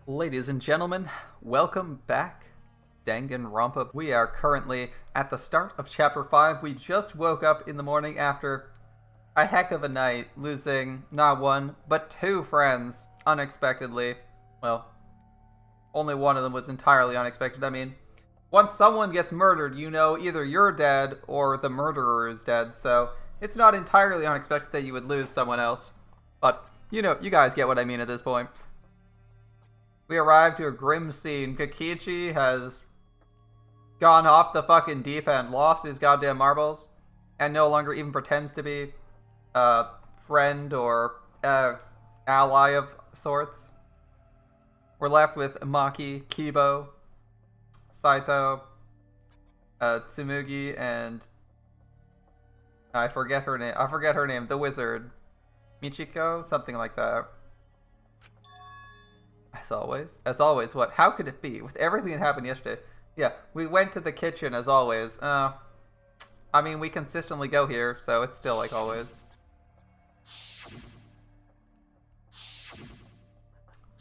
Ladies and gentlemen, welcome back, Danganronpa. We are currently at the start of Chapter 5. We just woke up in the morning after a heck of a night, losing not one, but two friends unexpectedly. Well, only one of them was entirely unexpected. I mean, once someone gets murdered, you know either you're dead or the murderer is dead, so it's not entirely unexpected that you would lose someone else. But, you know, you guys get what I mean at this point. We arrived to a grim scene. Kakichi has gone off the fucking deep end, lost his goddamn marbles, and no longer even pretends to be a friend or ally of sorts. We're left with Maki, Kibo, Saito, Tsumugi, and I forget her name. The wizard, Michiko, something like that. As always, what? How could it be? With everything that happened yesterday. Yeah, we went to the kitchen as always. I mean, we consistently go here, so it's still like always.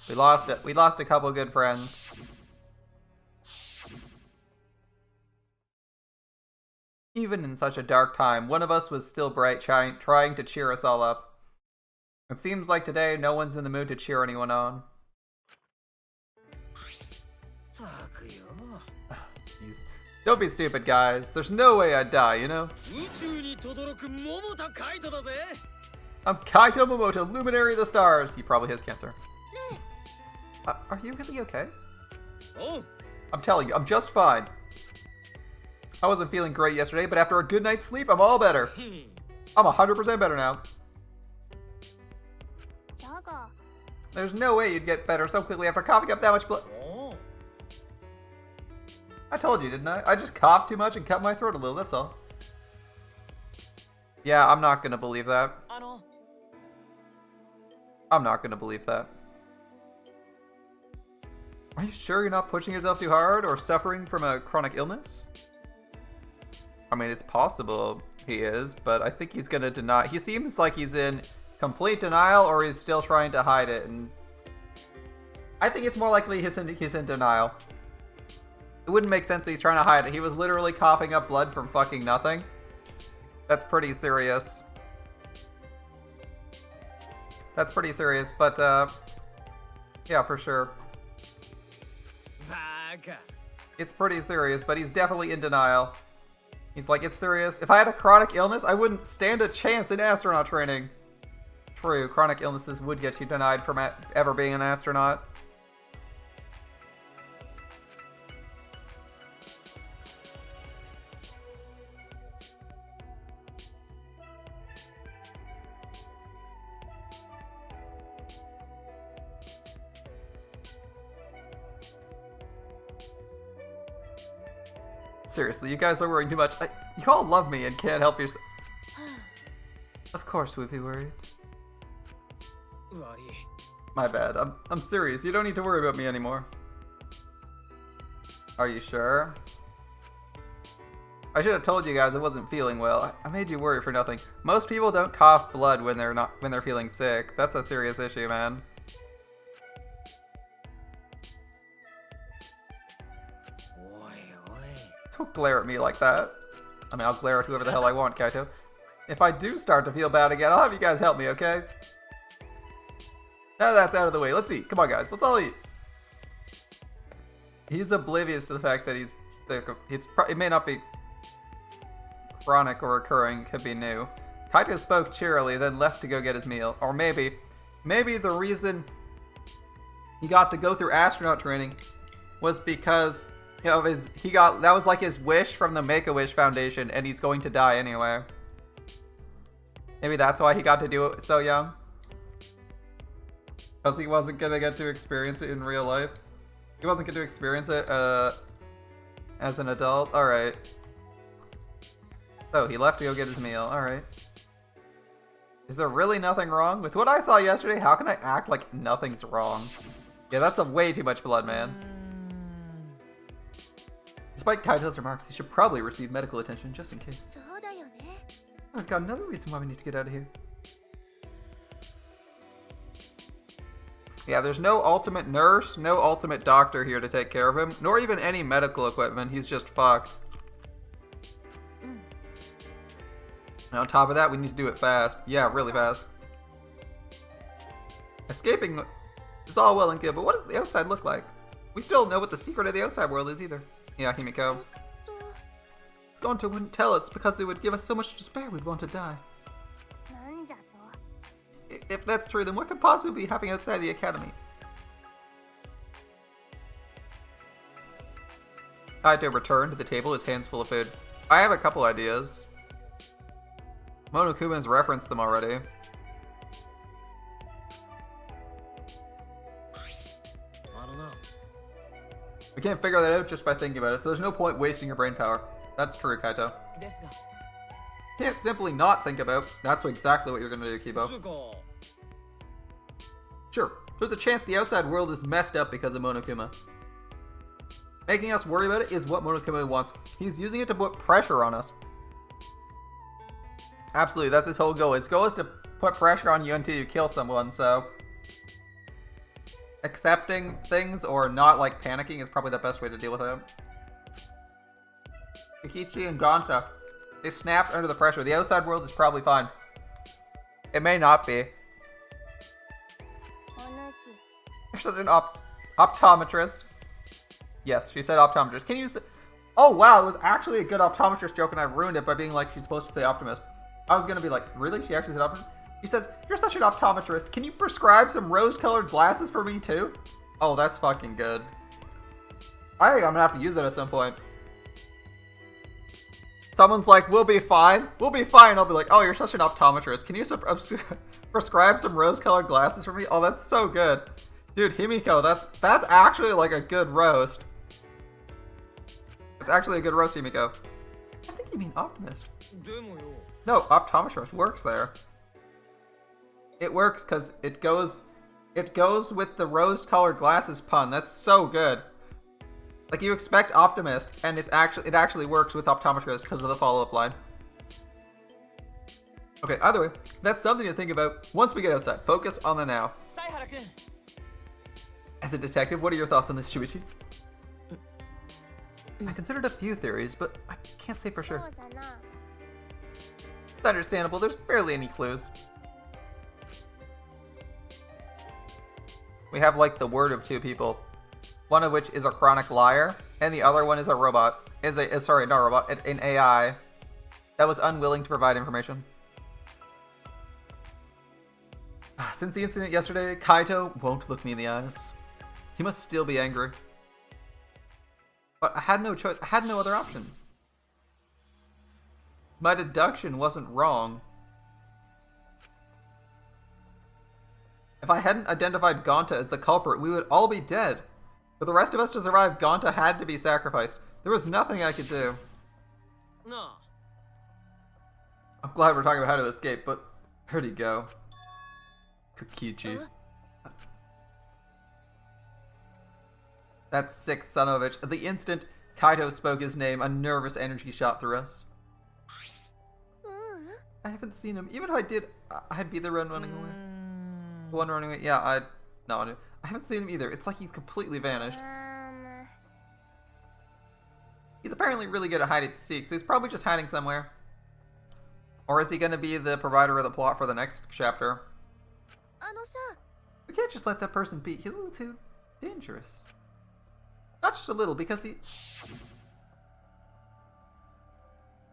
We lost a couple good friends. Even in such a dark time, one of us was still bright, trying to cheer us all up. It seems like today no one's in the mood to cheer anyone on. Jeez. Don't be stupid, guys. There's no way I'd die, you know? I'm Kaito Momoto, Luminary of the Stars. He probably has cancer. Are you really okay? I'm telling you, I'm just fine. I wasn't feeling great yesterday, but after a good night's sleep, I'm all better. I'm 100% better now. There's no way you'd get better so quickly after coughing up that much blood. I told you, didn't I? I just coughed too much and cut my throat a little, that's all. Yeah, I'm not gonna believe that. I'm not gonna believe that. Are you sure you're not pushing yourself too hard or suffering from a chronic illness? I mean, it's possible he is, but I think he's gonna deny. He seems like he's in complete denial or he's still trying to hide it, and I think it's more likely he's in denial. It wouldn't make sense that he's trying to hide it. He was literally coughing up blood from fucking nothing. That's pretty serious. That's pretty serious, but yeah, for sure. It's pretty serious, but he's definitely in denial. He's like, it's serious. If I had a chronic illness, I wouldn't stand a chance in astronaut training. True, chronic illnesses would get you denied from ever being an astronaut. Seriously, you guys are worrying too much. You all love me and can't help yourself. Of course we'd be worried. My bad. I'm serious. You don't need to worry about me anymore. Are you sure? I should have told you guys I wasn't feeling well. I made you worry for nothing. Most people don't cough blood when they're feeling sick. That's a serious issue, man. Don't glare at me like that. I mean, I'll glare at whoever the hell I want, Kaito. If I do start to feel bad again, I'll have you guys help me, okay? Now that's out of the way. Let's eat. Come on, guys. Let's all eat. He's oblivious to the fact that he's sick. It may not be chronic or recurring. Could be new. Kaito spoke cheerily, then left to go get his meal. Or maybe the reason he got to go through astronaut training was because that was like his wish from the Make-A-Wish Foundation, and he's going to die anyway. Maybe that's why he got to do it so young. Because he wasn't gonna get to experience it in real life. He wasn't going to experience it as an adult. Alright. So he left to go get his meal. Alright. Is there really nothing wrong? With what I saw yesterday, how can I act like nothing's wrong? Yeah, that's way too much blood, man. Despite Kaito's remarks, he should probably receive medical attention just in case. I've got another reason why we need to get out of here. Yeah, there's no ultimate nurse, no ultimate doctor here to take care of him, nor even any medical equipment. He's just fucked. And on top of that, we need to do it fast. Yeah, really fast. Escaping is all well and good, but what does the outside look like? We still don't know what the secret of the outside world is either. Yeah, Himiko. Gonta wouldn't tell us because it would give us so much despair we'd want to die. If that's true, then what could possibly be happening outside the academy? Kaito returned to the table, his hands full of food. I have a couple ideas. Monokuma's referenced them already. I don't know. We can't figure that out just by thinking about it, so there's no point wasting your brain power. That's true, Kaito. Can't simply not think about. That's exactly what you're gonna do, Kibo. Sure, there's a chance the outside world is messed up because of Monokuma. Making us worry about it is what Monokuma wants. He's using it to put pressure on us. Absolutely, that's his whole goal. His goal is to put pressure on you until you kill someone, so accepting things or not like panicking is probably the best way to deal with it. Kikichi and Gonta, they snapped under the pressure. The outside world is probably fine. It may not be. You're such an optometrist. Yes, she said optometrist. Can you say... Oh wow, it was actually a good optometrist joke and I ruined it by being like, she's supposed to say optimist. I was gonna be like, really? She actually said optimist? She says, you're such an optometrist. Can you prescribe some rose-colored glasses for me too? Oh, that's fucking good. I think I'm gonna have to use that at some point. Someone's like, we'll be fine. We'll be fine. I'll be like, oh, you're such an optometrist. Can you prescribe some rose-colored glasses for me? Oh, that's so good. Dude, Himiko, that's actually like a good roast. It's actually a good roast, Himiko. I think you mean optimist. No, optometrist works there. It works because it goes with the rose-colored glasses pun. That's so good. Like you expect optimist, and it actually works with optometrist because of the follow-up line. Okay, either way, that's something to think about once we get outside. Focus on the now. As a detective, what are your thoughts on this, Shuichi? I considered a few theories, but I can't say for sure. It's understandable, there's barely any clues. We have like the word of two people. One of which is a chronic liar, and the other one is a robot. Sorry, not a robot, an AI that was unwilling to provide information. Since the incident yesterday, Kaito won't look me in the eyes. He must still be angry. But I had no choice. I had no other options. My deduction wasn't wrong. If I hadn't identified Gonta as the culprit, we would all be dead. For the rest of us to survive, Gonta had to be sacrificed. There was nothing I could do. No. I'm glad we're talking about how to escape, but where'd he go? Kokichi. That sick son of a bitch. At the instant Kaito spoke his name, a nervous energy shot through us. I haven't seen him. Even if I did, I'd be the one running away. The one running away. Yeah, I haven't seen him either. It's like he's completely vanished. He's apparently really good at hide and seek, so he's probably just hiding somewhere. Or is he going to be the provider of the plot for the next chapter? We can't just let that person be. He's a little too dangerous. Not just a little, because he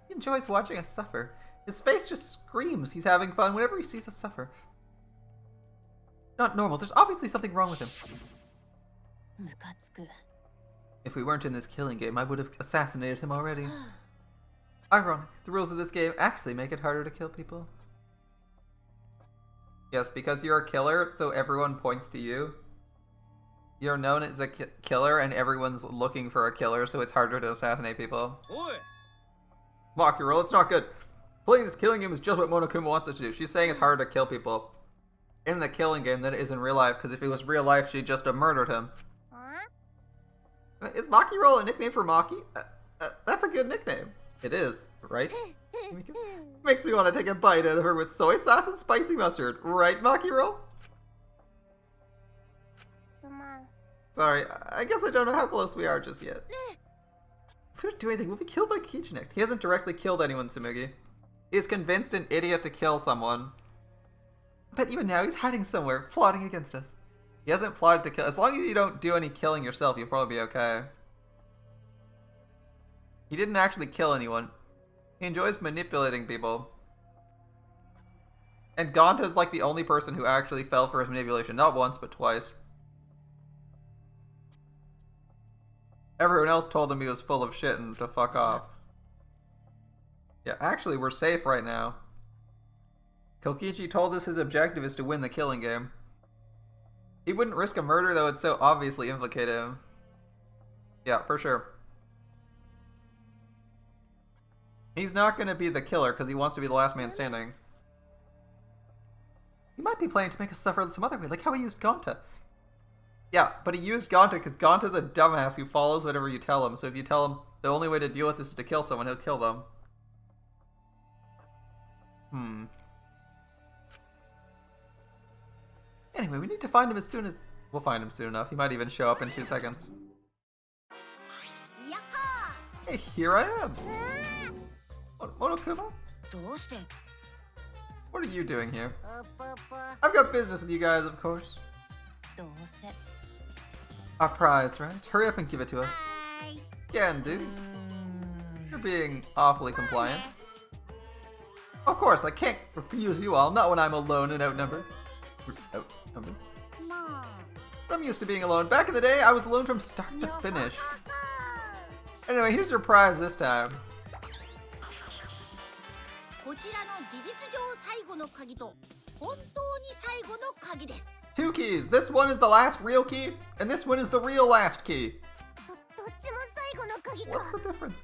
enjoys watching us suffer. His face just screams he's having fun whenever he sees us suffer. Not normal. There's obviously something wrong with him. If we weren't in this killing game, I would have assassinated him already. Ironic. The rules of this game actually make it harder to kill people. Yes, because you're a killer, so everyone points to you. You're known as a killer, and everyone's looking for a killer, so it's harder to assassinate people. Makiro, it's not good. Playing this killing game is just what Monokuma wants us to do. She's saying it's harder to kill people in the killing game than it is in real life, because if it was real life, she'd just have murdered him. Is Makiro a nickname for Maki? That's a good nickname. It is, right? Makes me want to take a bite out of her with soy sauce and spicy mustard. Right, Makiro? Sorry, I guess I don't know how close we are just yet. If we don't do anything, we'll be killed by Kichi next. He hasn't directly killed anyone, Tsumugi. He's convinced an idiot to kill someone. But even now, he's hiding somewhere, plotting against us. He hasn't plotted to kill. As long as you don't do any killing yourself, you'll probably be okay. He didn't actually kill anyone. He enjoys manipulating people. And Gonta's like the only person who actually fell for his manipulation. Not once, but twice. Everyone else told him he was full of shit and to fuck off. Yeah, actually, we're safe right now. Kokichi told us his objective is to win the killing game. He wouldn't risk a murder, though it'd so obviously implicate him. Yeah, for sure. He's not going to be the killer because he wants to be the last man standing. He might be planning to make us suffer some other way, like how he used Gonta. Yeah, but he used Gonta because Gonta's a dumbass who follows whatever you tell him. So if you tell him the only way to deal with this is to kill someone, he'll kill them. Anyway, we need to find him as soon as... We'll find him soon enough. He might even show up in 2 seconds. Hey, here I am! Monokuma? What are you doing here? I've got business with you guys, of course. Our prize, right? Hurry up and give it to us. Again, dude. You're being awfully compliant. Of course, I can't refuse you all, not when I'm alone and outnumbered. Outnumbered? But I'm used to being alone. Back in the day, I was alone from start to finish. Anyway, here's your prize this time. 2 keys. This one is the last real key, and this one is the real last key. What's the difference?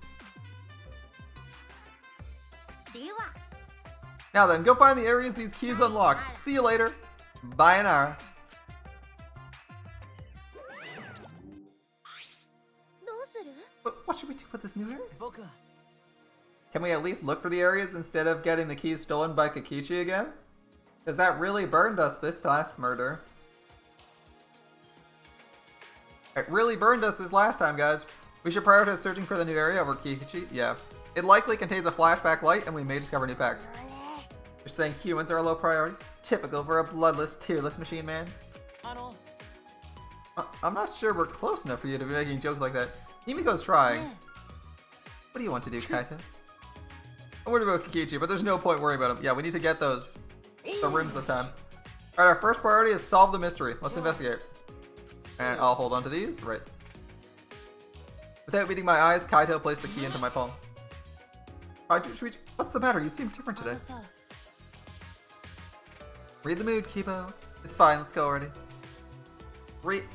Now then, go find the areas these keys unlock. See you later. Sayonara. But what should we do with this new area? Can we at least look for the areas instead of getting the keys stolen by Kokichi again? Because that really burned us this last murder. It really burned us this last time, guys. We should prioritize searching for the new area over Kokichi. Yeah. It likely contains a flashback light, and we may discover new facts. You're saying humans are a low priority? Typical for a bloodless, tearless machine man. I'm not sure we're close enough for you to be making jokes like that. Himiko's trying. What do you want to do, Kaito? I'm worried about Kokichi, but there's no point worrying about him. Yeah, we need to get the rooms this time. Alright, our first priority is solve the mystery. Let's investigate. And I'll hold on to these. Right. Without meeting my eyes, Kaito placed the key into my palm. What's the matter? You seem different today. Read the mood, Kibo. It's fine, let's go already.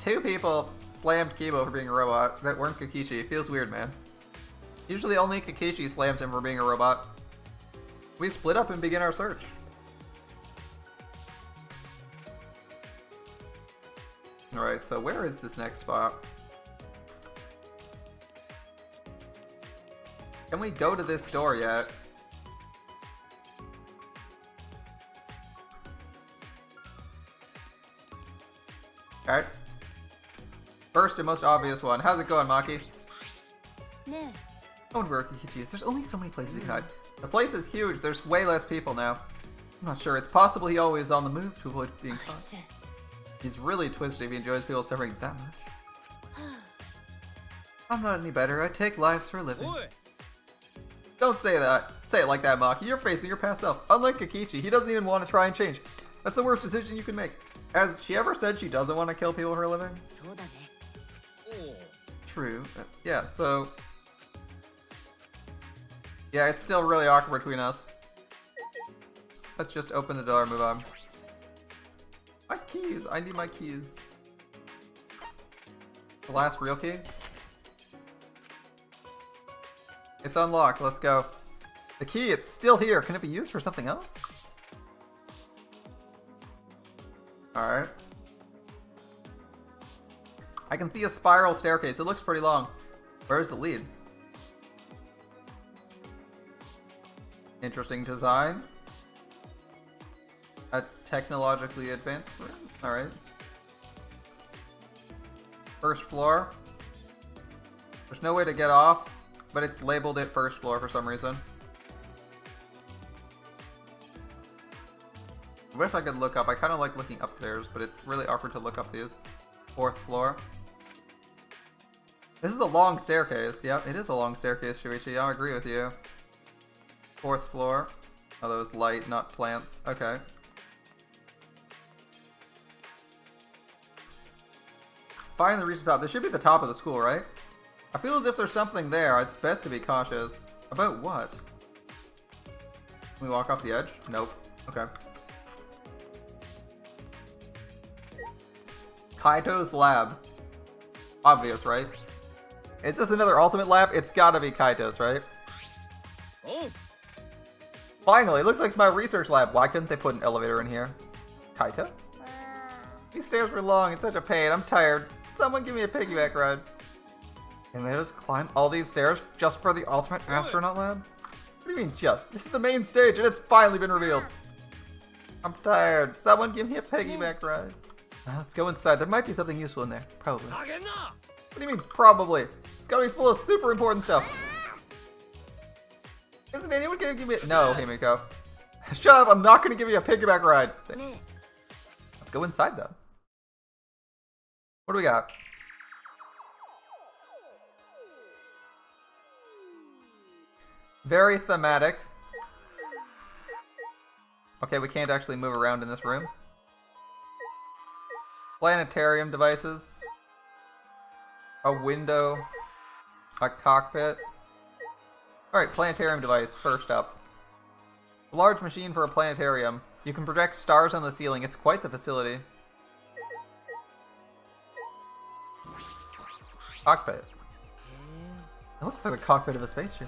2 people slammed Kibo for being a robot that weren't Kokichi. It feels weird, man. Usually only Kokichi slams him for being a robot. We split up and begin our search. Alright, so where is this next spot? Can we go to this door yet? Alright. First and most obvious one. How's it going, Maki? I wonder where Kokichi is. There's only so many places he can hide. The place is huge. There's way less people now. I'm not sure. It's possible he always is on the move to avoid being caught. He's really twisted if he enjoys people suffering that much. I'm not any better. I take lives for a living. Don't say that. Say it like that, Maki. You're facing your past self. Unlike Kokichi, he doesn't even want to try and change. That's the worst decision you can make. Has she ever said she doesn't want to kill people for a living? True. Yeah, so... Yeah, it's still really awkward between us. Let's just open the door and move on. My keys! I need my keys. The last real key? It's unlocked. Let's go. The key, it's still here. Can it be used for something else? Alright. I can see a spiral staircase. It looks pretty long. Where's the lead? Interesting design. A technologically advanced room? Alright. First floor. There's no way to get off, but it's labeled it first floor for some reason. I wish I could look up. I kind of like looking upstairs, but it's really awkward to look up these. Fourth floor. This is a long staircase. Yep, it is a long staircase, Shuichi. I agree with you. Fourth floor. Oh, that was light, not plants. Okay. Finally reached the top. This should be the top of the school, right? I feel as if there's something there. It's best to be cautious. About what? Can we walk off the edge? Nope. Okay. Kaito's lab. Obvious, right? Is this another ultimate lab? It's gotta be Kaito's, right? Oh. Finally, it looks like it's my research lab. Why couldn't they put an elevator in here? Kaito? These stairs were long. It's such a pain. I'm tired. Someone give me a piggyback ride. Can they just climb all these stairs just for the ultimate astronaut lab? What do you mean just? This is the main stage and it's finally been revealed. I'm tired. Someone give me a piggyback ride. Let's go inside. There might be something useful in there. Probably. What do you mean probably? It's gotta be full of super important stuff. Isn't anyone gonna give me a... No, Himiko. Shut up, I'm not gonna give you a piggyback ride. Let's go inside though. What do we got? Very thematic. Okay, we can't actually move around in this room. Planetarium devices. A window. A cockpit. Alright, planetarium device, first up. A large machine for a planetarium. You can project stars on the ceiling. It's quite the facility. Cockpit. It looks like the cockpit of a spaceship.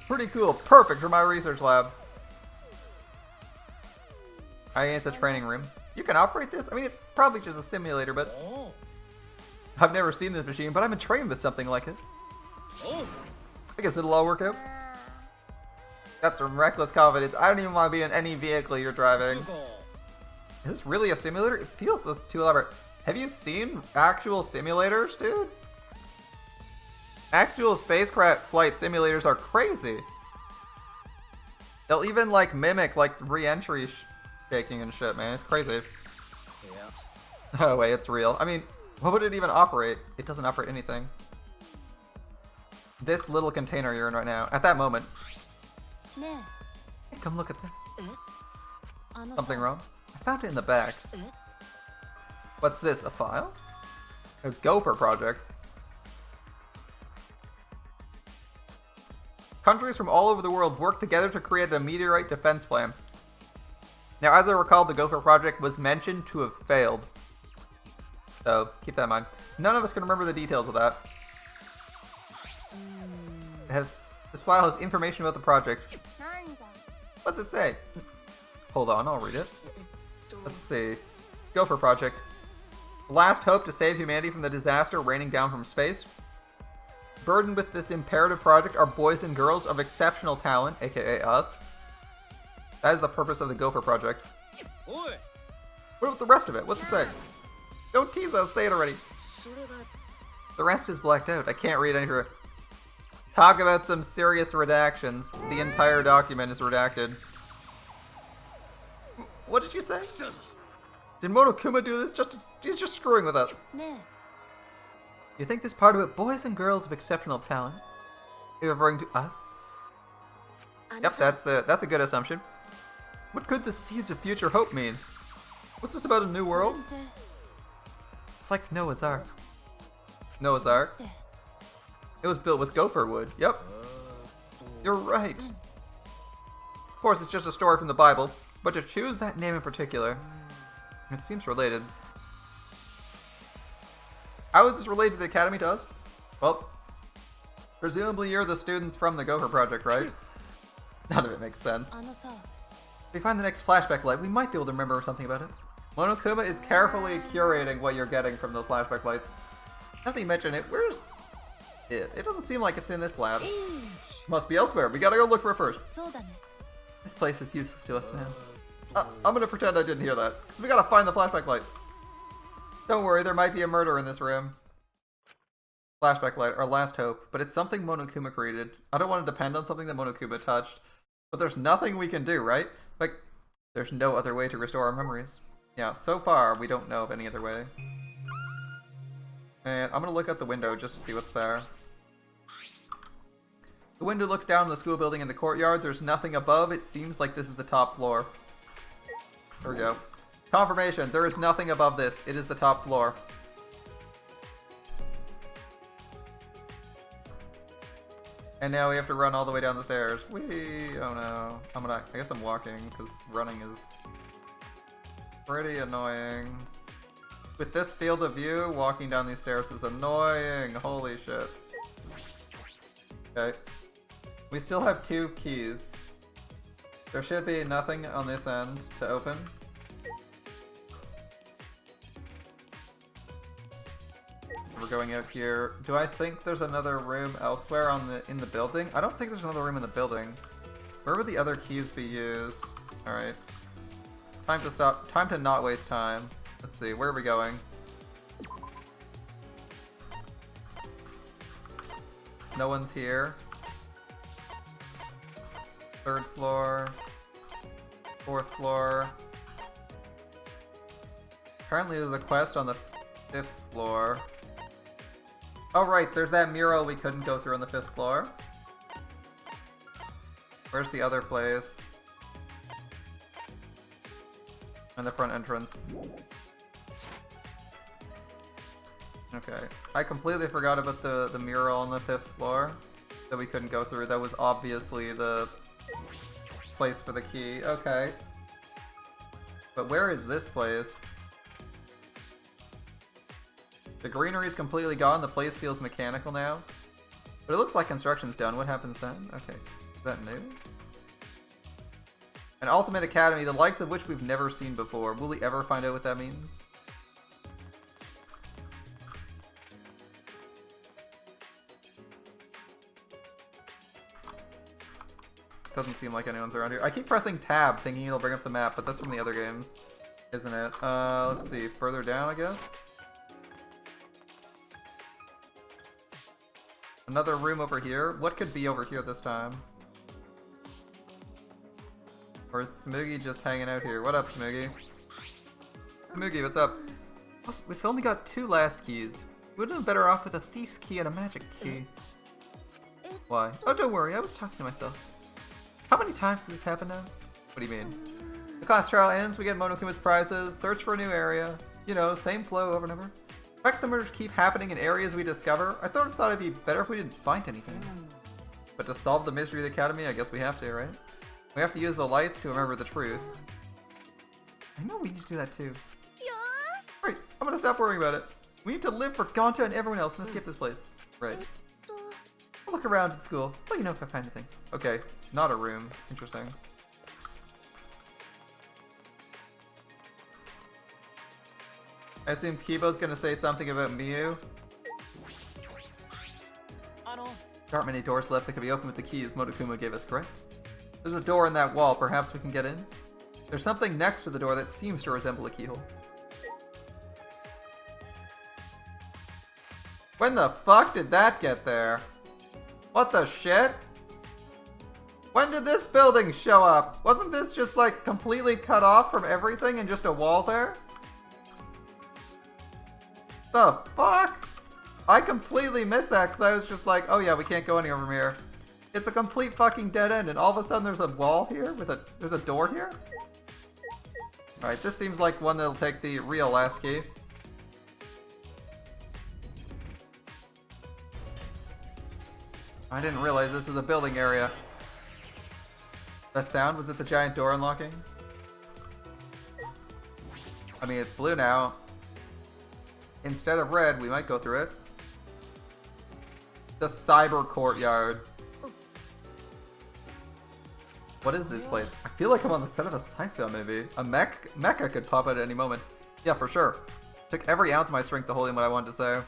Pretty cool. Perfect for my research lab. It's a training room. You can operate this? I mean, it's probably just a simulator, but... I've never seen this machine, but I've been trained with something like it. I guess it'll all work out. Got some reckless confidence. I don't even want to be in any vehicle you're driving. Is this really a simulator? It feels it's too elaborate. Have you seen actual simulators, dude? Actual spacecraft flight simulators are crazy. They'll even like mimic like re-entry shaking and shit, man. It's crazy. Yeah. Oh wait, it's real. I mean, what would it even operate? It doesn't operate anything. This little container you're in right now, at that moment. Hey, come look at this. Something wrong? I found it in the back. What's this, a file? A Gopher project. Countries from all over the world work together to create a meteorite defense plan. Now, as I recall, the Gopher project was mentioned to have failed. So, keep that in mind. None of us can remember the details of that. This file has information about the project. What's it say? Hold on, I'll read it. Let's see. Gopher project. Last hope to save humanity from the disaster raining down from space. Burdened with this imperative project are boys and girls of exceptional talent, aka us. That is the purpose of the Gopher project. What about the rest of it? What's it say? Don't tease us, say it already. The rest is blacked out. I can't read any of it. Talk about some serious redactions. The entire document is redacted. What did you say? Did Monokuma do this? He's just screwing with us. You think this part about boys and girls of exceptional talent? You're referring to us? Yep, that's a good assumption. What could the seeds of future hope mean? What's this about a new world? It's like Noah's Ark. Noah's Ark? It was built with gopher wood. Yep. You're right. Of course, it's just a story from the Bible, but to choose that name in particular, it seems related. How is this related to the Academy to us? Well, presumably you're the students from the Gopher Project, right? None of it makes sense. If we find the next flashback light, we might be able to remember something about it. Monokuma is carefully curating what you're getting from the flashback lights. Now that you mention it, where's it? It doesn't seem like it's in this lab. Must be elsewhere. We gotta go look for it first. This place is useless to us now. I'm gonna pretend I didn't hear that, because we gotta find the flashback light. Don't worry, there might be a murder in this room. Flashback light, our last hope, but it's something Monokuma created. I don't want to depend on something that Monokuma touched, but there's nothing we can do, right? Like, there's no other way to restore our memories. Yeah, so far, we don't know of any other way. And I'm gonna look out the window just to see what's there. The window looks down on the school building in the courtyard. There's nothing above. It seems like this is the top floor. There we go. Confirmation, there is nothing above this. It is the top floor. And now we have to run all the way down the stairs. Whee! Oh no. I guess I'm walking, because running is pretty annoying. With this field of view, walking down these stairs is annoying. Holy shit. Okay. We still have 2 keys. There should be nothing on this end to open. We're going out here. Do I think there's another room elsewhere in the building? I don't think there's another room in the building. Where would the other keys be used? Alright. Time to stop. Time to not waste time. Let's see. Where are we going? No one's here. 3rd floor. 4th floor. Apparently there's a quest on the 5th floor. Oh right, there's that mural we couldn't go through on the 5th floor. Where's the other place? And the front entrance. Okay. I completely forgot about the mural on the 5th floor that we couldn't go through. That was obviously the place for the key. Okay. But where is this place? The greenery is completely gone. The place feels mechanical now. But it looks like construction's done. What happens then? Okay. Is that new? An Ultimate Academy, the likes of which we've never seen before. Will we ever find out what that means? Doesn't seem like anyone's around here. I keep pressing tab thinking it'll bring up the map, but that's from the other games, isn't it? Let's see. Further down, I guess? Another room over here. What could be over here this time? Or is Smoogie just hanging out here? What up, Smoogie? Smoogie, what's up? We've only got 2 last keys. We would have been better off with a thief's key and a magic key. Why? Oh, don't worry. I was talking to myself. How many times has this happened now? What do you mean? The class trial ends, we get Monokuma's prizes, search for a new area. You know, same flow over and over. The fact the murders keep happening in areas we discover, I thought it'd be better if we didn't find anything. But to solve the mystery of the Academy, I guess we have to, right? We have to use the lights to remember the truth. I know we need to do that too. Right, I'm gonna stop worrying about it. We need to live for Gonta and everyone else and escape this place. Right. I'll look around at school. Let you know if I find anything. Okay, not a room. Interesting. I assume Kibo's gonna say something about Miyu. There aren't many doors left that can be opened with the keys Monokuma gave us, correct? There's a door in that wall. Perhaps we can get in? There's something next to the door that seems to resemble a keyhole. When the fuck did that get there? What the shit? When did this building show up? Wasn't this just like completely cut off from everything and just a wall there? The fuck? I completely missed that because I was just like, oh yeah, we can't go anywhere from here. It's a complete fucking dead end and all of a sudden there's a wall here with there's a door here? Alright, this seems like one that'll take the real last key. I didn't realize this was a building area. That sound? Was it the giant door unlocking? I mean, it's blue now. Instead of red, we might go through it. The cyber courtyard. What is this place? I feel like I'm on the set of a sci-fi movie. A mecha could pop out at any moment. Yeah, for sure. Took every ounce of my strength to hold in what I wanted to say.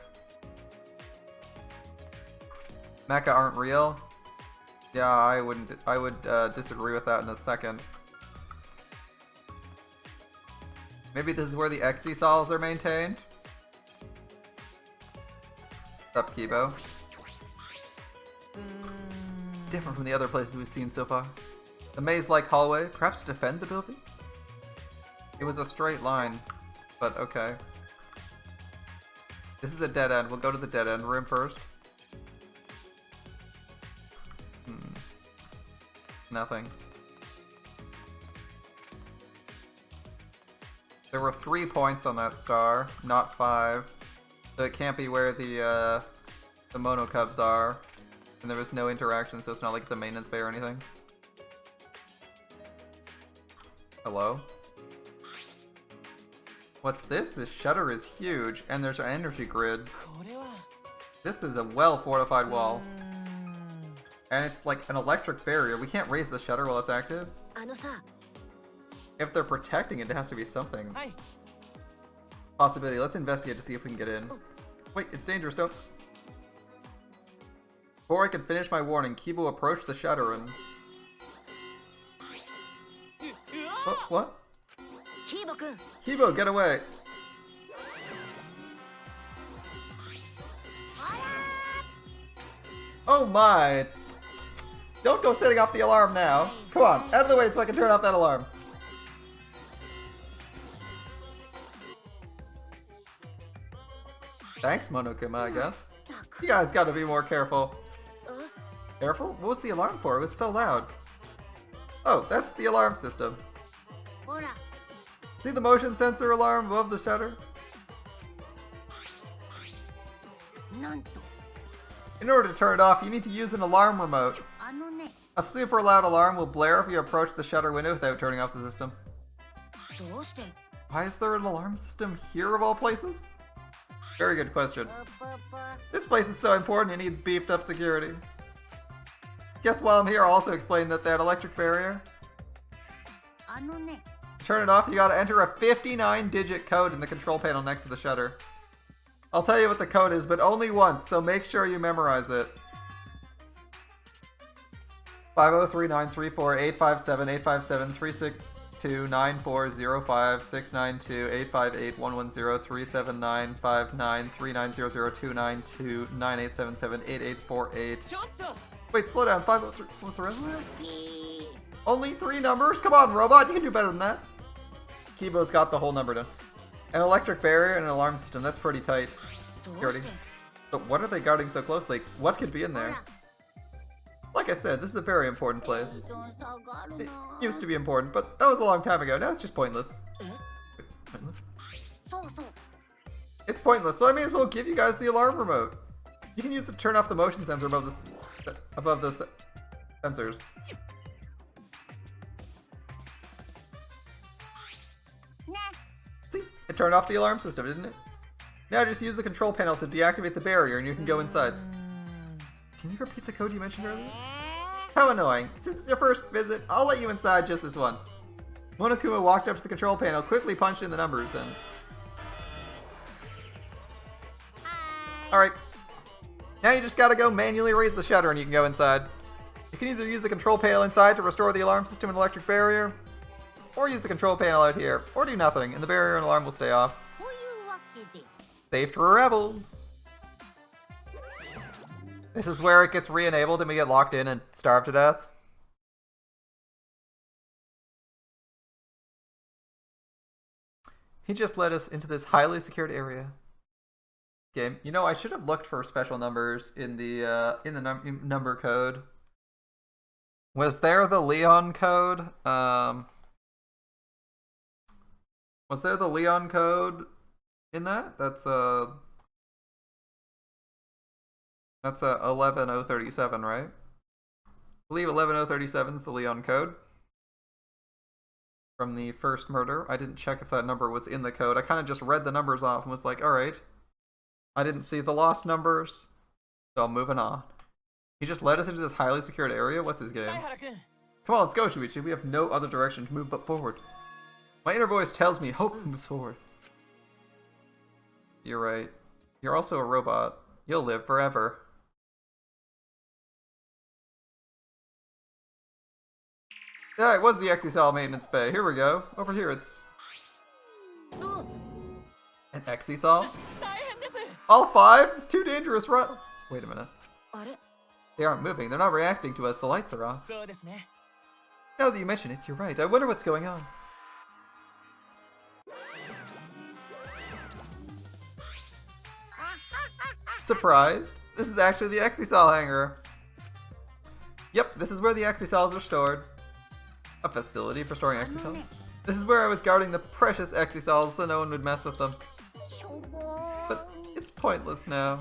Mecha aren't real? Yeah, I would disagree with that in a second. Maybe this is where the Exesols are maintained? What's up, Kibo? It's different from the other places we've seen so far. The maze-like hallway, perhaps to defend the building? It was a straight line, but okay. This is a dead end. We'll go to the dead end room first. Nothing. There were 3 points on that star, not 5. So it can't be where the mono cubs are. And there was no interaction, so it's not like it's a maintenance bay or anything. Hello? What's this? This shutter is huge, and there's an energy grid. This is a well-fortified wall. And it's like an electric barrier. We can't raise the shutter while it's active. If they're protecting it, it has to be something. Possibility. Let's investigate to see if we can get in. Wait, it's dangerous, don't... Before I can finish my warning, Kibo approached the shutter and... What? Kibo, get away! Oh my! Don't go setting off the alarm now! Come on, out of the way so I can turn off that alarm! Thanks, Monokuma, I guess. You guys gotta be more careful. Careful? What was the alarm for? It was so loud. Oh, that's the alarm system. See the motion sensor alarm above the shutter? In order to turn it off, you need to use an alarm remote. A super loud alarm will blare if you approach the shutter window without turning off the system. Why is there an alarm system here of all places? Very good question. This place is so important it needs beefed up security. Guess while I'm here I'll also explain that electric barrier. To turn it off, you gotta enter a 59-digit code in the control panel next to the shutter. I'll tell you what the code is, but only once, so make sure you memorize it. 503-934-8577-857-360-940-379-593900292987788848. Wait, slow down. 503. What's the rest? Only 3 numbers? Come on, robot. You can do better than that. Kibo's got the whole number done. An electric barrier and an alarm system. That's pretty tight. Security. But what are they guarding so closely? What could be in there? Like I said, this is a very important place. It used to be important, but that was a long time ago. Now it's just pointless. Pointless? It's pointless, so I may as well give you guys the alarm remote. You can use it to turn off the motion sensor above the sensors. See? It turned off the alarm system, didn't it? Now just use the control panel to deactivate the barrier and you can go inside. Can you repeat the code you mentioned earlier? How annoying. Since it's your first visit, I'll let you inside just this once. Monokuma walked up to the control panel, quickly punched in the numbers, and... Alright. Now you just gotta go manually raise the shutter and you can go inside. You can either use the control panel inside to restore the alarm system and electric barrier, or use the control panel out here, or do nothing, and the barrier and alarm will stay off. Safe for rebels! This is where it gets re-enabled and we get locked in and starved to death. He just led us into this highly secured area. Game. You know, I should have looked for special numbers in the number code. Was there the Leon code? Was there the Leon code in that? That's 11037, right? I believe 11037 is the Leon code from the first murder. I didn't check if that number was in the code. I kind of just read the numbers off and was like, alright. I didn't see the lost numbers, so I'm moving on. He just led us into this highly secured area? What's his game? Come on, let's go, Shuichi. We have no other direction to move but forward. My inner voice tells me hope moves forward. You're right. You're also a robot. You'll live forever. Yeah, it was the Exisal maintenance bay. Here we go. Over here it's... An Exisal? All 5? It's too dangerous, run! Wait a minute. They aren't moving. They're not reacting to us. The lights are off. Now that you mention it, you're right. I wonder what's going on. Surprised? This is actually the Exisal hangar. Yep, this is where the Exisals are stored. A facility for storing Exisals? This is where I was guarding the precious Exisals so no one would mess with them. But it's pointless now.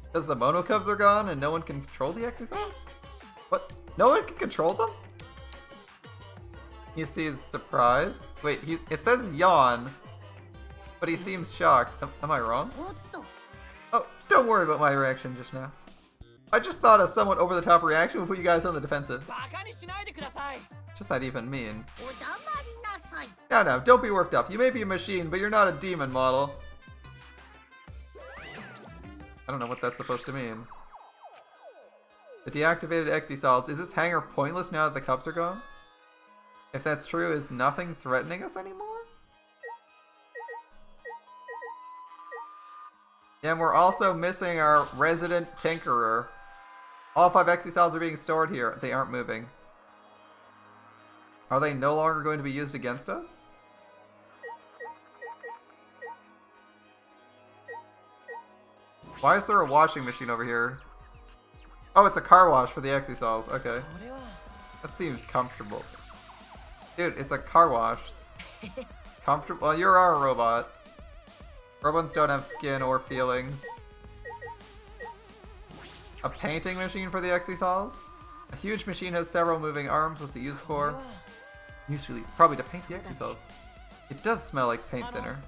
Because the monocubs are gone and no one can control the Exisals? What? No one can control them? You see, he's surprised. Wait, it says yawn, but he seems shocked. Am I wrong? Oh, don't worry about my reaction just now. I just thought a somewhat over-the-top reaction would put you guys on the defensive. Just not even mean. No, don't be worked up. You may be a machine, but you're not a demon model. I don't know what that's supposed to mean. The deactivated Exisals. Is this hangar pointless now that the cups are gone? If that's true, is nothing threatening us anymore? Yeah, and we're also missing our resident tinkerer. All 5 Exisals are being stored here. They aren't moving. Are they no longer going to be used against us? Why is there a washing machine over here? Oh, it's a car wash for the Exisals. Okay. That seems comfortable. Dude, it's a car wash. Comfortable? Well, you're our robot. Robots don't have skin or feelings. A painting machine for the Exisals? A huge machine has several moving arms. What's it used for? Usually, probably to paint the Exisals. It does smell like paint thinner.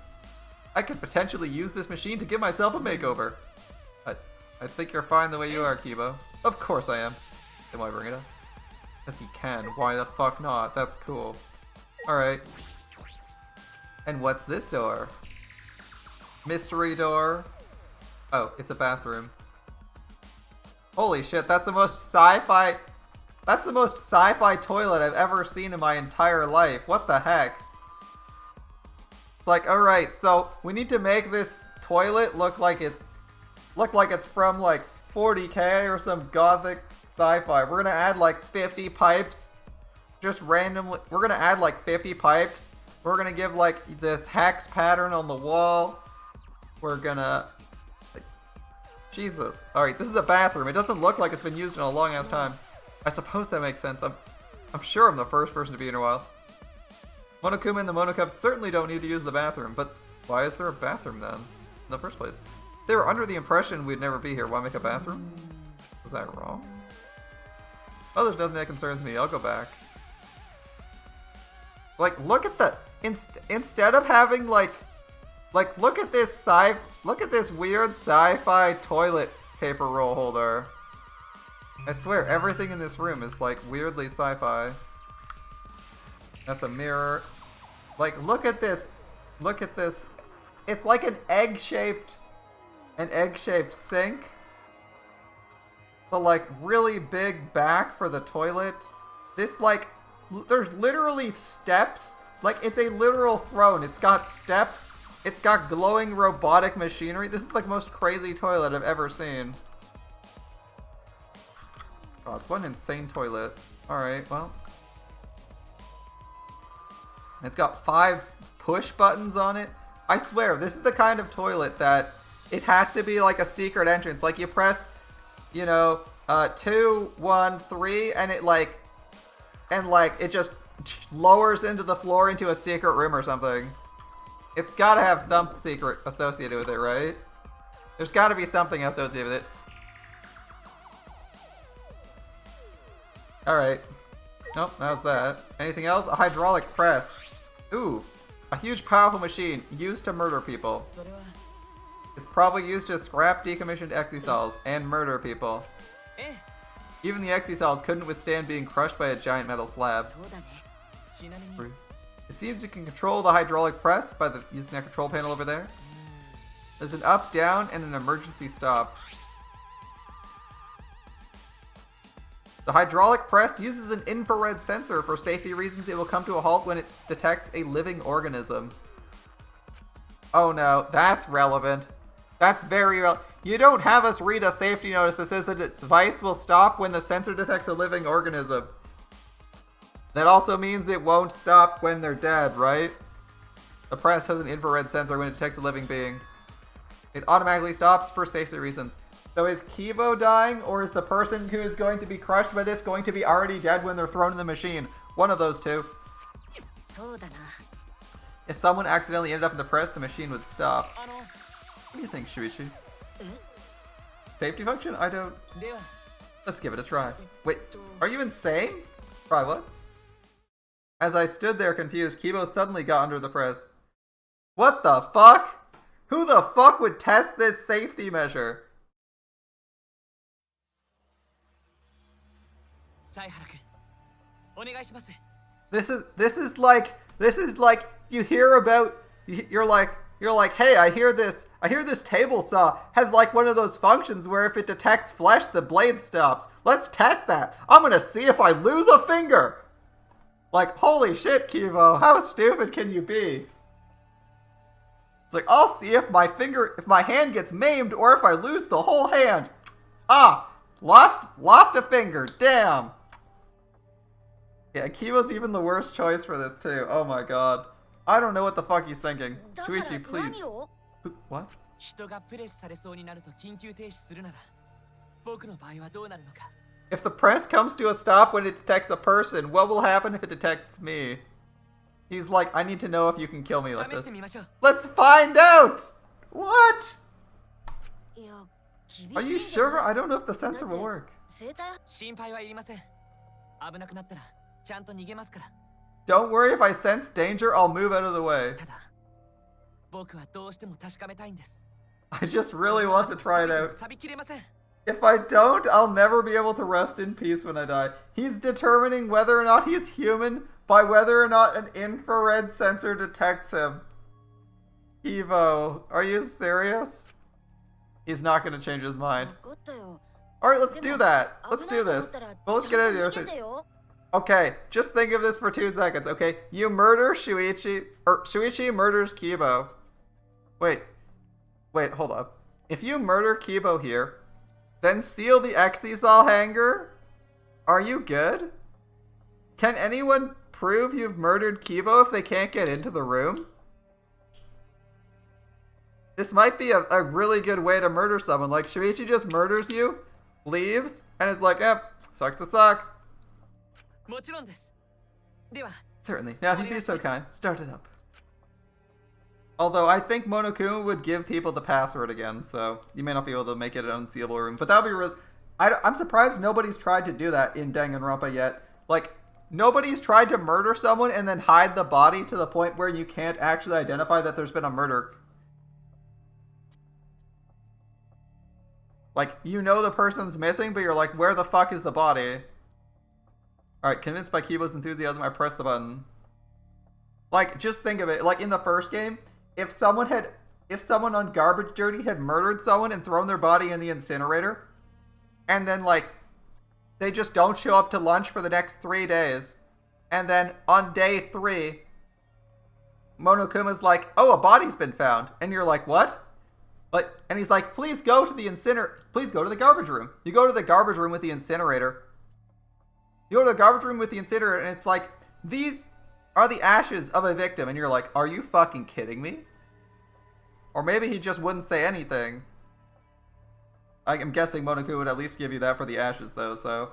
I could potentially use this machine to give myself a makeover. I think you're fine the way you are, Kibo. Of course I am. Then why bring it up? Yes, he can. Why the fuck not? That's cool. Alright. And what's this door? Mystery door. Oh, it's a bathroom. Holy shit, that's the most sci-fi... That's the most sci-fi toilet I've ever seen in my entire life. What the heck? It's like, alright, so we need to make this toilet look like it's from like 40k or some gothic sci-fi. We're gonna add like 50 pipes. Just randomly. We're gonna add like 50 pipes. We're gonna give like this hex pattern on the wall. We're gonna... Like, Jesus. Alright, this is a bathroom. It doesn't look like it's been used in a long ass time. I suppose that makes sense. I'm sure I'm the first person to be in a while. Monokuma and the Monokubs certainly don't need to use the bathroom, but why is there a bathroom then? In the first place? They were under the impression we'd never be here. Why make a bathroom? Was that wrong? Oh, there's nothing that concerns me. I'll go back. Like, look at the... Instead of having, like, look at this weird sci-fi toilet paper roll holder. I swear, everything in this room is, like, weirdly sci-fi. That's a mirror. Like, look at this. Look at this. It's like an egg-shaped sink. The, like, really big back for the toilet. This, like, there's literally steps. Like, it's a literal throne. It's got steps. It's got glowing robotic machinery. This is the most crazy toilet I've ever seen. Oh, it's one insane toilet. Alright, well. It's got 5 push buttons on it. I swear, this is the kind of toilet that it has to be like a secret entrance. Like, you press, you know, 2, 1, 3, and it just lowers into the floor into a secret room or something. It's gotta have some secret associated with it, right? There's gotta be something associated with it. Alright. Nope, that was that. Anything else? A hydraulic press. Ooh. A huge powerful machine used to murder people. It's probably used to scrap decommissioned Exisals and murder people. Even the Exisals couldn't withstand being crushed by a giant metal slab. It seems you can control the hydraulic press by using that control panel over there. There's an up, down, and an emergency stop. The hydraulic press uses an infrared sensor. For safety reasons, it will come to a halt when it detects a living organism. Oh no, that's relevant. That's very relevant. You don't have us read a safety notice that says the device will stop when the sensor detects a living organism. That also means it won't stop when they're dead, right? The press has an infrared sensor when it detects a living being. It automatically stops for safety reasons. So is Kibo dying, or is the person who is going to be crushed by this going to be already dead when they're thrown in the machine? One of those two. If someone accidentally ended up in the press, the machine would stop. What do you think, Shuichi? Safety function? I don't... Let's give it a try. Wait, are you insane? Try what? As I stood there confused, Kibo suddenly got under the press. What the fuck? Who the fuck would test this safety measure? This is like you hear about you're like, hey, I hear this table saw has like one of those functions where if it detects flesh the blade stops. Let's test that. I'm gonna see if I lose a finger. Like, holy shit, Kibo, how stupid can you be? It's like, I'll see if my hand gets maimed or if I lose the whole hand. Ah, lost a finger, damn. Yeah, Kibo's even the worst choice for this too. Oh my god. I don't know what the fuck he's thinking. Shuichi, please. What? If the press comes to a stop when it detects a person, what will happen if it detects me? He's like, I need to know if you can kill me like this. Let's find out! What? Are you sure? I don't know if the sensor will work. Don't worry, if I sense danger, I'll move out of the way. I just really want to try it out. If I don't, I'll never be able to rest in peace when I die. He's determining whether or not he's human by whether or not an infrared sensor detects him. Evo, are you serious? He's not going to change his mind. Alright, let's do that. Let's do this. Well, let's get out of the other thing. Okay, just think of this for 2 seconds, okay? You murder Shuichi, or Shuichi murders Kibo. Wait, hold up. If you murder Kibo here, then seal the Exisal hanger, are you good? Can anyone prove you've murdered Kibo if they can't get into the room? This might be a really good way to murder someone. Like, Shuichi just murders you, leaves, and it's like, sucks to suck. Certainly. Now, if you'd be so kind, start it up. Although, I think Monokuma would give people the password again, so you may not be able to make it an unseeable room. But that would be really... I'm surprised nobody's tried to do that in Danganronpa yet. Like, nobody's tried to murder someone and then hide the body to the point where you can't actually identify that there's been a murder. Like, you know the person's missing, but you're like, where the fuck is the body? Alright, convinced by Kibo's enthusiasm, I press the button. Like, just think of it. Like, in the first game, if someone on Garbage Dirty had murdered someone and thrown their body in the incinerator, and then, like, they just don't show up to lunch for the next 3 days, and then on day 3, Monokuma's like, oh, a body's been found. And you're like, what? And he's like, please go to the garbage room. You go to the garbage room with the incinerator. You go to the garbage room with the incinerator, and it's like, these are the ashes of a victim. And you're like, are you fucking kidding me? Or maybe he just wouldn't say anything. I'm guessing Monokuma would at least give you that for the ashes, though, so...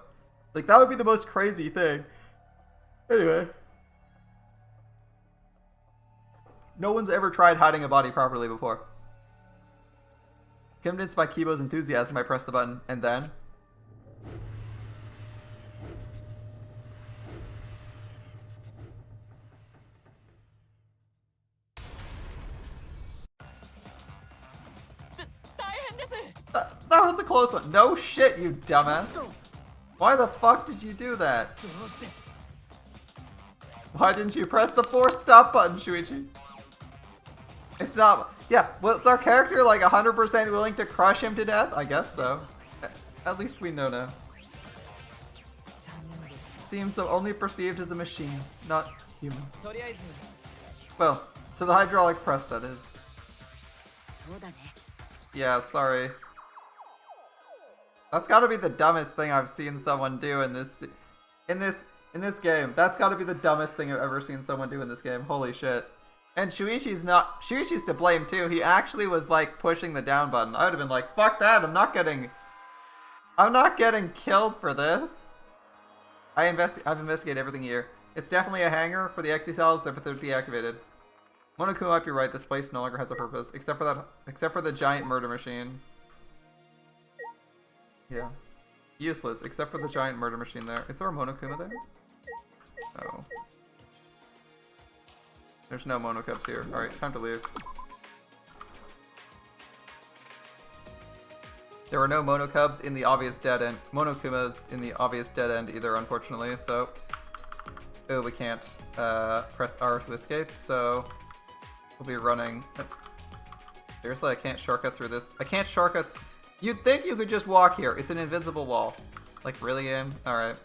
Like, that would be the most crazy thing. Anyway. No one's ever tried hiding a body properly before. Convinced by Kibo's enthusiasm, I press the button, and then... That was a close one. No shit, you dumbass. Why the fuck did you do that? Why didn't you press the force stop button, Shuichi? It's not... Yeah, was our character like 100% willing to crush him to death? I guess so. At least we know now. Seems so only perceived as a machine, not human. Well, to the hydraulic press, that is. Yeah, sorry. That's gotta be the dumbest thing I've seen someone do in this game. That's gotta be the dumbest thing I've ever seen someone do in this game. Holy shit. And Shuichi's to blame too. He actually was like pushing the down button. I would have been like, fuck that, I'm not getting killed for this. I've investigated everything here. It's definitely a hangar for the XE cells, but they're deactivated. Monokuma might be right, this place no longer has a purpose. Except for the giant murder machine. Yeah. Useless, except for the giant murder machine there. Is there a Monokuma there? No. There's no Monokubs here. Alright, time to leave. There were no Monokubs in the obvious dead end. Monokumas in the obvious dead end either, unfortunately, so... Oh, we can't press R to escape, so... We'll be running... Seriously, I can't shortcut through this. I can't shortcut... You'd think you could just walk here. It's an invisible wall. Like, really, game? Alright.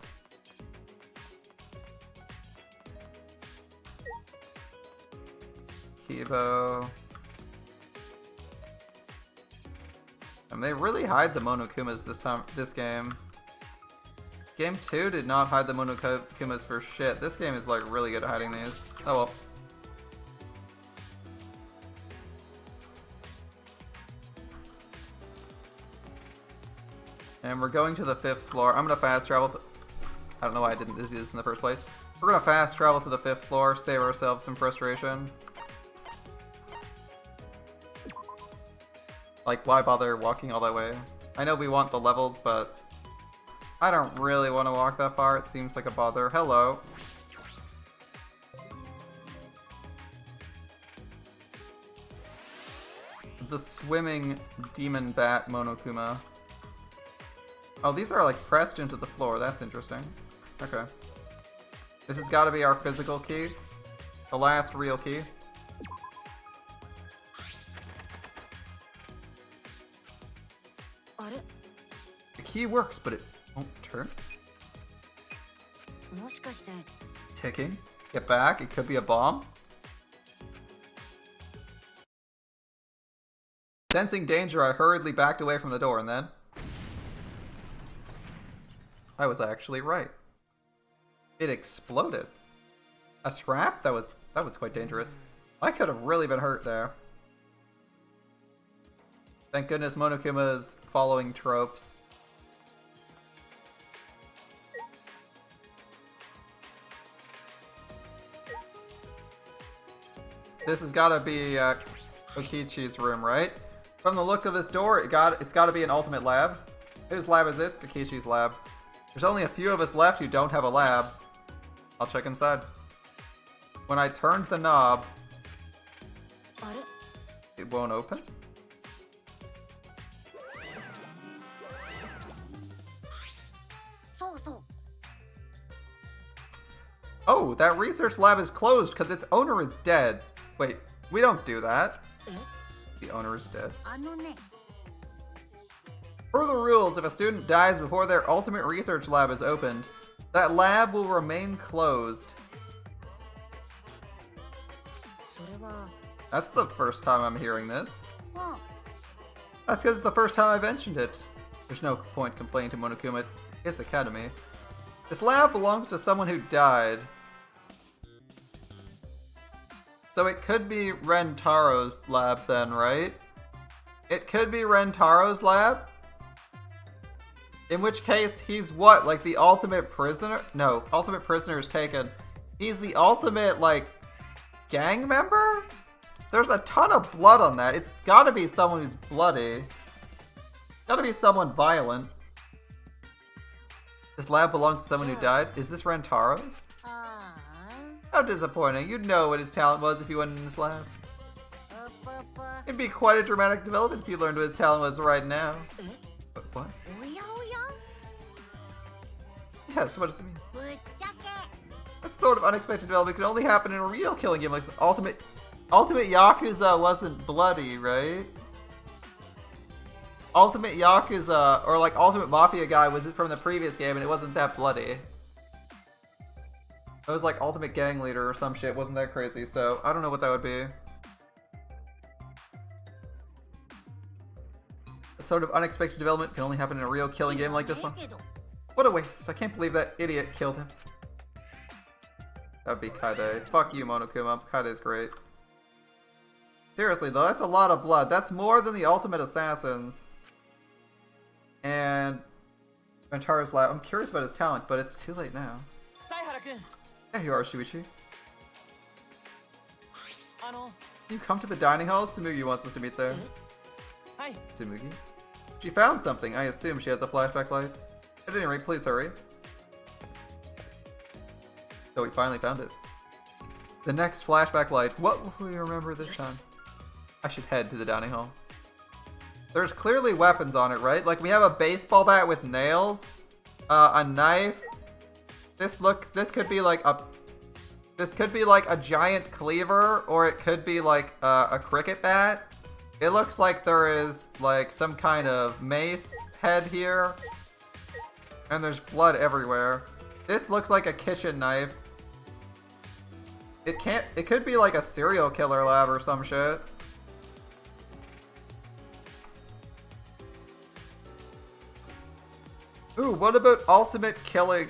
Kibo. And they really hide the Monokumas this game. Game 2 did not hide the Monokumas for shit. This game is like really good at hiding these. Oh well. And we're going to the 5th floor. I'm gonna fast travel I don't know why I didn't do this in the first place. We're gonna fast travel to the 5th floor, save ourselves some frustration. Like, why bother walking all that way? I know we want the levels, but I don't really want to walk that far. It seems like a bother. Hello. The swimming demon bat Monokuma. Oh, these are like pressed into the floor. That's interesting. Okay. This has got to be our physical key. The last real key. The key works, but it won't turn. Ticking. Get back. It could be a bomb. Sensing danger, I hurriedly backed away from the door, and then... I was actually right. It exploded. A trap? That was quite dangerous. I could have really been hurt there. Thank goodness Monokuma's following tropes. This has got to be Kokichi's room, right? From the look of this door, it's got to be an ultimate lab. Whose lab is this? Kokichi's lab. There's only a few of us left who don't have a lab. I'll check inside. When I turned the knob, it won't open. Oh, that research lab is closed because its owner is dead. Wait, we don't do that. The owner is dead. Per the rules, if a student dies before their ultimate research lab is opened, that lab will remain closed. That's the first time I'm hearing this. That's because it's the first time I mentioned it. There's no point complaining to Monokuma, it's his academy. This lab belongs to someone who died. So it could be Rentaro's lab then, right? It could be Rentaro's lab? In which case, he's what? Like the ultimate prisoner? No, ultimate prisoner is taken. He's the ultimate, like, gang member? There's a ton of blood on that. It's gotta be someone who's bloody. Gotta be someone violent. This lab belongs to someone who died? Is this Rentaro's? How disappointing. You'd know what his talent was if you went in his lab. It'd be quite a dramatic development if you learned what his talent was right now. But what? Yes, what does it mean? That sort of unexpected development could only happen in a real killing game like Ultimate Yakuza wasn't bloody, right? Ultimate Yakuza, or like Ultimate Mafia guy was from the previous game and it wasn't that bloody. It was like Ultimate Gang Leader or some shit, wasn't that crazy, so I don't know what that would be. That sort of unexpected development can only happen in a real killing game like this one. What a waste. I can't believe that idiot killed him. That'd be Kaide. Fuck you, Monokuma. Kaide's great. Seriously though, that's a lot of blood. That's more than the Ultimate Assassins. And Ventara's lab. I'm curious about his talent, but it's too late now. There you are, Shuichi. Can you come to the dining hall? Tsumugi wants us to meet there. Tsumugi? She found something. I assume she has a flashback light. At any rate, please hurry. So we finally found it. The next flashback light. What will we remember this time? I should head to the dining hall. There's clearly weapons on it, right? Like we have a baseball bat with nails, a knife. This could be like a giant cleaver, or it could be like a cricket bat. It looks like there is like some kind of mace head here, and there's blood everywhere. This looks like a kitchen knife. It could be like a serial killer lab or some shit. Ooh, what about ultimate killing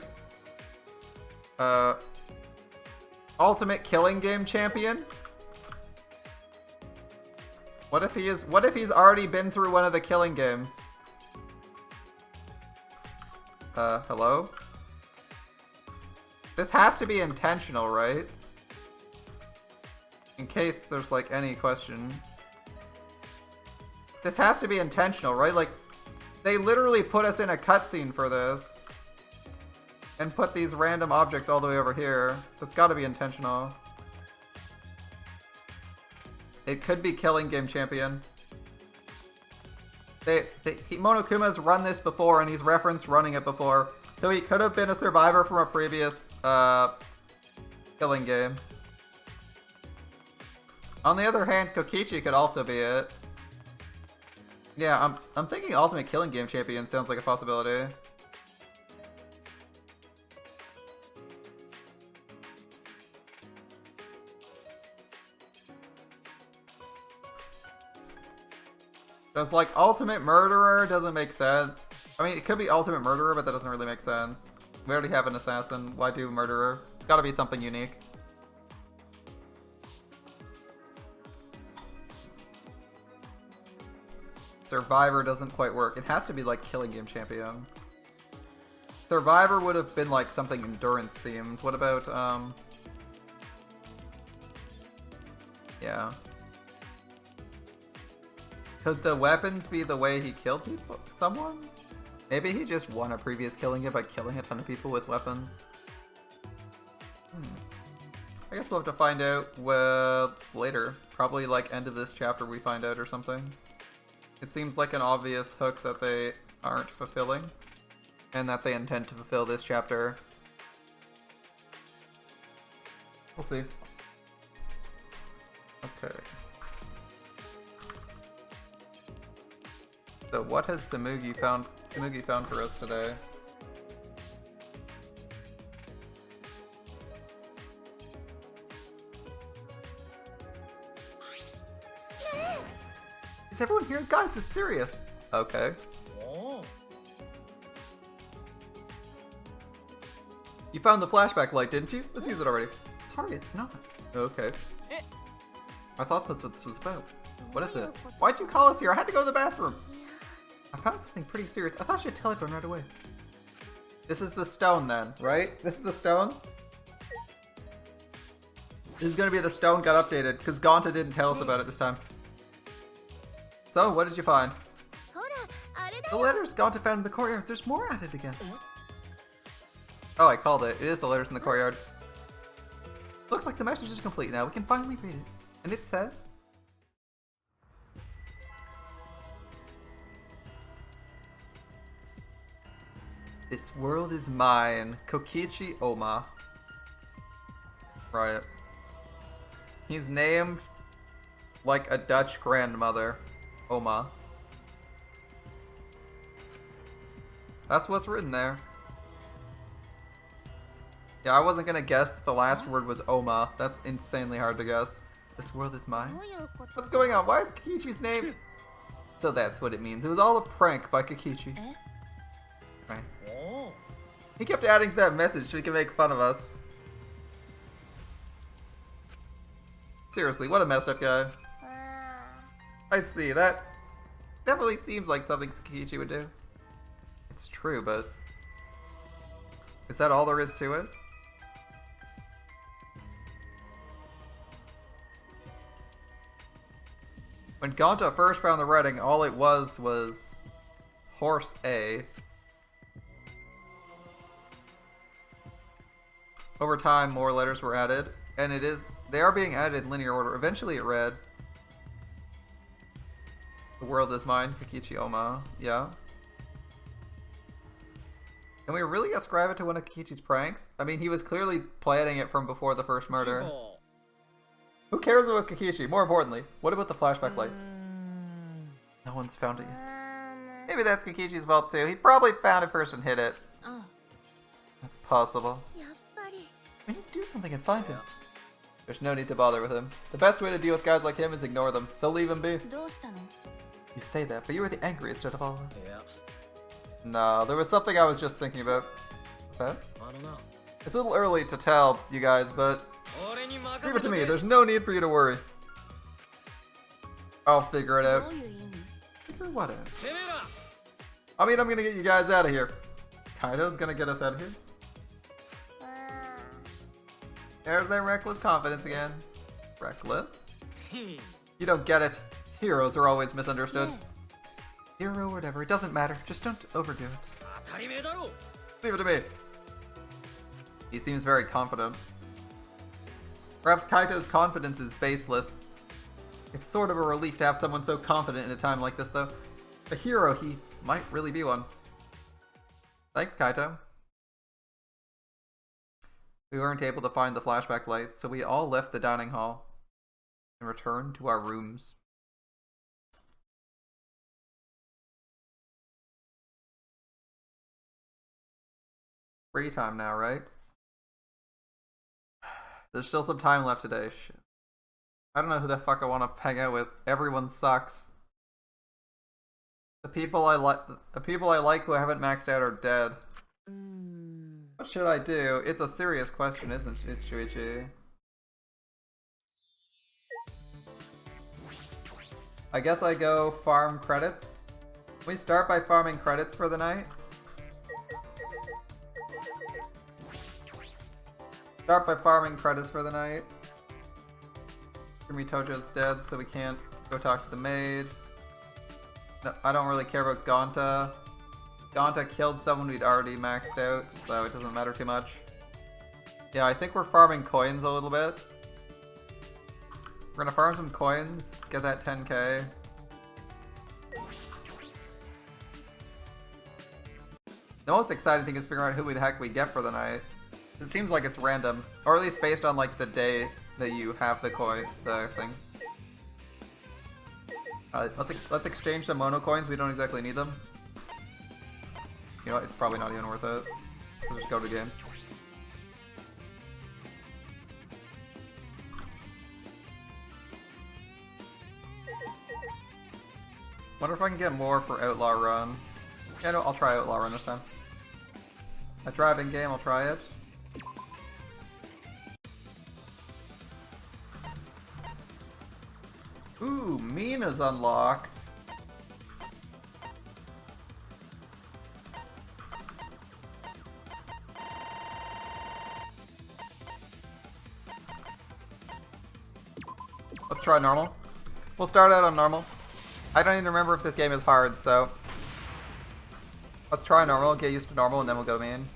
game champion? What if he's already been through one of the killing games? Hello? This has to be intentional, right? In case there's like any question. This has to be intentional, right? Like, they literally put us in a cutscene for this. And put these random objects all the way over here. That's gotta be intentional. It could be killing game champion. Monokuma's run this before and he's referenced running it before. So he could have been a survivor from a previous killing game. On the other hand, Kokichi could also be it. Yeah, I'm thinking ultimate killing game champion sounds like a possibility. Because like ultimate murderer doesn't make sense. I mean, it could be ultimate murderer, but that doesn't really make sense. We already have an assassin. Why do murderer? It's gotta be something unique. Survivor doesn't quite work. It has to be like killing game champion. Survivor would have been like something endurance themed. What about yeah. Could the weapons be the way he killed people? Someone? Maybe he just won a previous killing game by killing a ton of people with weapons. I guess we'll have to find out later. Probably like end of this chapter we find out or something. It seems like an obvious hook that they aren't fulfilling, and that they intend to fulfill this chapter. We'll see. Okay. So what has Tsumugi found for us today? Is everyone here? Guys, it's serious. Okay. You found the flashback light, didn't you? Let's use it already. Sorry, it's not. Okay. I thought that's what this was about. What is it? Why'd you call us here? I had to go to the bathroom. I found something pretty serious. I thought I should tell everyone right away. This is the stone then, right? This is the stone? This is gonna be the stone got updated, because Gonta didn't tell us about it this time. So, what did you find? The letters Gonta found in the courtyard. There's more added again. Oh, I called it. It is the letters in the courtyard. Looks like the message is complete now. We can finally read it. And it says... This world is mine. Kokichi Oma. Right. He's named like a Dutch grandmother. Oma. That's what's written there. Yeah, I wasn't gonna guess that the last word was Oma. That's insanely hard to guess. This world is mine? What's going on? Why is Kokichi's name... So that's what it means. It was all a prank by Kikichi. Right. He kept adding to that message so he can make fun of us. Seriously, what a messed up guy. I see, that definitely seems like something Kikichi would do. It's true, but is that all there is to it? When Gonta first found the writing, all it was horse A. Over time, more letters were added, and they are being added in linear order. Eventually it read, "The world is mine, Kikichi Oma." Yeah. Can we really ascribe it to one of Kikichi's pranks? I mean, he was clearly planning it from before the first murder. Who cares about Kikichi? More importantly, what about the flashback light? No one's found it yet. Maybe that's Kikichi's fault too. He probably found it first and hid it. That's possible. We need to do something and find him. There's no need to bother with him. The best way to deal with guys like him is ignore them, so leave him be. You say that, but you were the angriest out of all of us. Yeah. No, there was something I was just thinking about. Okay. I don't know. It's a little early to tell you guys, but leave it to me. There's no need for you to worry. I'll figure it out. Figure what out? I mean, I'm gonna get you guys out of here. Kaido's gonna get us out of here. There's that reckless confidence again. Reckless? You don't get it. Heroes are always misunderstood. Hero or whatever, it doesn't matter. Just don't overdo it. Leave it to me. He seems very confident. Perhaps Kaito's confidence is baseless. It's sort of a relief to have someone so confident in a time like this, though. A hero, he might really be one. Thanks, Kaito. We weren't able to find the flashback lights, so we all left the dining hall and returned to our rooms. Free time now, right? There's still some time left today. Shit. I don't know who the fuck I want to hang out with. Everyone sucks. The people I like who haven't maxed out are dead. What should I do? It's a serious question, isn't it, Shuichi? I guess I go farm credits. Can we start by farming credits for the night? Start by farming credits for the night. Tojo's dead, so we can't go talk to the maid. No, I don't really care about Gonta. Gonta killed someone we'd already maxed out, so it doesn't matter too much. Yeah, I think we're farming coins a little bit. We're gonna farm some coins, get that 10k. The most exciting thing is figuring out who the heck we get for the night. It seems like it's random, or at least based on like the day that you have the thing. Let's exchange some mono coins. We don't exactly need them. You know what? It's probably not even worth it. We'll just go to games. Wonder if I can get more for Outlaw Run. Yeah, no, I'll try Outlaw Run this time. A driving game, I'll try it. Ooh, Mina's unlocked. Let's try normal. We'll start out on normal. I don't even remember if this game is hard, so let's try normal, get used to normal, and then we'll go main.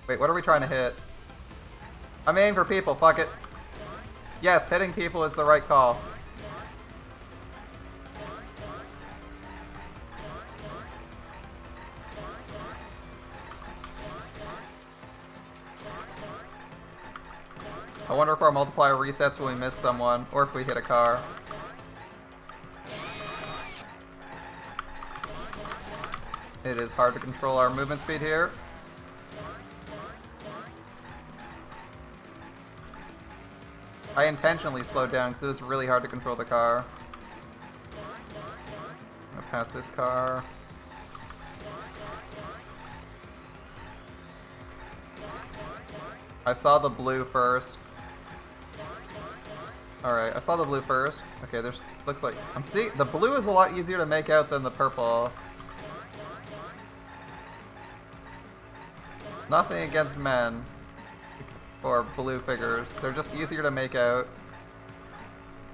Wait, what are we trying to hit? I'm aiming for people, fuck it. Yes, hitting people is the right call. I wonder if our multiplier resets when we miss someone, or if we hit a car. It is hard to control our movement speed here. I intentionally slowed down because it was really hard to control the car. past this car. I saw the blue first. Alright, I saw the blue first. Okay, there's looks like I'm seeing the blue is a lot easier to make out than the purple. Nothing against men or blue figures. They're just easier to make out.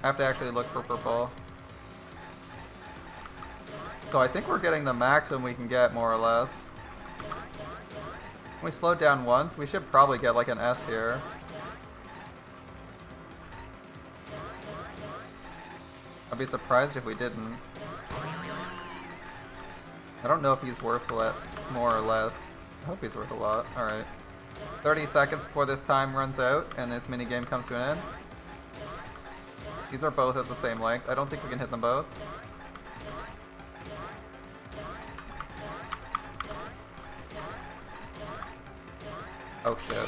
I have to actually look for purple. So I think we're getting the maximum we can get, more or less. We slowed down once. We should probably get like an S here. I'd be surprised if we didn't. I don't know if he's worth more or less. I hope he's worth a lot. Alright. 30 seconds before this time runs out and this minigame comes to an end. These are both at the same length. I don't think we can hit them both. Oh shit.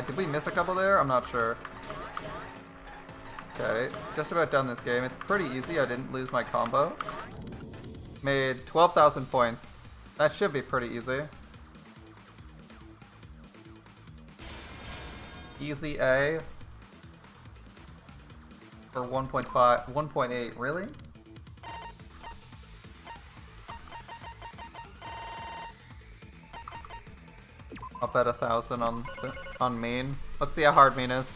Did we miss a couple there? I'm not sure. Okay, just about done this game. It's pretty easy. I didn't lose my combo. Made 12,000 points. That should be pretty easy. Easy A. For 1.5, 1.8, really? I'll bet 1,000 on main. Let's see how hard main is.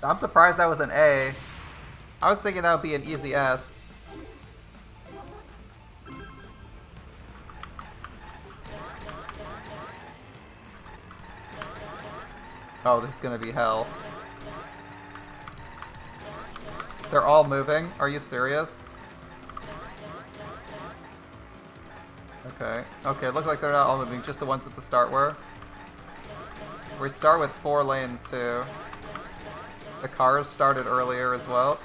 I'm surprised that was an A. I was thinking that would be an easy S. Oh, this is gonna be hell. They're all moving? Are you serious? Okay. Okay, it looks like they're not all moving, just the ones at the start were. We start with 4 lanes too. The cars started earlier as well.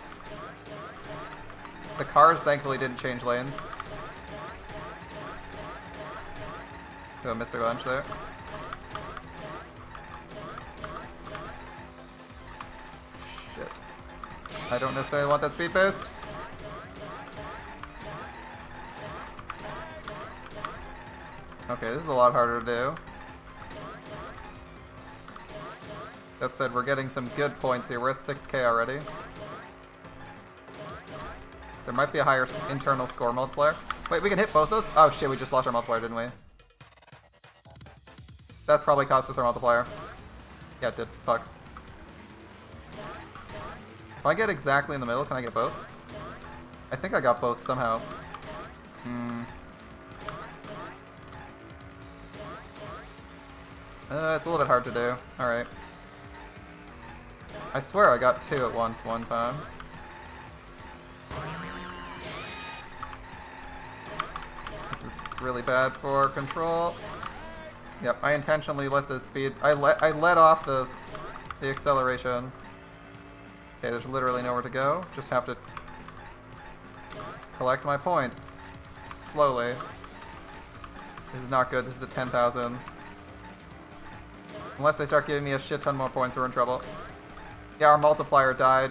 The cars thankfully didn't change lanes. So I missed a bunch there. Shit. I don't necessarily want that speed boost. Okay, this is a lot harder to do. That said, we're getting some good points here. We're at 6k already. There might be a higher internal score multiplier. Wait, we can hit both those? Oh shit, we just lost our multiplier, didn't we? That probably cost us our multiplier. Yeah, it did. Fuck. If I get exactly in the middle, can I get both? I think I got both somehow. It's a little bit hard to do. Alright. I swear I got 2 at once one time. This is really bad for control. Yep, I intentionally let the speed... I let off the acceleration. Okay, there's literally nowhere to go. Just have to collect my points. Slowly. This is not good. This is a 10,000. Unless they start giving me a shit ton more points, we're in trouble. Yeah, our multiplier died.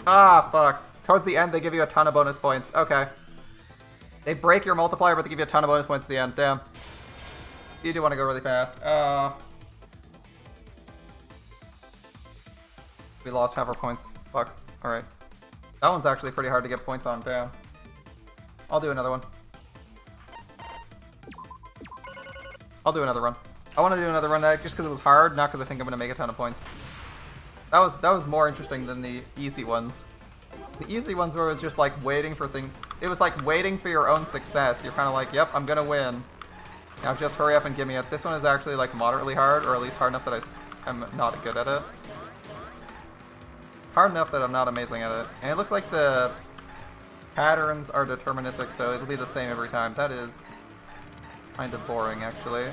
Ah, fuck. Towards the end, they give you a ton of bonus points. Okay. They break your multiplier, but they give you a ton of bonus points at the end. Damn. You do want to go really fast. We lost half our points. Fuck. Alright. That one's actually pretty hard to get points on. Damn. I'll do another one. I'll do another run. I want to do another run just because it was hard, not because I think I'm going to make a ton of points. That was more interesting than the easy ones. The easy ones were just like waiting for things. It was like waiting for your own success. You're kind of like, yep, I'm going to win. Now just hurry up and give me it. This one is actually like moderately hard, or at least hard enough that I'm not good at it. Hard enough that I'm not amazing at it. And it looks like the patterns are deterministic, so it'll be the same every time. That is kind of boring, actually.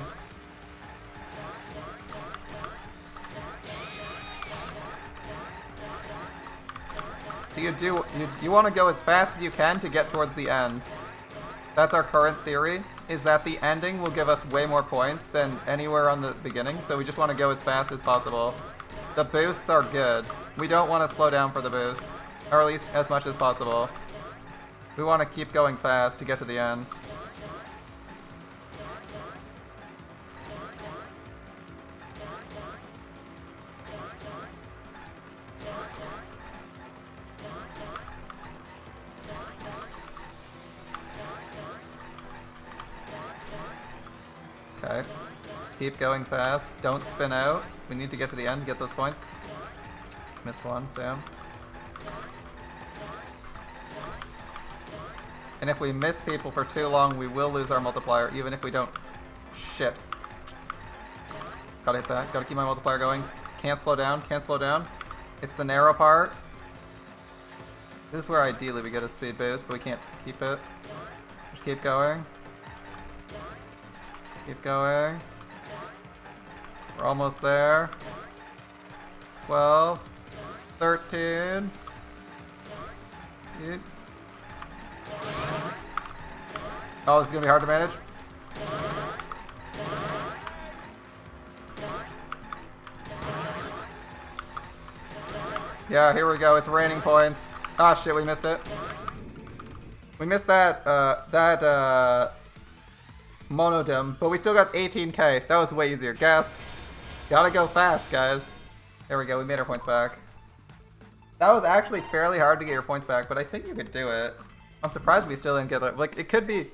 So you want to go as fast as you can to get towards the end. That's our current theory. is that the ending will give us way more points than anywhere on the beginning, so we just want to go as fast as possible. The boosts are good. We don't want to slow down for the boosts, or at least as much as possible. We want to keep going fast to get to the end. Okay. Keep going fast. Don't spin out. We need to get to the end to get those points. Missed one. Damn. And if we miss people for too long, we will lose our multiplier, even if we don't... Shit. Gotta hit that. Gotta keep my multiplier going. Can't slow down. Can't slow down. It's the narrow part. This is where ideally we get a speed boost, but we can't keep it. Just keep going. Keep going. We're almost there. 12. 13. Oh, this is gonna be hard to manage. Yeah, here we go. It's raining points. Ah, shit, we missed it. We missed that, monodem, but we still got 18k. That was way easier. Gas. Gotta go fast, guys. There we go. We made our points back. That was actually fairly hard to get your points back, but I think you could do it. I'm surprised we still didn't get it. Like, it could be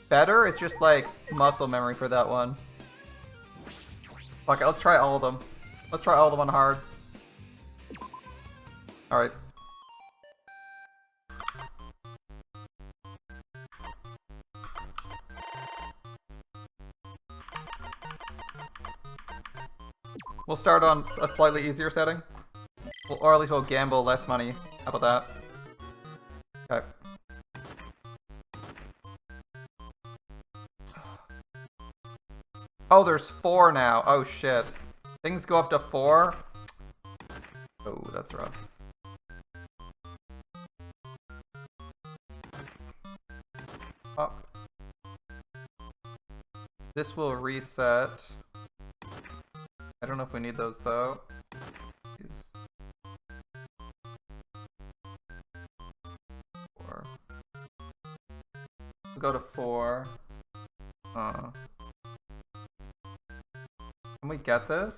better. It's just like muscle memory for that one. Okay, let's try all of them. Let's try all of them on hard. Alright. We'll start on a slightly easier setting. Or at least we'll gamble less money. How about that? Okay. Oh, there's 4 now. Oh, shit. Things go up to 4? Oh, that's rough. Up. This will reset. I don't know if we need those, though. We'll go to 4. Can we get this?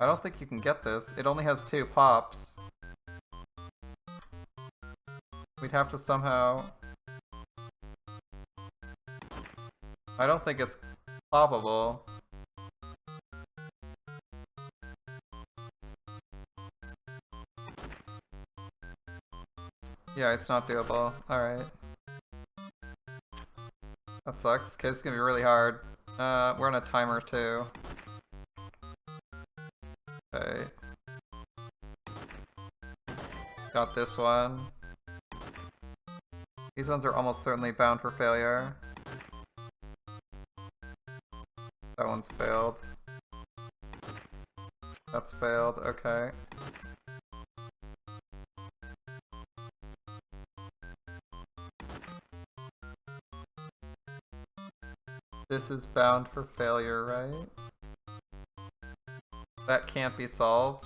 I don't think you can get this. It only has 2 pops. We'd have to somehow... I don't think it's poppable. Yeah, it's not doable. Alright. That sucks, because it's gonna be really hard. We're on a timer too. Okay. Got this one. These ones are almost certainly bound for failure. That one's failed. That's failed, okay. This is bound for failure, right? That can't be solved.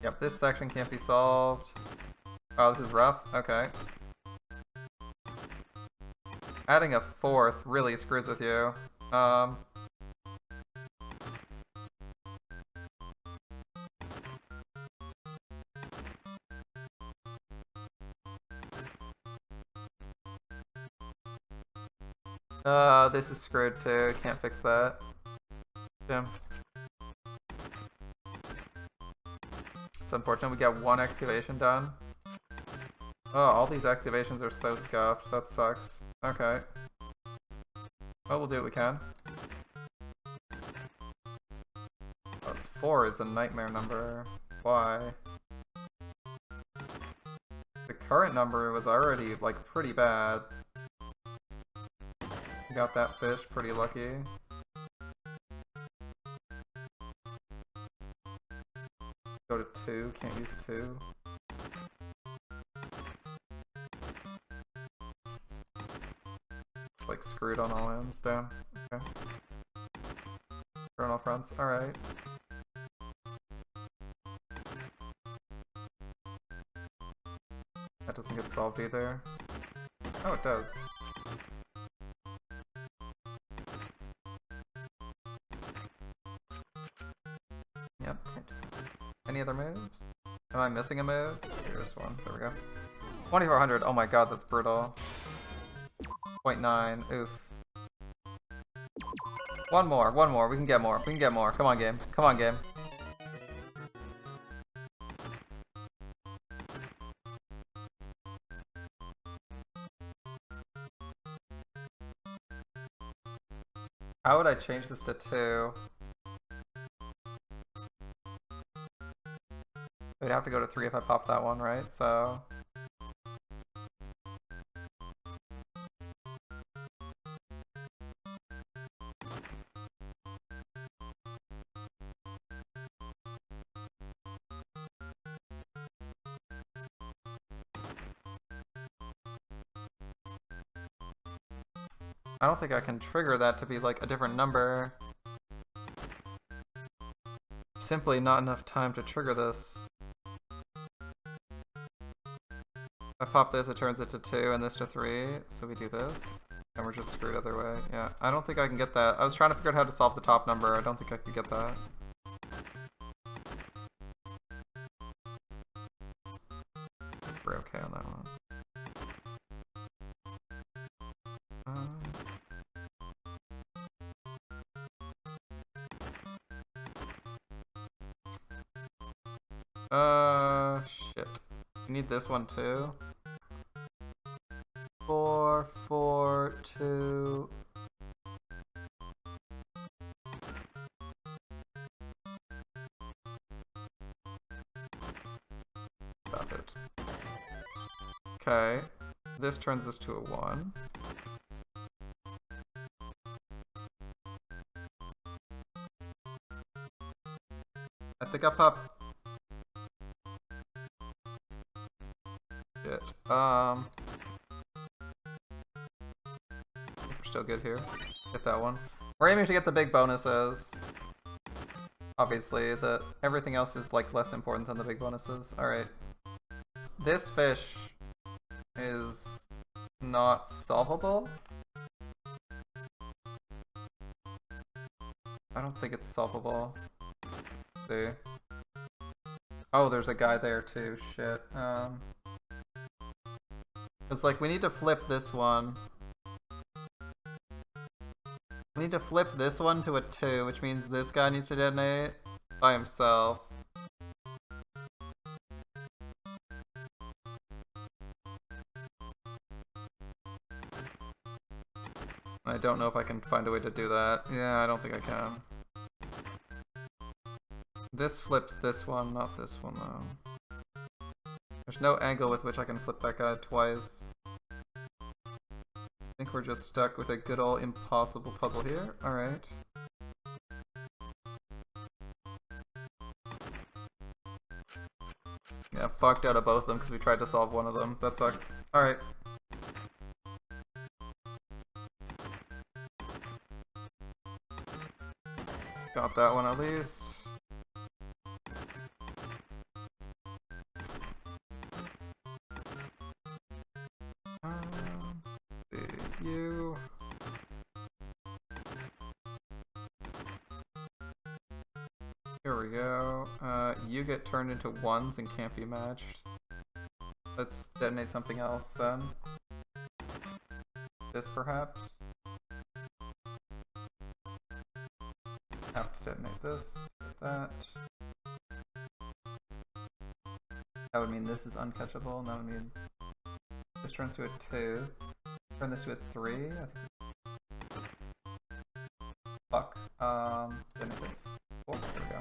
Yep, this section can't be solved. Oh, this is rough? Okay. Adding a 4th really screws with you. This is screwed too. Can't fix that. Jim. It's unfortunate we got 1 excavation done. Oh, all these excavations are so scuffed. That sucks. Okay. Well, we'll do what we can. That's 4 is a nightmare number. Why? The current number was already, like, pretty bad. Got that fish, pretty lucky. Go to 2, can't use 2. Like screwed on all ends down. Okay. Turn all fronts, alright. That doesn't get solved either. Oh, it does. Yep. Any other moves? Am I missing a move? Here's one. There we go. 2400. Oh my god, that's brutal. 0.9. Oof. One more. We can get more. Come on, game. Come on, game. How would I change this to 2? We'd have to go to 3 if I pop that one, right? So... I don't think I can trigger that to be like a different number. Simply not enough time to trigger this. If I pop this, it turns it to 2 and this to 3, so we do this. And we're just screwed other way. Yeah, I don't think I can get that. I was trying to figure out how to solve the top number. I don't think I could get that. We're okay on that one. Shit. We need this one too. 4, 4, 2. Stop it. Okay. This turns this to a 1. I think I pop. Shit. We're still good here. Get that one. We're aiming to get the big bonuses. Obviously, everything else is like less important than the big bonuses. Alright. This fish is not solvable. I don't think it's solvable. See. Oh, there's a guy there too. Shit. It's like we need to flip this one. We need to flip this one to a 2, which means this guy needs to detonate by himself. I don't know if I can find a way to do that. Yeah, I don't think I can. This flips this one, not this one though. There's no angle with which I can flip that guy twice. I think we're just stuck with a good old impossible puzzle here. Alright. Yeah, fucked out of both of them because we tried to solve one of them. That sucks. Alright. Got that one at least. You. Here we go. You get turned into 1s and can't be matched. Let's detonate something else then. This perhaps? Have to detonate this, that. That would mean this is uncatchable, and that would mean this turns to a 2. Turn this to a 3. I think. Fuck. Detonate this. 4. There we go.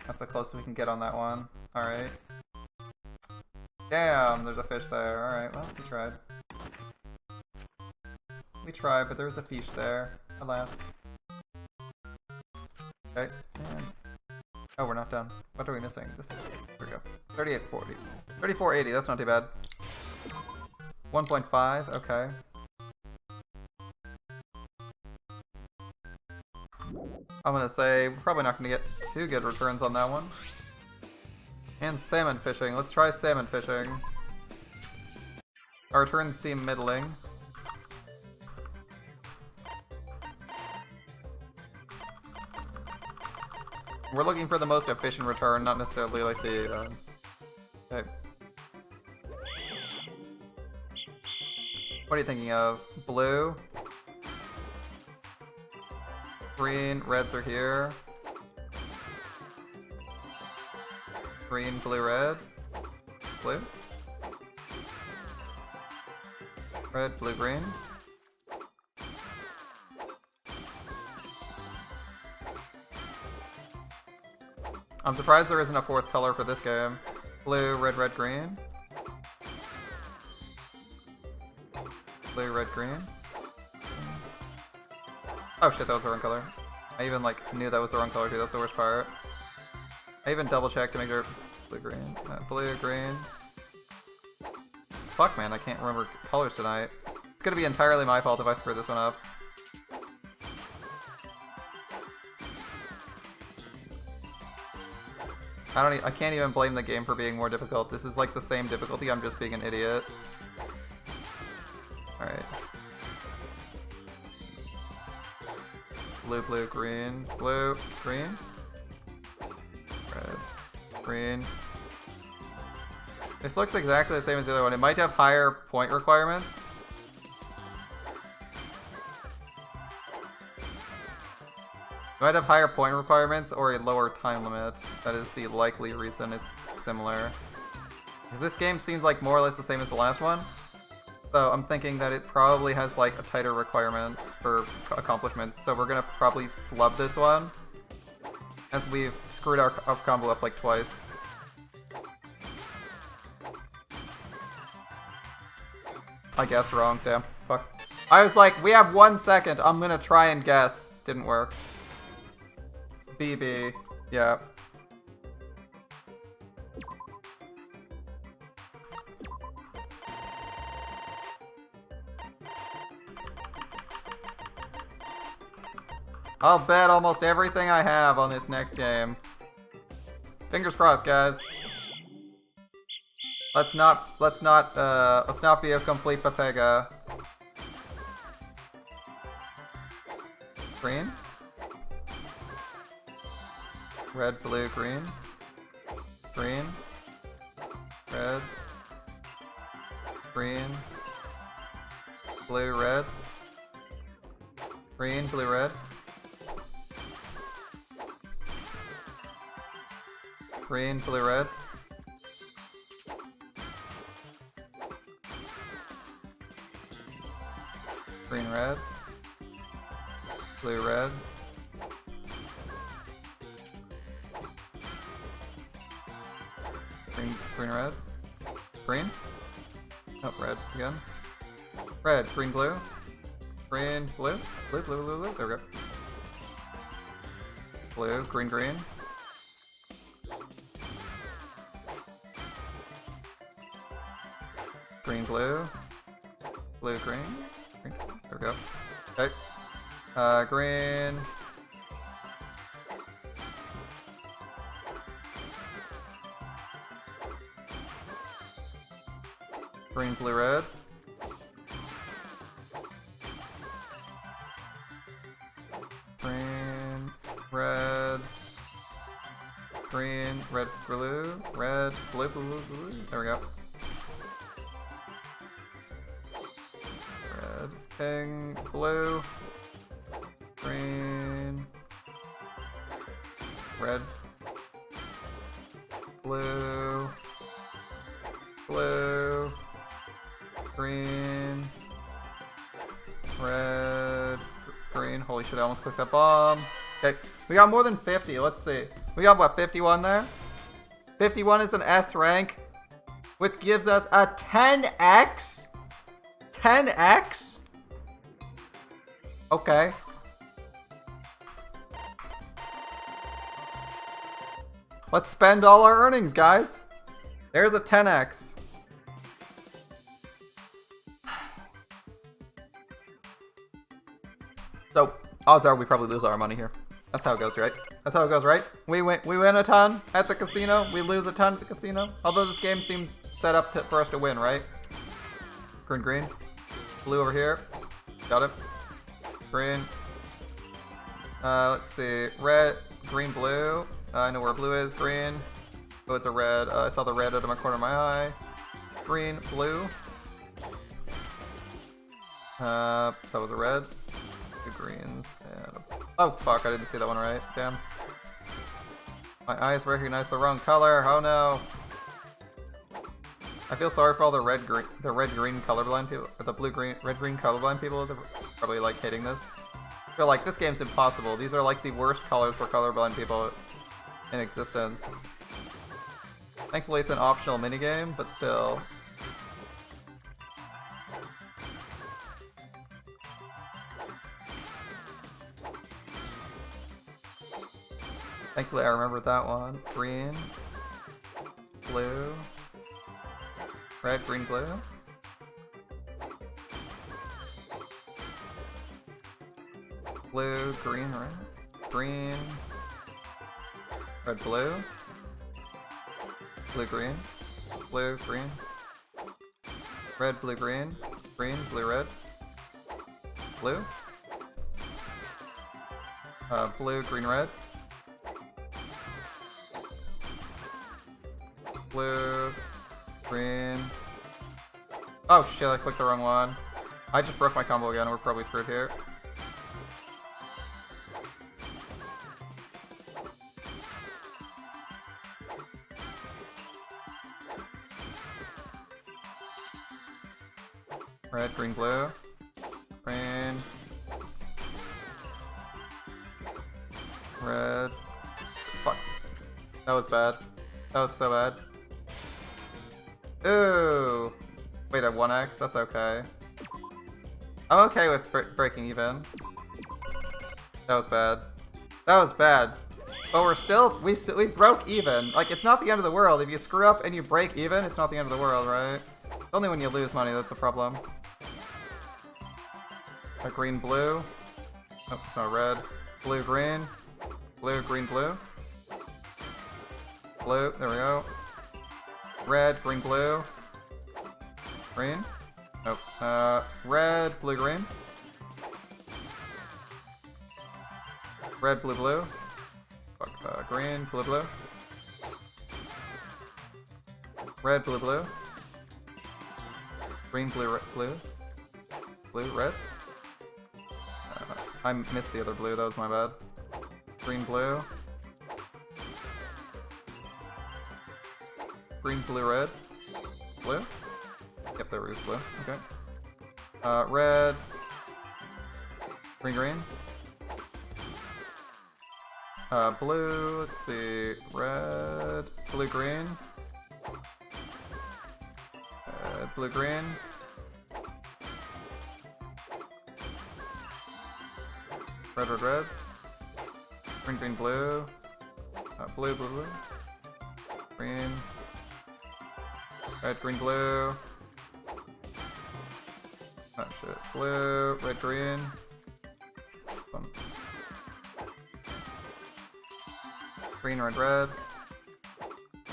That's the closest we can get on that one. Alright. Damn, there's a fish there. Alright, well, we tried. We tried, but there's a fish there. Alas. Okay, and... Oh, we're not done. What are we missing? This is... Here we go. 3840. 3480, that's not too bad. 1.5, okay. I'm gonna say we're probably not gonna get too good returns on that one. And salmon fishing. Let's try salmon fishing. Our returns seem middling. We're looking for the most efficient return, not necessarily like the, okay. What are you thinking of? Blue? Green, reds are here. Green, blue, red. Blue. Red, blue, green. I'm surprised there isn't a fourth color for this game. Blue, red, red, green. Blue, red, green. Oh shit, that was the wrong color. I even like knew that was the wrong color too, that's the worst part. I even double checked to make sure. Blue, green. Blue, green. Fuck man, I can't remember colors tonight. It's gonna be entirely my fault if I screw this one up. I can't even blame the game for being more difficult. This is like the same difficulty, I'm just being an idiot. Alright. Blue, blue, green. Blue, green. Red, green. This looks exactly the same as the other one. It might have higher point requirements. It might have higher point requirements or a lower time limit. That is the likely reason it's similar. Because this game seems like more or less the same as the last one. So I'm thinking that it probably has like a tighter requirement for accomplishments. So we're gonna probably flub this one. As we've screwed our combo up like twice. I guess wrong, damn. Fuck. I was like, we have 1 second, I'm gonna try and guess. Didn't work. BB. Yeah. I'll bet almost everything I have on this next game. Fingers crossed, guys. Let's not be a complete papega. Green? Red, blue, green. Green. Red. Green. Blue, red. Green, blue, red. Green, blue, red. Green, red. Blue, red. Green, red. Green? Oh, red again. Red, green, blue. Green, blue. Blue, blue, blue, blue. There we go. Blue, green, green. Green, blue. Blue, green. Green. There we go. Okay. Green. Green, blue, red. Green, red. Green, red, blue, red, blue, blue, blue, blue. There we go. Red, pink, blue. Green. Red. Blue. Blue. Green. Red. Green. Holy shit, I almost clicked that bomb. Okay, we got more than 50. Let's see. We got what, 51 there? 51 is an S rank. which gives us a 10x? 10x? Okay. Let's spend all our earnings, guys. There's a 10x. So, odds are we probably lose our money here. That's how it goes, right? That's how it goes, right? We win a ton at the casino. We lose a ton at the casino. Although this game seems set up for us to win, right? Green, green. Blue over here. Got it. Green. Let's see. Red, green, blue. I know where blue is. Green. Oh, it's a red. I saw the red out of my corner of my eye. Green, blue. That was a red. Two greens. And oh, fuck. I didn't see that one right. Damn. My eyes recognize the wrong color. Oh, no. I feel sorry for all the red green colorblind people, or the red green colorblind people that are probably like hating this. I feel like this game's impossible. These are like the worst colors for colorblind people in existence. Thankfully, it's an optional minigame, but still. Thankfully, I remembered that one. Green, blue. Red, green, blue. Blue, green, red. Green. Red, blue. Blue, green. Blue, green. Red, blue, green. Green, blue, red. Blue. Blue, green, red. Blue. Green. Oh shit, I clicked the wrong one. I just broke my combo again, we're probably screwed here. Red, green, blue. Green. Red. Fuck. That was bad. That was so bad. Ooh. Wait, at 1x? That's okay. I'm okay with breaking even. That was bad. That was bad. But we broke even. Like, it's not the end of the world. If you screw up and you break even, it's not the end of the world, right? Only when you lose money, that's the problem. A green, blue. Oh, it's not red. Blue, green. Blue, green, blue. Blue, there we go. Red, green, blue. Green. Nope. Red, blue, green. Red, blue, blue. Fuck. Green, blue, blue. Red, blue, blue. Green, blue, blue. Blue, red. I missed the other blue, that was my bad. Green, blue. Green, blue, red. Blue? Yep, there was blue. Okay. Red. Green, green. Blue, let's see. Red. Blue, green. Blue, green. Red, red, red. Green, green, blue. Blue, blue, blue. Green. Red, green, blue. Oh shit. Blue, red, green. Fun. Green, red, red.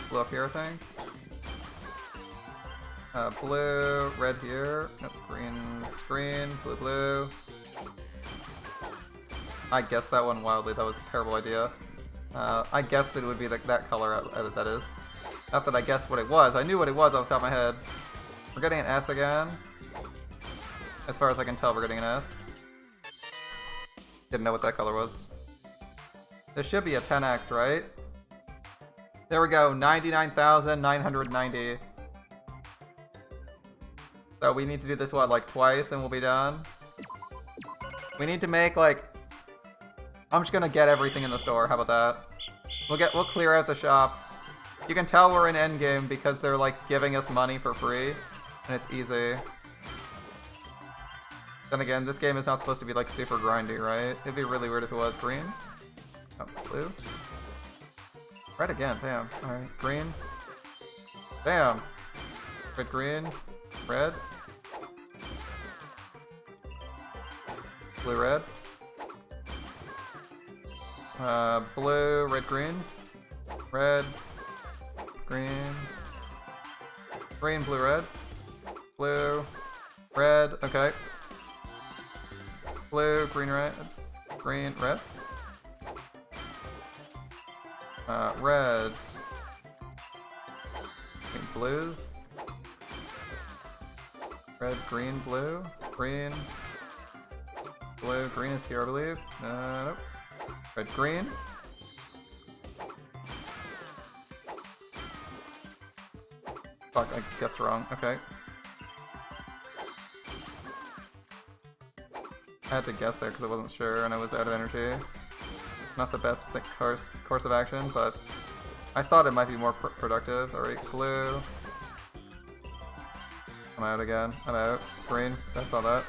Blue up here, I think. Blue, red here. Nope, green, green, blue, blue. I guessed that one wildly. That was a terrible idea. I guessed that it would be that color that is. Not that I guessed what it was. I knew what it was off the top of my head. We're getting an S again. As far as I can tell, we're getting an S. Didn't know what that color was. There should be a 10x, right? There we go. 99,990. So we need to do this, what, like twice and we'll be done? We need to make, like... I'm just gonna get everything in the store. How about that? We'll clear out the shop. You can tell we're in endgame because they're like giving us money for free, and it's easy. Then again, this game is not supposed to be like super grindy, right? It'd be really weird if it was green. Oh, blue. Red again, damn. Alright, green. Damn. Red, green. Red. Blue, red. Blue, red, green. Red. Green. Green, blue, red. Blue. Red, okay. Blue, green, red. Green, red. Red. Green, blues. Red, green, blue. Green. Blue, green is here, I believe. Nope. Red, green. Fuck, I guessed wrong. Okay. I had to guess there because I wasn't sure and I was out of energy. Not the best course of action, but I thought it might be more productive. Alright, blue. I'm out again. I'm out. Green. I saw that.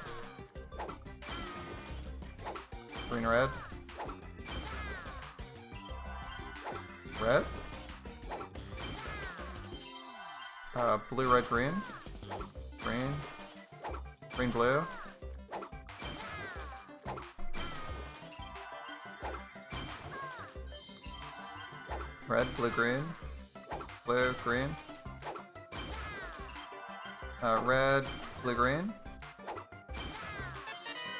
Green, red. Red. Blue, red, green. Green. Green, blue. Red, blue, green. Blue, green. Red, blue, green.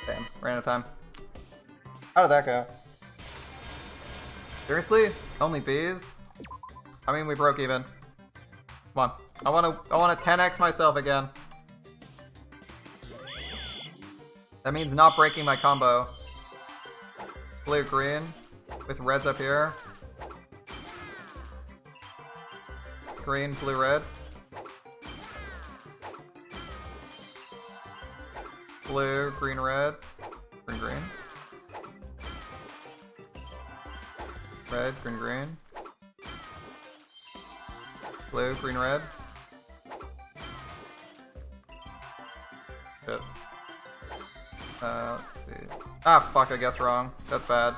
Damn, ran out of time. How did that go? Seriously? Only Bs? I mean, we broke even. Come on. I wanna 10x myself again. That means not breaking my combo. Blue, green. With reds up here. Green, blue, red. Blue, green, red. Green, green. Red, green, green. Blue, green, red. Shit. Let's see. Ah, fuck, I guessed wrong. That's bad.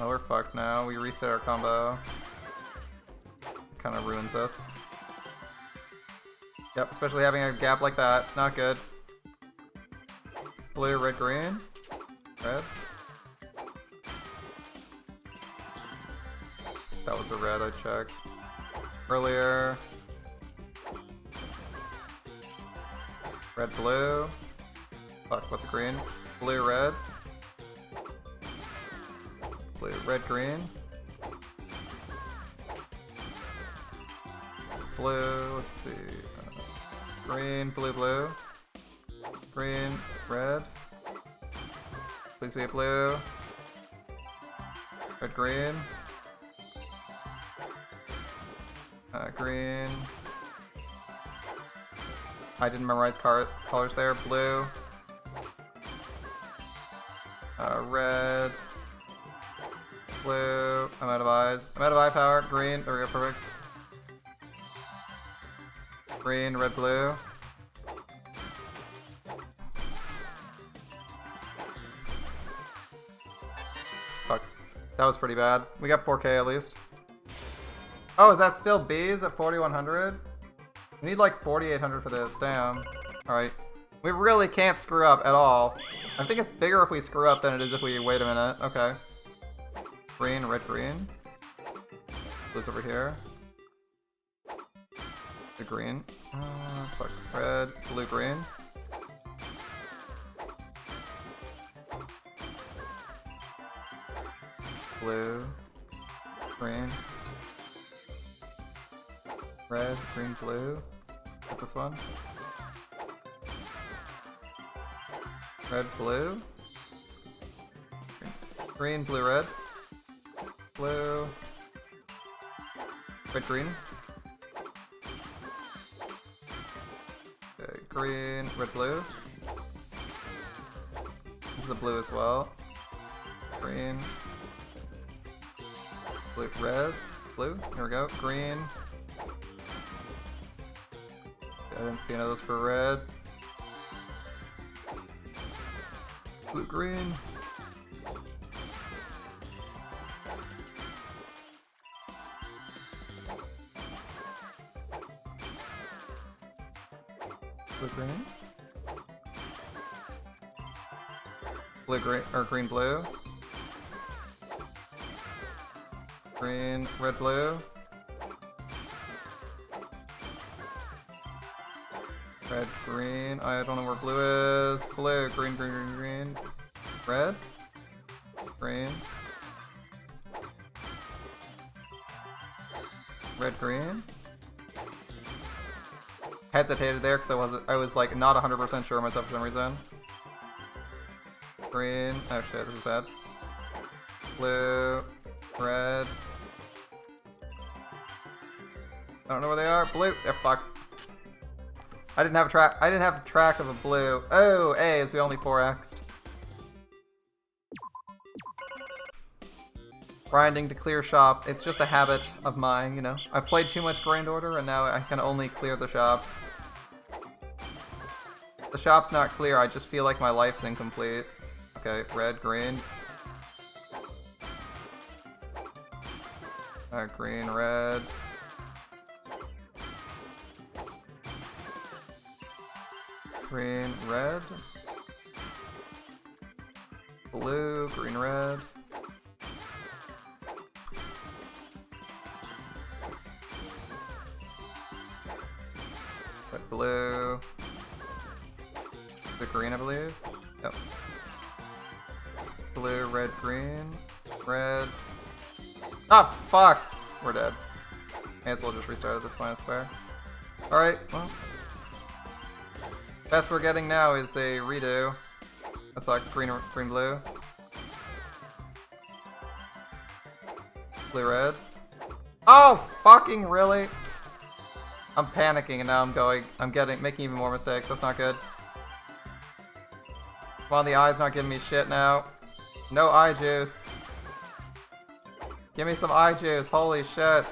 Oh, we're fucked now. We reset our combo. Kind of ruins us. Yep, especially having a gap like that. Not good. Blue, red, green. Red. That was a red I checked earlier. Red, blue. Fuck, what's green? Blue, red. Blue, red, green. Blue, let's see. Green, blue, blue. Green, red. Please be a blue. Red, green. Green. I didn't memorize colors there. Blue. Red. Blue. I'm out of eyes. I'm out of eye power. Green. There we go. Perfect. Green, red, blue. Fuck. That was pretty bad. We got 4K at least. Oh, is that still Bs at 4100? We need like 4800 for this. Damn. Alright. We really can't screw up at all. I think it's bigger if we screw up than it is if we wait a minute. Okay. Green, red, green. Blue's over here. The green. Fuck. Red, blue, green. Blue. Green. Red, green, blue. Get this one. Red, blue. Green, blue, red. Blue. Red, green. Okay, green, red, blue. This is a blue as well. Green. Blue, red, blue. Here we go. Green. I didn't see any of those for red. Blue, green. Blue, green. Blue, green, or green, blue. Green, red, blue. Red, green. I don't know where blue is. Blue, green, green, green, green. Red. Green. Red, green. Hesitated there because I was like not 100% sure of myself for some reason. Green. Oh shit, this is bad. Blue. Red. I don't know where they are. Blue. Oh, fuck. I didn't have track of a blue. Oh, A is we only 4x'd. Grinding to clear shop. It's just a habit of mine, you know. I've played too much grind order and now I can only clear the shop. The shop's not clear, I just feel like my life's incomplete. Okay, red, green. Green, red. Green, red. Blue, green, red. Red, blue. The green, I believe. Yep. Blue, red, green. Red. Ah, fuck! We're dead. May as well just restart at this point, I swear. Alright, well. Best we're getting now is a redo. That sucks. Green, green, blue. Blue, red. Oh, fucking really? I'm panicking and now I'm making even more mistakes. That's not good. Come on, the eye's not giving me shit now. No eye juice. Give me some eye juice. Holy shit.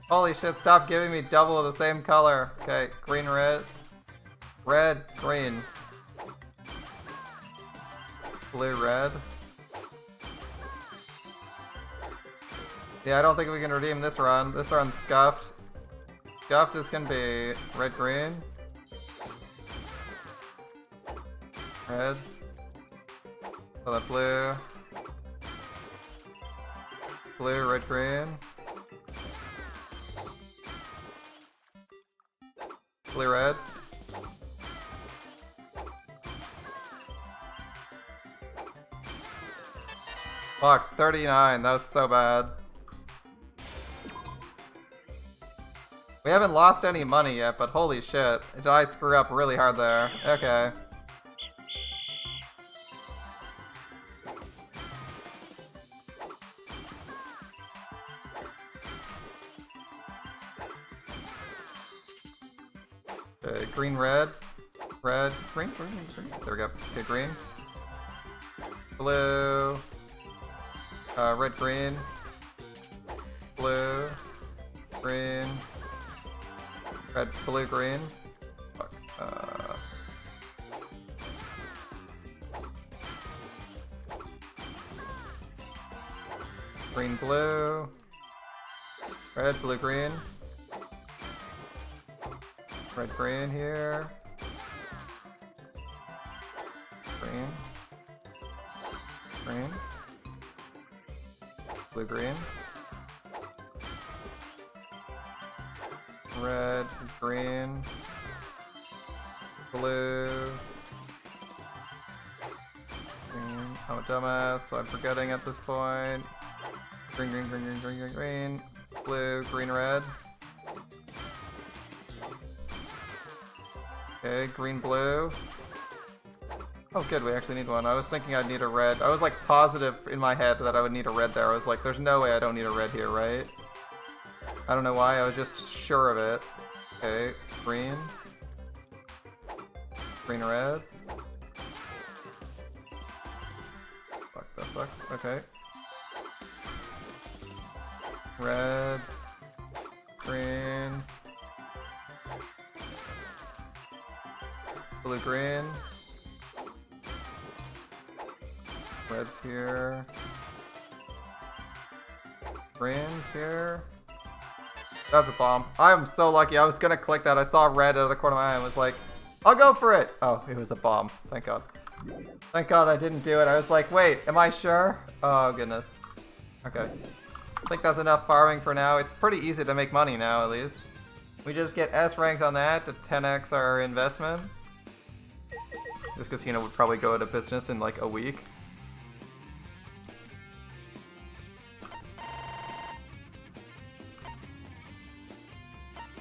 Holy shit, stop giving me double of the same color. Okay, green, red. Red, green. Blue, red. Yeah, I don't think we can redeem this run. This run's scuffed. Scuffed as can be. Red, green. Red. Oh, that blue. Blue, red, green. Blue, red. Fuck, 39. That was so bad. We haven't lost any money yet, but holy shit. Did I screw up really hard there? Okay. Okay, green, red. Red, green, green, green. There we go. Okay, green. Blue. Red, green. Blue. Green. Red, blue, green. Fuck. Green, blue. Red, blue, green. Red, green here. Green. Green. Blue, green. Red is green. Blue. Green. I'm a dumbass, so I'm forgetting at this point. Green, green, green, green, green, green, green. Blue, green, red. Okay, green, blue. Oh good, we actually need one. I was thinking I'd need a red. I was like positive in my head that I would need a red there. I was like, there's no way I don't need a red here, right? I don't know why, I was just sure of it. Okay, green. Green, red. sucks. Okay. Red. Green. Blue, green. Red's here. Green's here. That's a bomb. I'm so lucky. I was gonna click that. I saw red out of the corner of my eye and was like, I'll go for it. Oh, it was a bomb. Thank God. Thank God I didn't do it. I was like, wait, am I sure? Oh, goodness. Okay. I think that's enough farming for now. It's pretty easy to make money now, at least. We just get S ranks on that to 10x our investment. This casino would probably go out of business in like a week.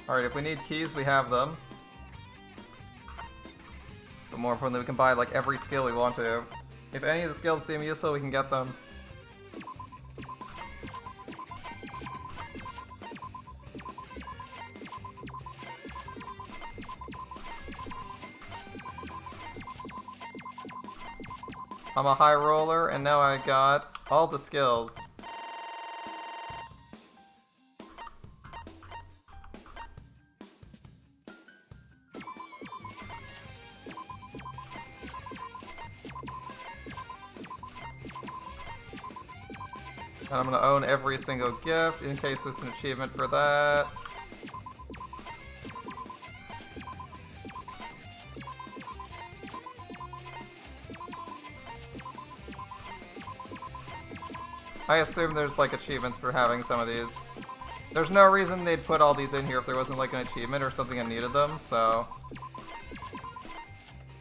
Alright, if we need keys, we have them. But more importantly, we can buy like every skill we want to. If any of the skills seem useful, we can get them. I'm a high roller, and now I got all the skills. And I'm gonna own every single gift in case there's an achievement for that. I assume there's like achievements for having some of these. There's no reason they'd put all these in here if there wasn't like an achievement or something that needed them, so.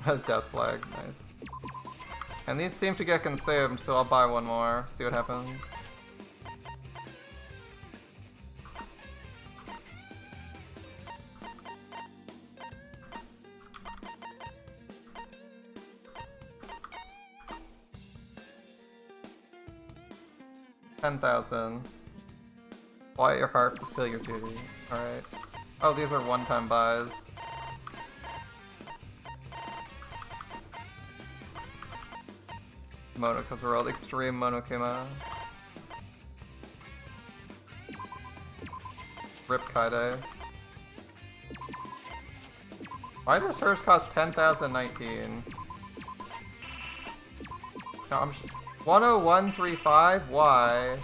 Death flag, nice. And these seem to get consumed, so I'll buy one more, see what happens. $10,000. Quiet your heart, fulfill your duty. Alright. Oh, these are one-time buys. Monoka's World, Extreme Monokuma. Rip Kaide. Why does hers cost 10,019? No, I'm 10135? Why?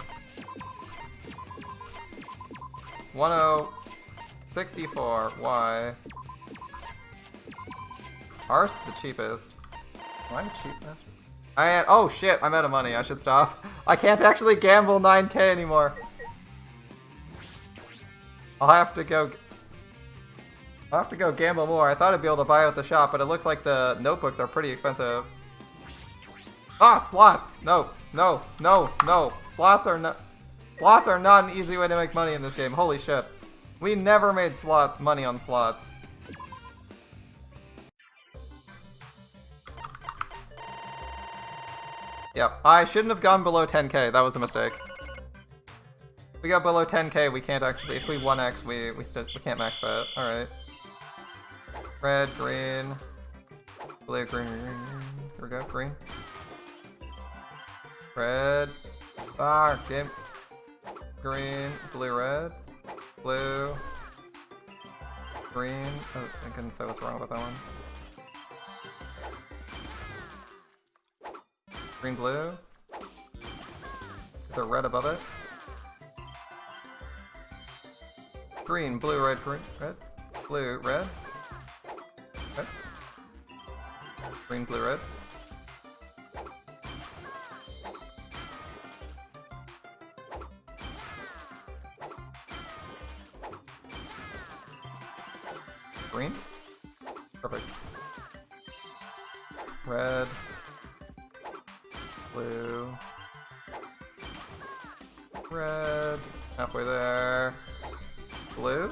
1064? Why? Ours is the cheapest. Why cheapest? Oh shit, I'm out of money. I should stop. I can't actually gamble 9k anymore. I'll have to go gamble more. I thought I'd be able to buy out the shop, but it looks like the notebooks are pretty expensive. Ah, slots! No, no, no, no. Slots are not an easy way to make money in this game. Holy shit. We never made money on slots. Yep, I shouldn't have gone below 10k. That was a mistake. If we go below 10k, we can't actually. If we 1x, we can't max bet. All right. Red, green, blue, green, green, green. Here we go. Green. Red. Ah, game. Green, blue, red, blue, green. Oh, I couldn't say what's wrong about that one. Green, blue. Is there red above it? Green, blue, red, green, red, blue, red. Okay. Green, blue, red. Green? Perfect. Red. Blue. Red. Halfway there. Blue.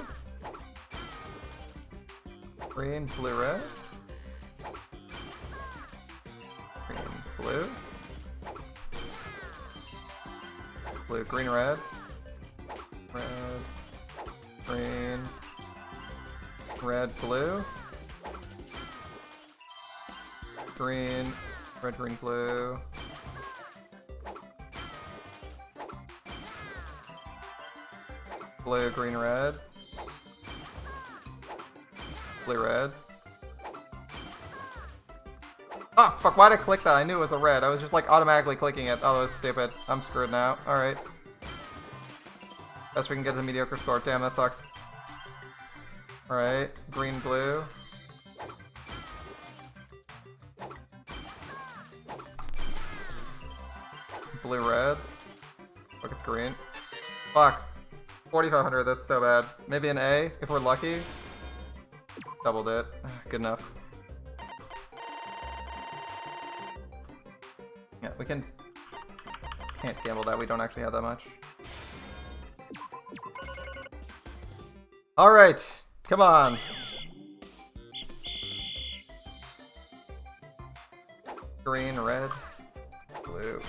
Green, blue, red. Green, blue. Blue, green, red. Red. Green. Red, blue. Green. Red, green, blue. Blue, green, red. Blue, red. Oh, fuck, why'd I click that? I knew it was a red. I was just like automatically clicking it. Oh, that was stupid. I'm screwed now. Alright. Best we can get the mediocre score. Damn, that sucks. Alright. Green, blue. Blue, red. Fuck, it's green. Fuck. 4,500, that's so bad. Maybe an A, if we're lucky. Doubled it. Good enough. Yeah, we can't gamble that. We don't actually have that much. Alright, come on. Green, red, blue,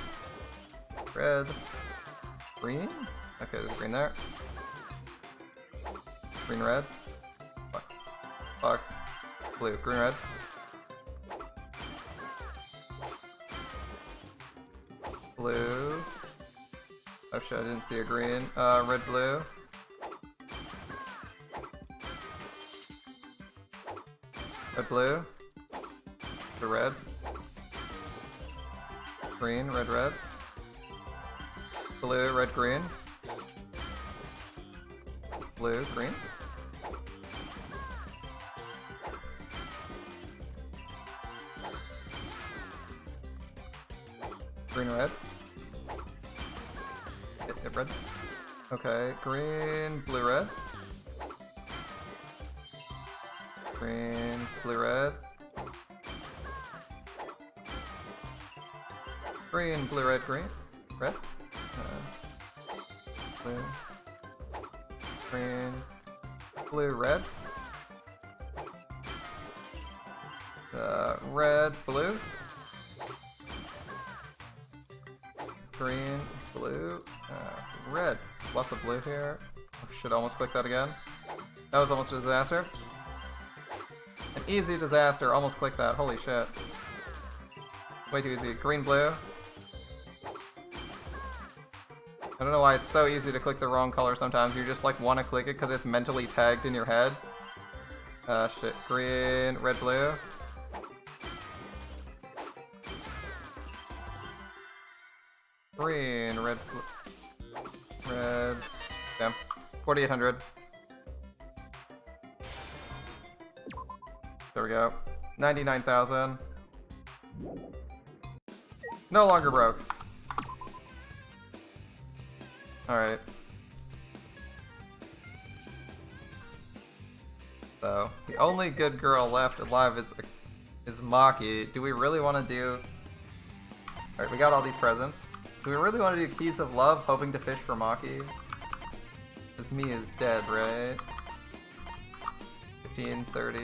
red, green? Okay, there's green there. Green, red. Fuck. Fuck. Blue, green, red. Blue. Oh shit, I didn't see a green. Red, blue. Red, blue. The red. Green, red, red. Blue, red, green. Blue, green. Green, red. Hit red. Okay, green, blue, red. Green, blue, red. Green, blue, red, green. Red. Blue. Green. Blue, red. Red, blue. Green, blue, red. Lots of blue here. Oh shit, I almost clicked that again. That was almost a disaster. An easy disaster, almost clicked that, holy shit. Way too easy. Green, blue. I don't know why it's so easy to click the wrong color sometimes. You just like want to click it because it's mentally tagged in your head. Shit. Green, red, blue. Green, red, blue. Red. Damn. 4,800. There we go. 99,000. No longer broke. Alright. So, the only good girl left alive is Maki. Do we really want to do... Alright, we got all these presents. Do we really want to do Keys of Love, hoping to fish for Maki? Because me is dead, right? 15, 30...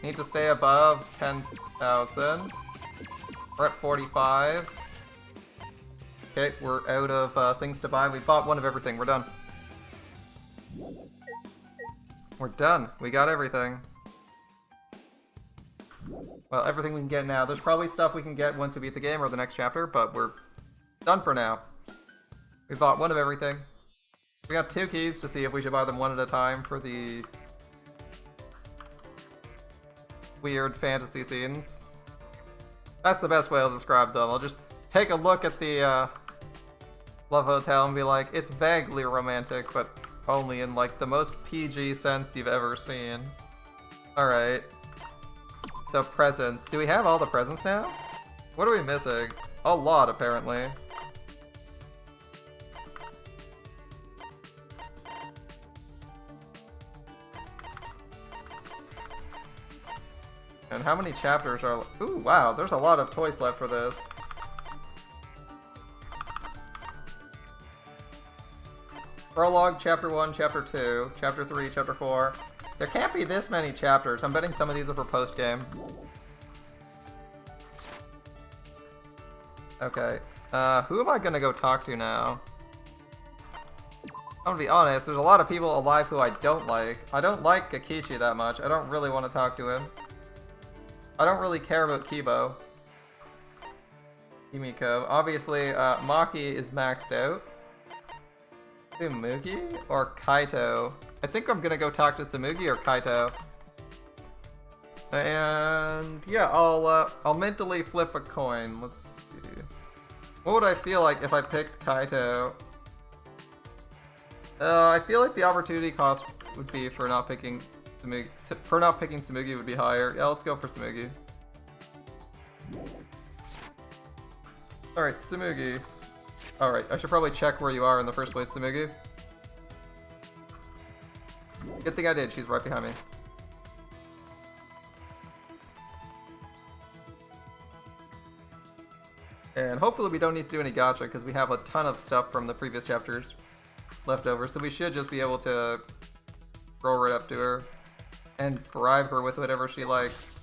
Need to stay above 10,000. We're at 45. Okay, we're out of things to buy. We bought one of everything. We're done. We're done. We got everything. Well, everything we can get now. There's probably stuff we can get once we beat the game or the next chapter, but we're done for now. We bought one of everything. We got 2 keys to see if we should buy them one at a time for the weird fantasy scenes. That's the best way to describe them. I'll just take a look at the Love Hotel and be like, it's vaguely romantic, but only in like the most PG sense you've ever seen. Alright. So presents. Do we have all the presents now? What are we missing? A lot, apparently. And how many chapters are... Ooh, wow, there's a lot of toys left for this. Prologue, Chapter 1, Chapter 2, Chapter 3, Chapter 4. There can't be this many chapters. I'm betting some of these are for post-game. Okay. Who am I gonna go talk to now? I'm gonna be honest, there's a lot of people alive who I don't like. I don't like Akichi that much. I don't really want to talk to him. I don't really care about Kibo. Himiko. Obviously, Maki is maxed out. Tsumugi or Kaito? I think I'm gonna go talk to Tsumugi or Kaito. And yeah, I'll mentally flip a coin. Let's see. What would I feel like if I picked Kaito? I feel like the opportunity cost would be for not picking Tsumugi. For not picking Tsumugi would be higher. Yeah, let's go for Tsumugi. Alright, Tsumugi. Alright, I should probably check where you are in the first place, Tsumugi. Good thing I did, she's right behind me. And hopefully we don't need to do any gacha, because we have a ton of stuff from the previous chapters left over, so we should just be able to roll right up to her and bribe her with whatever she likes.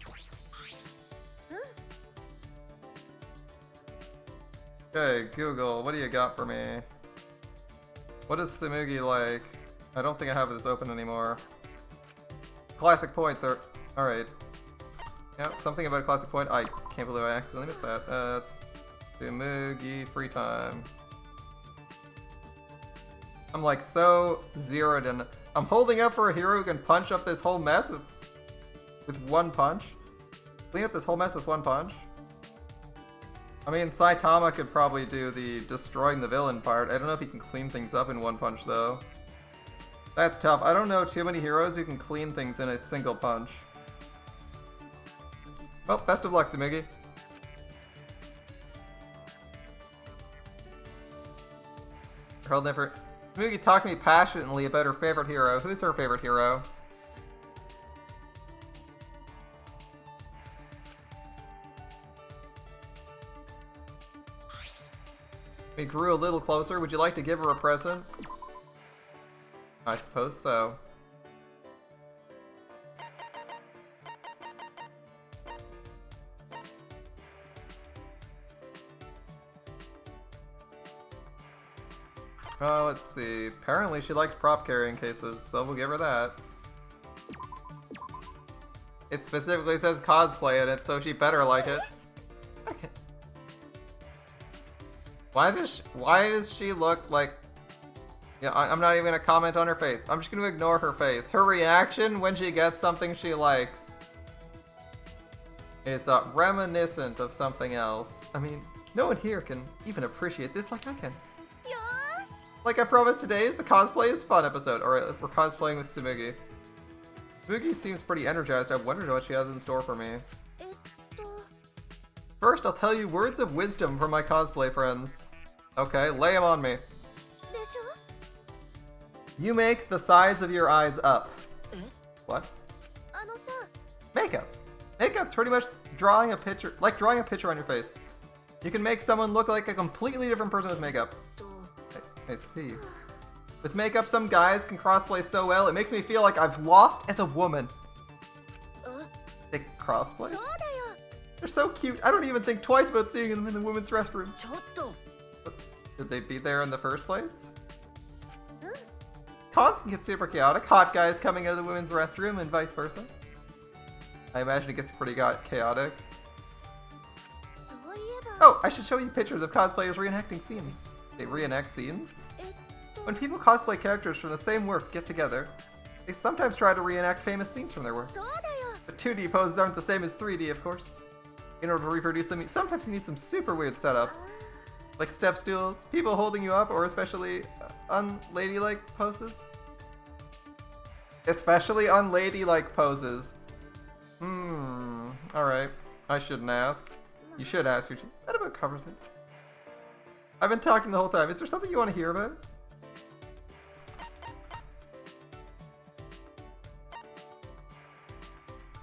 Okay, Google, what do you got for me? What is Tsumugi like? I don't think I have this open anymore. Classic point, there. Alright. Yeah, something about Classic Point. I can't believe I accidentally missed that. Tsumugi free time. I'm like so zeroed in. I'm holding up for a hero who can punch up this whole mess with one punch. Clean up this whole mess with one punch. I mean, Saitama could probably do the destroying the villain part. I don't know if he can clean things up in one punch, though. That's tough. I don't know too many heroes who can clean things in a single punch. Well, best of luck, Tsumugi. Girl never... Tsumugi talked to me passionately about her favorite hero. Who's her favorite hero? We grew a little closer. Would you like to give her a present? I suppose so. Let's see. Apparently she likes prop carrying cases, so we'll give her that. It specifically says cosplay in it, so she better like it. Okay. Why does she look like... Yeah, I'm not even gonna comment on her face. I'm just gonna ignore her face. Her reaction when she gets something she likes is reminiscent of something else. I mean, no one here can even appreciate this like I can. Like I promised, today is the cosplay is fun episode. Alright, we're cosplaying with Tsumugi. Tsumugi seems pretty energized. I wonder what she has in store for me. First, I'll tell you words of wisdom from my cosplay friends. Okay, lay them on me. You make the size of your eyes up. What? Makeup. Makeup's pretty much drawing a picture, like drawing a picture on your face. You can make someone look like a completely different person with makeup. I see. With makeup, some guys can crossplay so well, it makes me feel like I've lost as a woman. They crossplay? They're so cute. I don't even think twice about seeing them in the women's restroom. But should they be there in the first place? Cons can get super chaotic. Hot guys coming out of the women's restroom and vice versa. I imagine it gets pretty chaotic. Oh, I should show you pictures of cosplayers reenacting scenes. They reenact scenes? When people cosplay characters from the same work get together, they sometimes try to reenact famous scenes from their work. But 2D poses aren't the same as 3D, of course. In order to reproduce them, sometimes you need some super weird setups. Like step stools, people holding you up, or especially unladylike poses. Especially unladylike poses. Alright. I shouldn't ask. You should ask, Yuji. That about covers it. I've been talking the whole time. Is there something you want to hear about?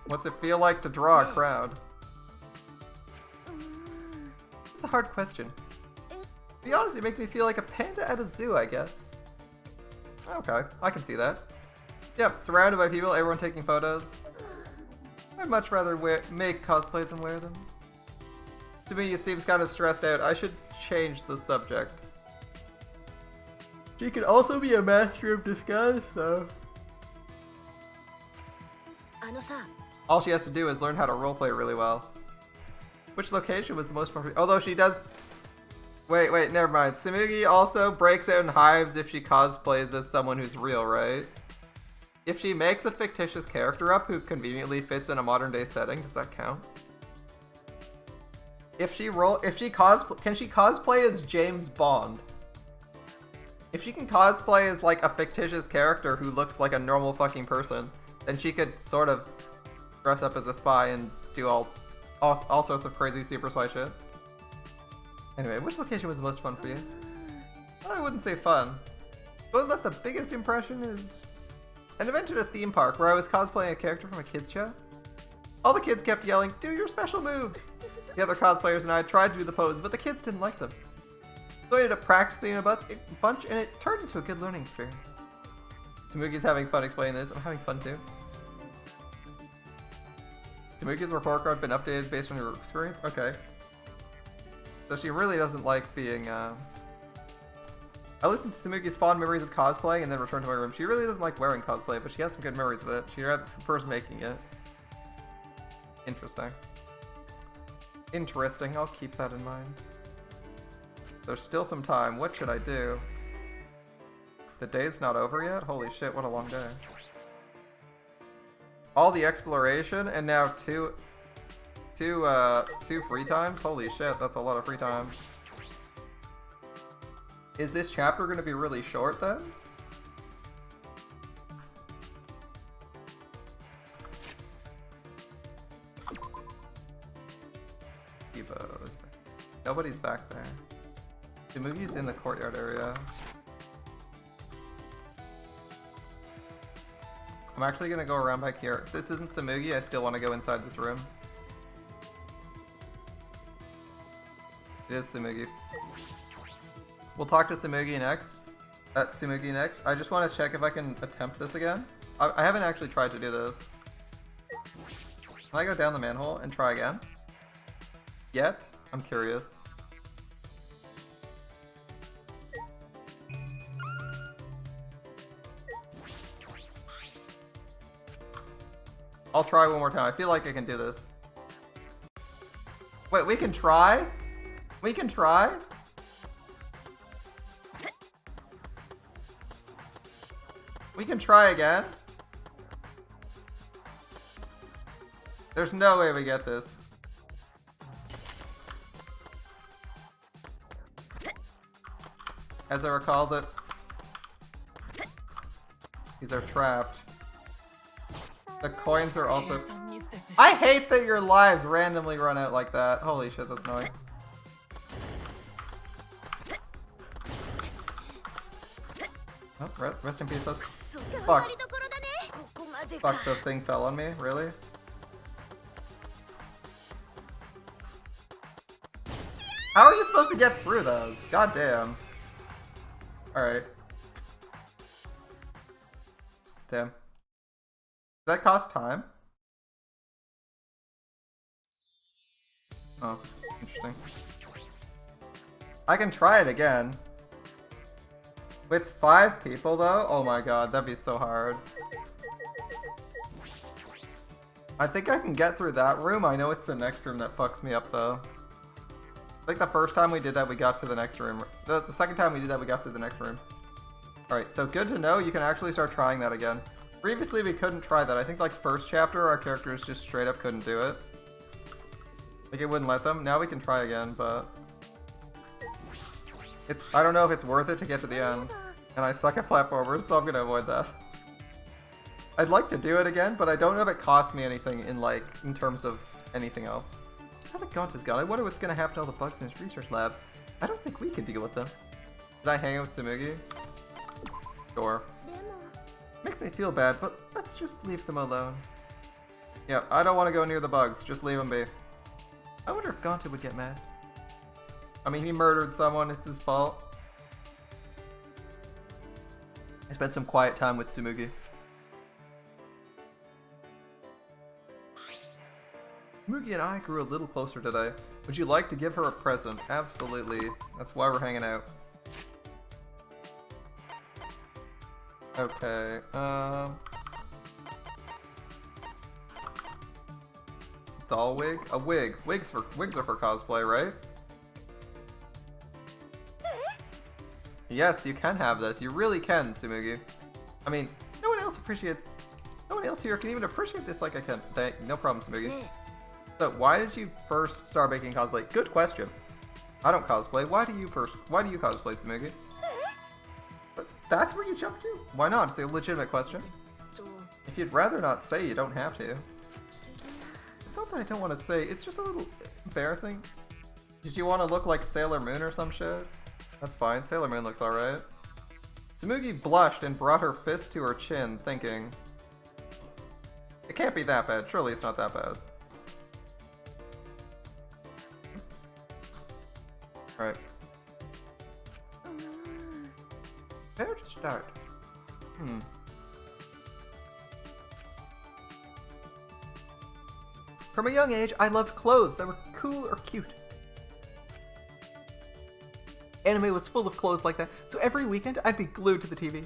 What's it feel like to draw a crowd? It's a hard question. To be honest, it makes me feel like a panda at a zoo, I guess. Okay, I can see that. Yep, surrounded by people, everyone taking photos. I'd much rather make cosplay than wear them. To me, he seems kind of stressed out. I should change the subject. She could also be a master of disguise, though. All she has to do is learn how to roleplay really well. Which location was the most fun? Although she does... Wait, never mind. Tsumugi also breaks out in hives if she cosplays as someone who's real, right? If she makes a fictitious character up who conveniently fits in a modern day setting, does that count? Can she cosplay as James Bond? If she can cosplay as like a fictitious character who looks like a normal fucking person, then she could sort of dress up as a spy and do all sorts of crazy super spy shit. Anyway, which location was the most fun for you? Well, I wouldn't say fun. What left the biggest impression is an event at a theme park where I was cosplaying a character from a kids show. All the kids kept yelling, "Do your special move!" The other cosplayers and I tried to do the pose, but the kids didn't like them. So I ended up practicing a bunch, and it turned into a good learning experience. Tamugi's having fun explaining this. I'm having fun too. Tamugi's report card been updated based on your experience? Okay. So she really doesn't like being, I listened to Tamugi's fond memories of cosplaying and then returned to my room. She really doesn't like wearing cosplay, but she has some good memories of it. She prefers making it. Interesting. Interesting, I'll keep that in mind. There's still some time. What should I do? The day's not over yet? Holy shit, what a long day. All the exploration and now two free times? Holy shit, that's a lot of free time. Is this chapter gonna be really short then? Nobody's back there. Tamugi's in the courtyard area. I'm actually gonna go around back here. If this isn't Tsumugi, I still want to go inside this room. It is Tsumugi. We'll talk to Tsumugi next. I just want to check if I can attempt this again. I haven't actually tried to do this. Can I go down the manhole and try again? Yet? I'm curious. I'll try one more time. I feel like I can do this. Wait, we can try? We can try? We can try again? There's no way we get this. As I recall that these are trapped. The coins are also... I hate that your lives randomly run out like that. Holy shit, that's annoying. Oh, rest in peace. Fuck. Fuck, the thing fell on me? Really? How are you supposed to get through those? God damn. Alright. Damn. Does that cost time? Oh, interesting. I can try it again. With 5 people though? Oh my god, that'd be so hard. I think I can get through that room. I know it's the next room that fucks me up though. I think the first time we did that we got to the next room. The second time we did that we got to the next room. Alright, so good to know you can actually start trying that again. Previously we couldn't try that. I think like first chapter our characters just straight up couldn't do it. Like it wouldn't let them. Now we can try again, but... I don't know if it's worth it to get to the end. And I suck at platformers, so I'm gonna avoid that. I'd like to do it again, but I don't know if it costs me anything in terms of anything else. Now that Gaunt is gone, I wonder what's gonna happen to all the bugs in his research lab. I don't think we can deal with them. Did I hang out with Tsumugi? Sure. Makes me feel bad, but let's just leave them alone. Yeah, I don't want to go near the bugs. Just leave them be. I wonder if Gaunt would get mad. I mean, he murdered someone. It's his fault. I spent some quiet time with Tsumugi. Tsumugi and I grew a little closer today. Would you like to give her a present? Absolutely. That's why we're hanging out. Okay, doll wig? A wig. Wigs are for cosplay, right? Yes, you can have this. You really can, Tsumugi. I mean, no one else here can even appreciate this like I can. No problem, Tsumugi. So, why did you first start making cosplay? Good question. I don't cosplay. Why do you cosplay, Tsumugi? But that's where you jump to? Why not? It's a legitimate question. If you'd rather not say, you don't have to. It's not that I don't want to say, it's just a little embarrassing. Did you want to look like Sailor Moon or some shit? That's fine, Sailor Moon looks alright. Tsumugi blushed and brought her fist to her chin, thinking, it can't be that bad, surely it's not that bad. Alright. Where to start? From a young age, I loved clothes that were cool or cute. Anime was full of clothes like that, so every weekend I'd be glued to the TV.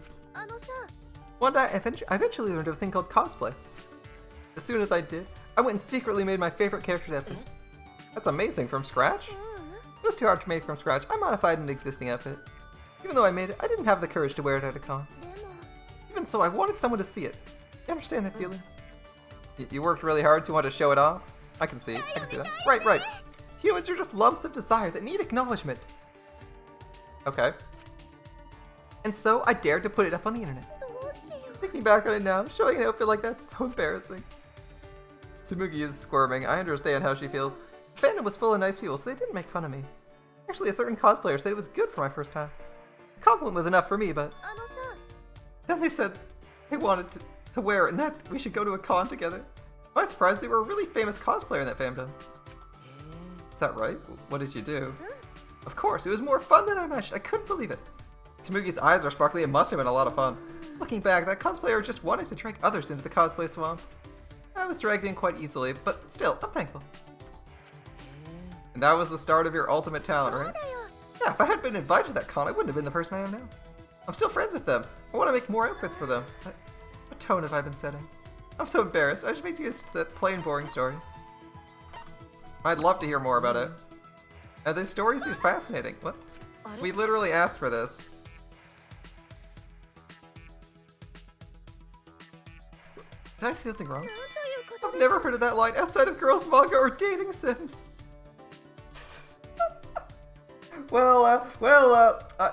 One day, I eventually learned of a thing called cosplay. As soon as I did, I went and secretly made my favorite character's outfit. That's amazing, from scratch? It was too hard to make from scratch. I modified an existing outfit. Even though I made it, I didn't have the courage to wear it at a con. Even so, I wanted someone to see it. You understand that feeling? You worked really hard, so you want to show it off? I can see that. Right. Humans are just lumps of desire that need acknowledgement. Okay. And so, I dared to put it up on the internet. Thinking back on it now, showing an outfit like that's so embarrassing. Tsumugi is squirming. I understand how she feels. The fandom was full of nice people, so they didn't make fun of me. Actually, a certain cosplayer said it was good for my first time. The compliment was enough for me, but... Then they said they wanted to wear it and that we should go to a con together. I was surprised they were a really famous cosplayer in that fandom. Is that right? What did you do? Of course, it was more fun than I imagined. I couldn't believe it. Tsumugi's eyes are sparkly. It must have been a lot of fun. Looking back, that cosplayer just wanted to drag others into the cosplay swamp. I was dragged in quite easily, but still, I'm thankful. And that was the start of your ultimate talent, right? Yeah, if I hadn't been invited to that con, I wouldn't have been the person I am now. I'm still friends with them. I want to make more outfits for them. What tone have I been setting? I'm so embarrassed. I should make used to that plain, boring story. I'd love to hear more about it. This story seems fascinating. What? We literally asked for this. Did I say something wrong? I've never heard of that line outside of girls' manga or dating sims.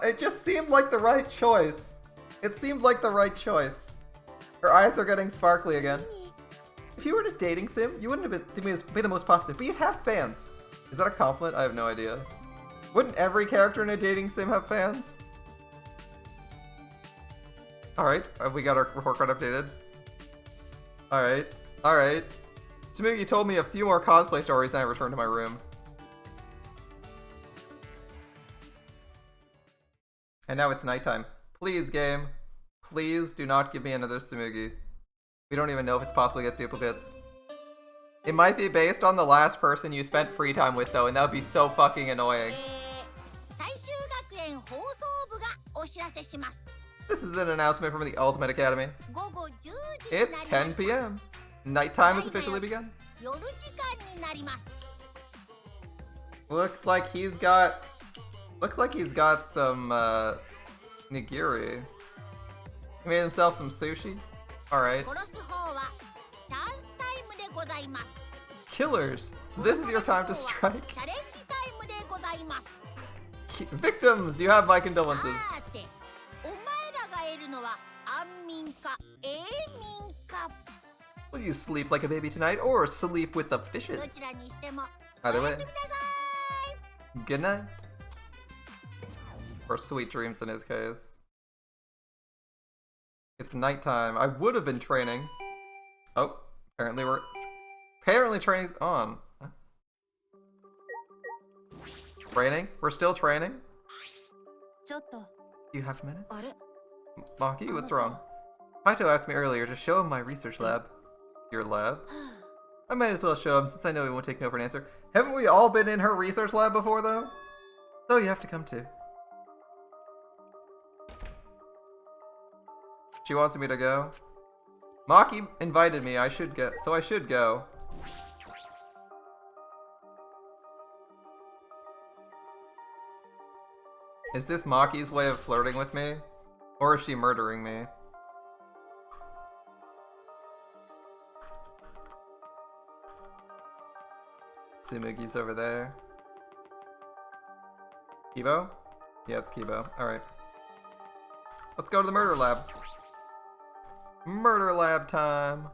It just seemed like the right choice. It seemed like the right choice. Her eyes are getting sparkly again. If you were in a dating sim, you wouldn't have be the most popular, but you'd have fans. Is that a compliment? I have no idea. Wouldn't every character in a dating sim have fans? Alright, we got our report card updated. Alright. Tsumugi told me a few more cosplay stories and I returned to my room. And now it's nighttime. Please, game. Please do not give me another Tsumugi. We don't even know if it's possible to get duplicates. It might be based on the last person you spent free time with, though, and that would be so fucking annoying. This is an announcement from the Ultimate Academy. It's 10 p.m. Nighttime has officially begun. Looks like he's got some nigiri. He made himself some sushi. Alright. Killers, this is your time to strike. Victims, you have my condolences. Will you sleep like a baby tonight or sleep with the fishes? Either way. Good night. Or sweet dreams in his case. It's nighttime. I would have been training. Oh, apparently training's on. Huh? Training? We're still training? You have a minute? Maki, what's wrong? Kaito asked me earlier to show him my research lab. Your lab? I might as well show him since I know he won't take no for an answer. Haven't we all been in her research lab before though? So you have to come too. She wants me to go. Maki invited me, so I should go. Is this Maki's way of flirting with me? Or is she murdering me? Tsumugi's over there. Kibo? Yeah, it's Kibo. Alright. Let's go to the murder lab. Murder lab time!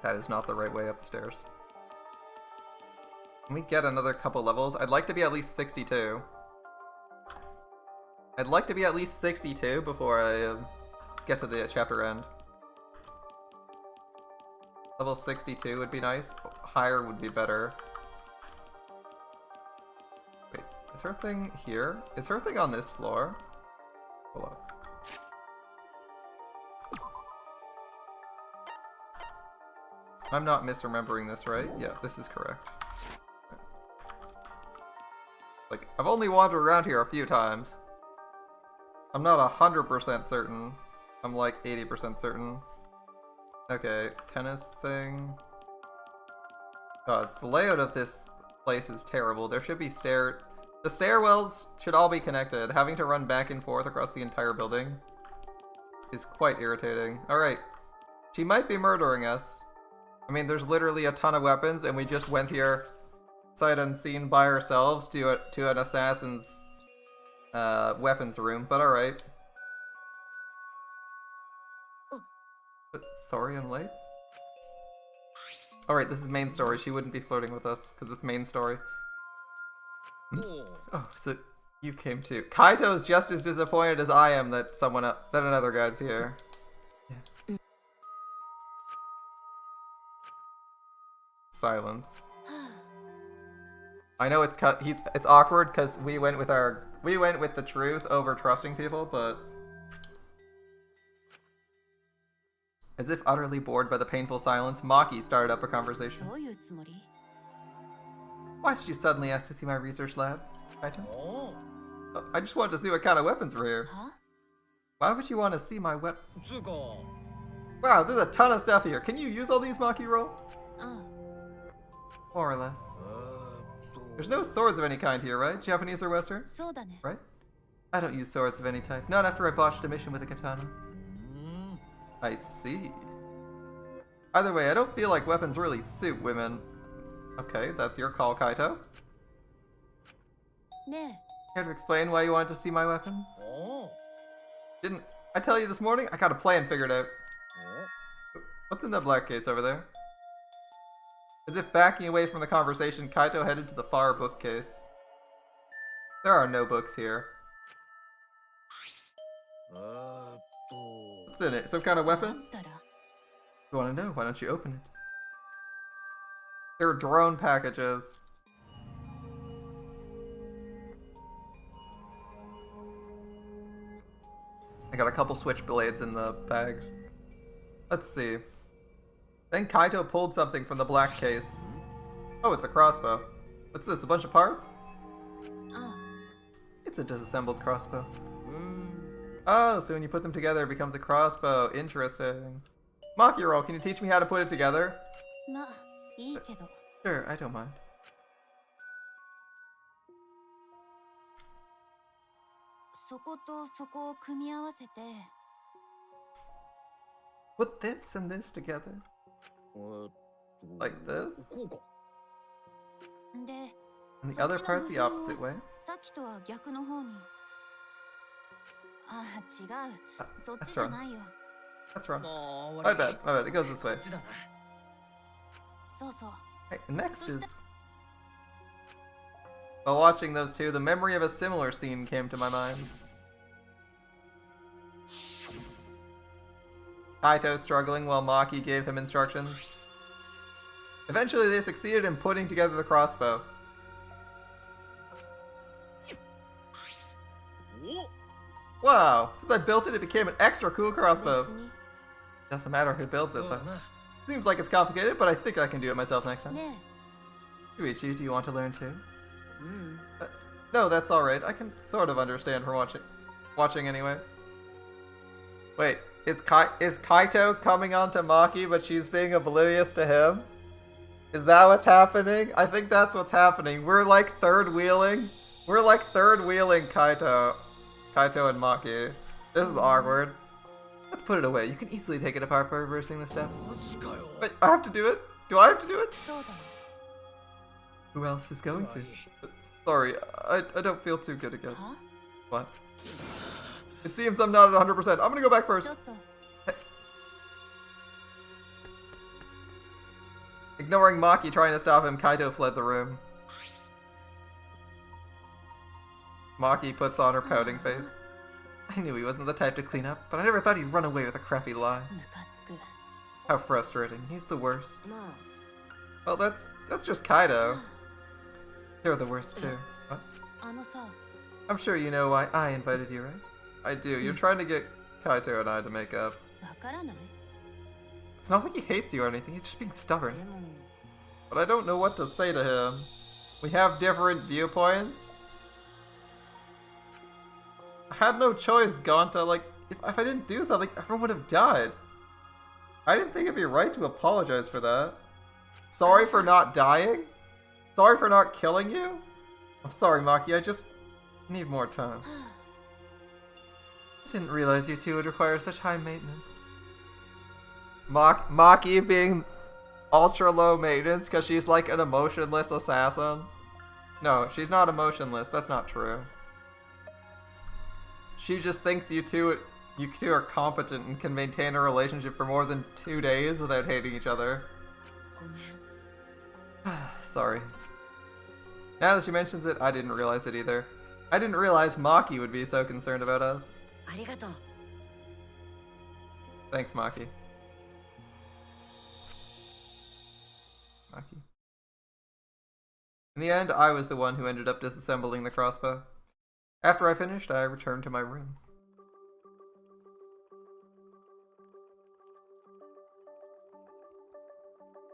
That is not the right way up the stairs. Can we get another couple levels? I'd like to be at least 62. I'd like to be at least 62 before I get to the chapter end. Level 62 would be nice. Higher would be better. Wait, is her thing here? Is her thing on this floor? Hold on. I'm not misremembering this, right? Yeah, this is correct. Like, I've only wandered around here a few times. I'm not 100% certain. I'm like 80% certain. Okay, tennis thing. God, the layout of this place is terrible. There should be the stairwells should all be connected. Having to run back and forth across the entire building is quite irritating. Alright. She might be murdering us. I mean, there's literally a ton of weapons, and we just went here sight unseen by ourselves to an assassin's weapons room, but alright. Sorry, I'm late? Alright, this is main story. She wouldn't be flirting with us, because it's main story. Oh, so you came too. Kaito's just as disappointed as I am that another guy's here. Yeah. Silence. I know it's awkward because we went with the truth over trusting people, but as if utterly bored by the painful silence, Maki started up a conversation. Why did you suddenly ask to see my research lab, Kaito? Oh, I just wanted to see what kind of weapons were here. Huh? Why would you want to see my weapon? Wow, there's a ton of stuff here. Can you use all these, Maki roll? More or less. There's no swords of any kind here, right? Japanese or Western? Right? I don't use swords of any type. Not after I botched a mission with a katana. I see. Either way, I don't feel like weapons really suit women. Okay, that's your call, Kaito. Care to explain why you wanted to see my weapons? Didn't I tell you this morning? I got a plan figured out. What's in that black case over there? As if backing away from the conversation, Kaito headed to the far bookcase. There are no books here. What's in it? Some kind of weapon? You want to know? Why don't you open it? There are drone packages. I got a couple switchblades in the bags. Let's see. Then Kaito pulled something from the black case. Oh, it's a crossbow. What's this, a bunch of parts? It's a disassembled crossbow. Oh, so when you put them together, it becomes a crossbow. Interesting. Makiro, can you teach me how to put it together? Sure, I don't mind. Put this and this together. Like this? And the other part the opposite way? That's wrong. That's wrong. My bad. It goes this way. Right, next is... While watching those two, the memory of a similar scene came to my mind. Kaito struggling while Maki gave him instructions. Eventually they succeeded in putting together the crossbow. Wow, since I built it, it became an extra cool crossbow. Doesn't matter who builds it though. Seems like it's complicated, but I think I can do it myself next time. Yuichi, do you want to learn too? No, that's alright. I can sort of understand from watching anyway. Wait, is Kaito coming on to Maki, but she's being oblivious to him? Is that what's happening? I think that's what's happening. We're like third wheeling. We're like third wheeling Kaito and Maki. This is awkward. Let's put it away. You can easily take it apart by reversing the steps. Wait, I have to do it? Do I have to do it? Who else is going to? Sorry, I don't feel too good again. Huh? What? It seems I'm not at 100%. I'm gonna go back first. Hey. Ignoring Maki trying to stop him, Kaito fled the room. Maki puts on her pouting face. I knew he wasn't the type to clean up, but I never thought he'd run away with a crappy lie. How frustrating. He's the worst. Well, that's just Kaito. You're the worst too. What? I'm sure you know why I invited you, right? I do. You're trying to get Kaito and I to make up. It's not like he hates you or anything. He's just being stubborn. But I don't know what to say to him. We have different viewpoints. I had no choice, Gonta. Like, if I didn't do something, everyone would have died. I didn't think it'd be right to apologize for that. Sorry for not dying? Sorry for not killing you? I'm sorry, Maki. I just need more time. I didn't realize you two would require such high maintenance. Maki being ultra low maintenance because she's like an emotionless assassin. No, she's not emotionless. That's not true. She just thinks you two are competent and can maintain a relationship for more than 2 days without hating each other. Sorry. Now that she mentions it, I didn't realize it either. I didn't realize Maki would be so concerned about us. Thanks, Maki. In the end, I was the one who ended up disassembling the crossbow. After I finished, I returned to my room.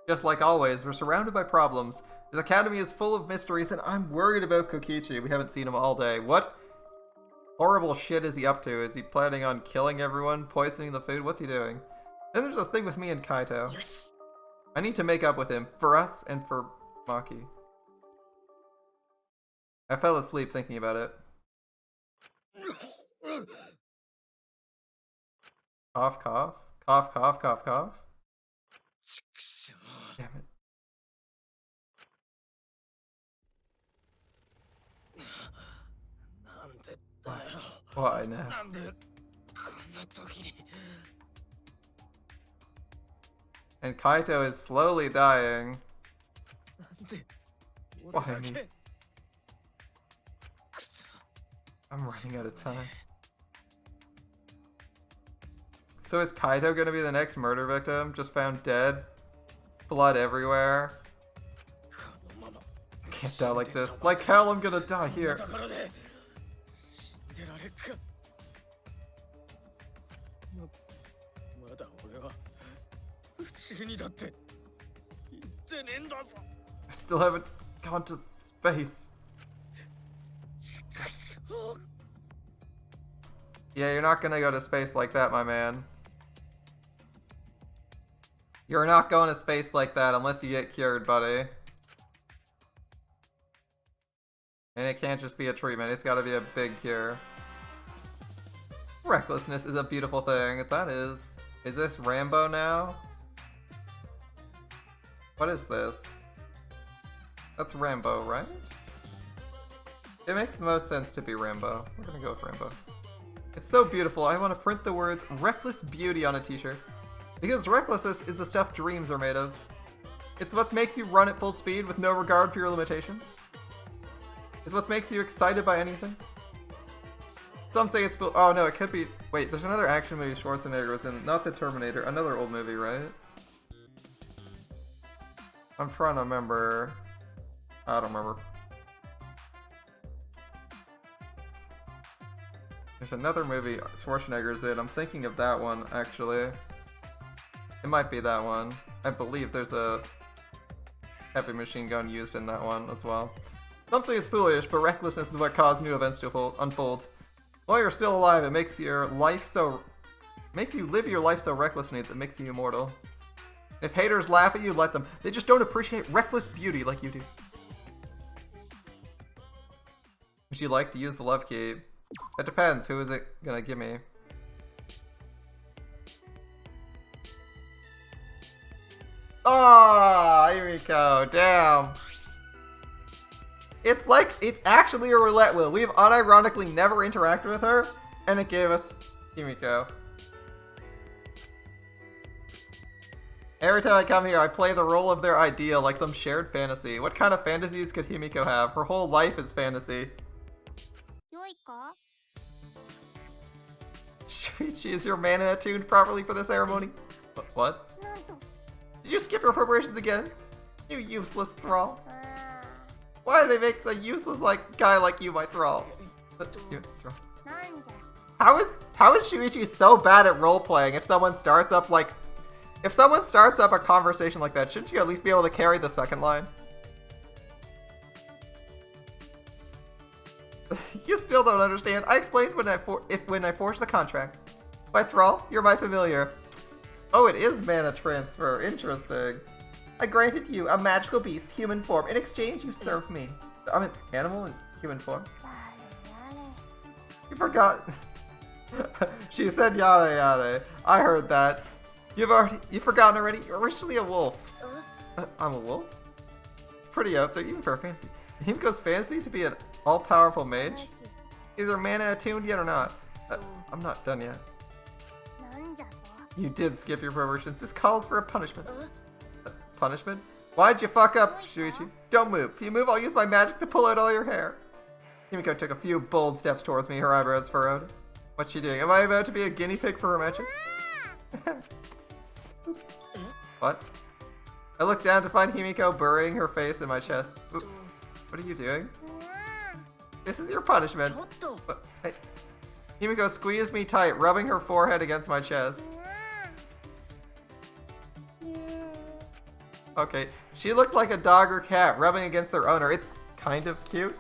Just like always, we're surrounded by problems. This academy is full of mysteries, and I'm worried about Kokichi. We haven't seen him all day. What horrible shit is he up to? Is he planning on killing everyone, poisoning the food? What's he doing? Then there's the thing with me and Kaito. Yes. I need to make up with him, for us and for Maki. I fell asleep thinking about it. Cough, cough. Cough, cough, cough, cough. Damn it. Why now? And Kaito is slowly dying. Why me? I'm running out of time. So is Kaito gonna be the next murder victim? Just found dead? Blood everywhere? I can't die like this. Like hell, I'm gonna die here. I still haven't gone to space. Yeah, you're not gonna go to space like that, my man. You're not going to space like that unless you get cured, buddy. And it can't just be a treatment, it's gotta be a big cure. Recklessness is a beautiful thing. Is this Rambo now? What is this? That's Rambo, right? It makes the most sense to be Rambo. We're gonna go with Rambo. It's so beautiful, I want to print the words Reckless Beauty on a t-shirt. Because recklessness is the stuff dreams are made of. It's what makes you run at full speed with no regard for your limitations. It's what makes you excited by anything. Some say it's oh no, it could be. Wait, there's another action movie Schwarzenegger was in. Not the Terminator, another old movie, right? I'm trying to remember. I don't remember. There's another movie Schwarzenegger's in. I'm thinking of that one, actually. It might be that one. I believe there's a heavy machine gun used in that one as well. Some say it's foolish, but recklessness is what caused new events to unfold. While you're still alive, it makes you live your life so recklessly that it makes you immortal. If haters laugh at you, let them. They just don't appreciate reckless beauty like you do. Would you like to use the love key? That depends. Who is it gonna give me? Oh, Himiko, damn. It's like, it's actually a roulette wheel. We've unironically never interacted with her, and it gave us Himiko. Every time I come here, I play the role of their ideal, like some shared fantasy. What kind of fantasies could Himiko have? Her whole life is fantasy. Shuichi, is your mana attuned properly for the ceremony? What? Did you skip your preparations again? You useless thrall. Why did they make a useless guy like you my thrall? How is Shuichi so bad at role-playing if someone starts up a conversation like that? Shouldn't you at least be able to carry the second line? You still don't understand. I explained when I forged the contract. My thrall, you're my familiar. Oh, it is mana transfer. Interesting. I granted you a magical beast, human form. In exchange, you served me. I'm an animal in human form. You forgot. She said yada yada. I heard that. You've forgotten already. You're originally a wolf. I'm a wolf? It's pretty out there, even for a fantasy. Himiko's fantasy to be an all-powerful mage? Is her mana attuned yet or not? I'm not done yet. You did skip your perversions. This calls for a punishment. Punishment? Why'd you fuck up, Shuichi? Don't move. If you move, I'll use my magic to pull out all your hair. Himiko took a few bold steps towards me, her eyebrows furrowed. What's she doing? Am I about to be a guinea pig for her magic? What? I looked down to find Himiko burying her face in my chest. Ooh, what are you doing? This is your punishment. Hey. Himiko squeezed me tight, rubbing her forehead against my chest. Okay, she looked like a dog or cat rubbing against their owner. It's kind of cute.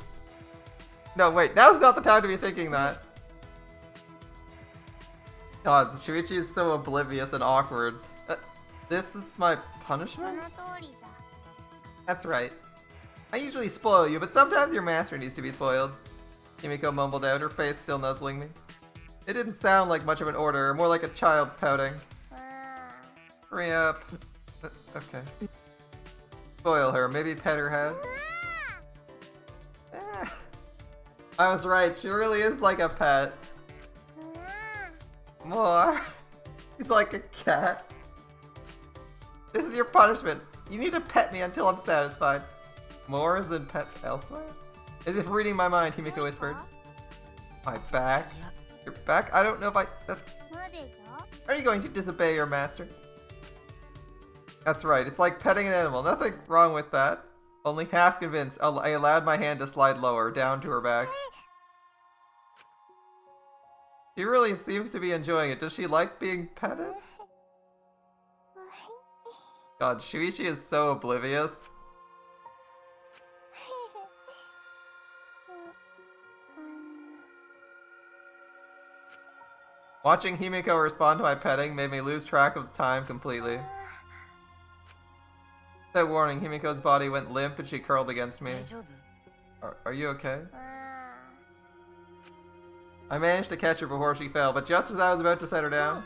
No, wait, now's not the time to be thinking that. God, Shuichi is so oblivious and awkward. This is my punishment? That's right. I usually spoil you, but sometimes your master needs to be spoiled. Himiko mumbled out, her face still nuzzling me. It didn't sound like much of an order, more like a child's pouting. Hurry up. Okay. Spoil her, maybe pet her head. I was right, she really is like a pet. More. He's like a cat. This is your punishment. You need to pet me until I'm satisfied. More is in pet elsewhere? As if reading my mind, Himiko whispered. My back? Your back? I don't know if that's... Are you going to disobey your master? That's right, it's like petting an animal. Nothing wrong with that. Only half convinced, I allowed my hand to slide lower, down to her back. She really seems to be enjoying it. Does she like being petted? God, Shuichi is so oblivious. Watching Himiko respond to my petting made me lose track of time completely. Without warning, Himiko's body went limp and she curled against me. Are you okay? I managed to catch her before she fell, but just as I was about to set her down,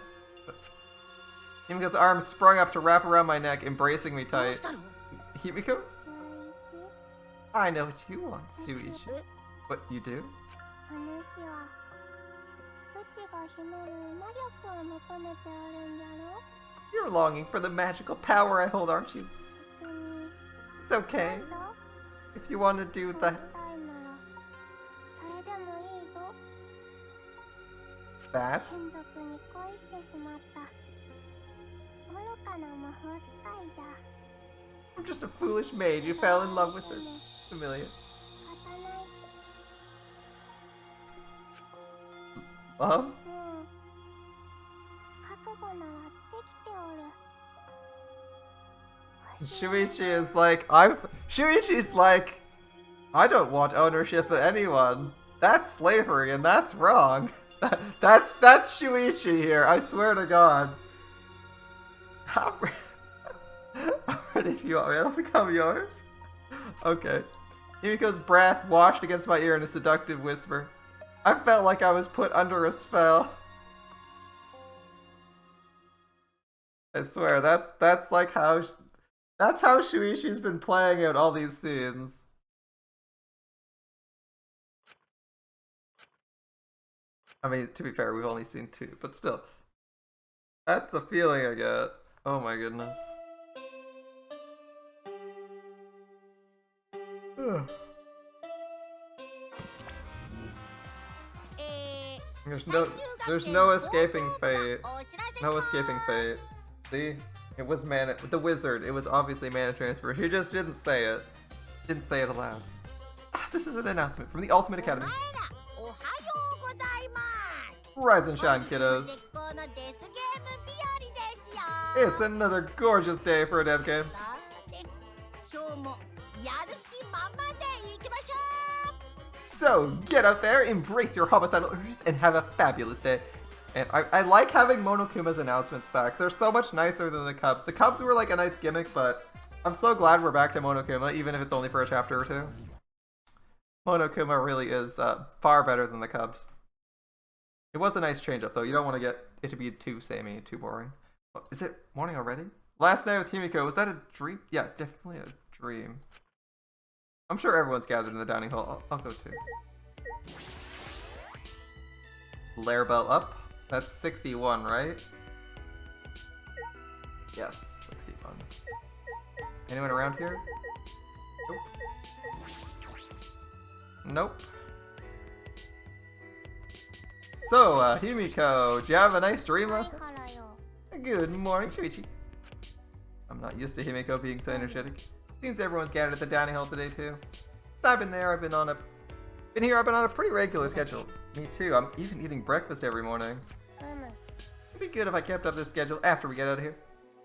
Himiko's arms sprung up to wrap around my neck, embracing me tight. Himiko? I know what you want, Shuichi. What, you do? You're longing for the magical power I hold, aren't you? It's okay. If you want to do that. That? I'm just a foolish maid who fell in love with her. Familiar. Love? Shuichi is like, Shuichi's like, I don't want ownership of anyone. That's slavery and that's wrong. That's Shuichi here, I swear to God. But if you want me, I'll become yours. Okay. Himiko's breath washed against my ear in a seductive whisper. I felt like I was put under a spell. I swear, that's like how that's how Shuishi's been playing out all these scenes. I mean, to be fair, we've only seen 2, but still. That's the feeling I get. Oh my goodness. There's no escaping fate. No escaping fate. See? It was the wizard. It was obviously mana transfer. He just didn't say it. Didn't say it aloud. This is an announcement from the Ultimate Academy. Rise and shine, kiddos. It's another gorgeous day for a dev game. So, get out there, embrace your homicidal urges, and have a fabulous day. And I like having Monokuma's announcements back. They're so much nicer than the Cubs. The Cubs were like a nice gimmick, but I'm so glad we're back to Monokuma, even if it's only for a chapter or 2. Monokuma really is far better than the Cubs. It was a nice change up, though. You don't want to get it to be too samey, too boring. Is it morning already? Last night with Himiko, was that a dream? Yeah, definitely a dream. I'm sure everyone's gathered in the dining hall. I'll go too. Lair bell up. That's 61, right? Yes, 61. Anyone around here? Nope. Nope. So, Himiko, did you have a nice dream last night? Good morning, Shuichi. I'm not used to Himiko being so energetic. Seems everyone's gathered at the dining hall today too. I've been there. I've been on a pretty regular schedule. Me too. I'm even eating breakfast every morning. It'd be good if I kept up this schedule after we get out of here.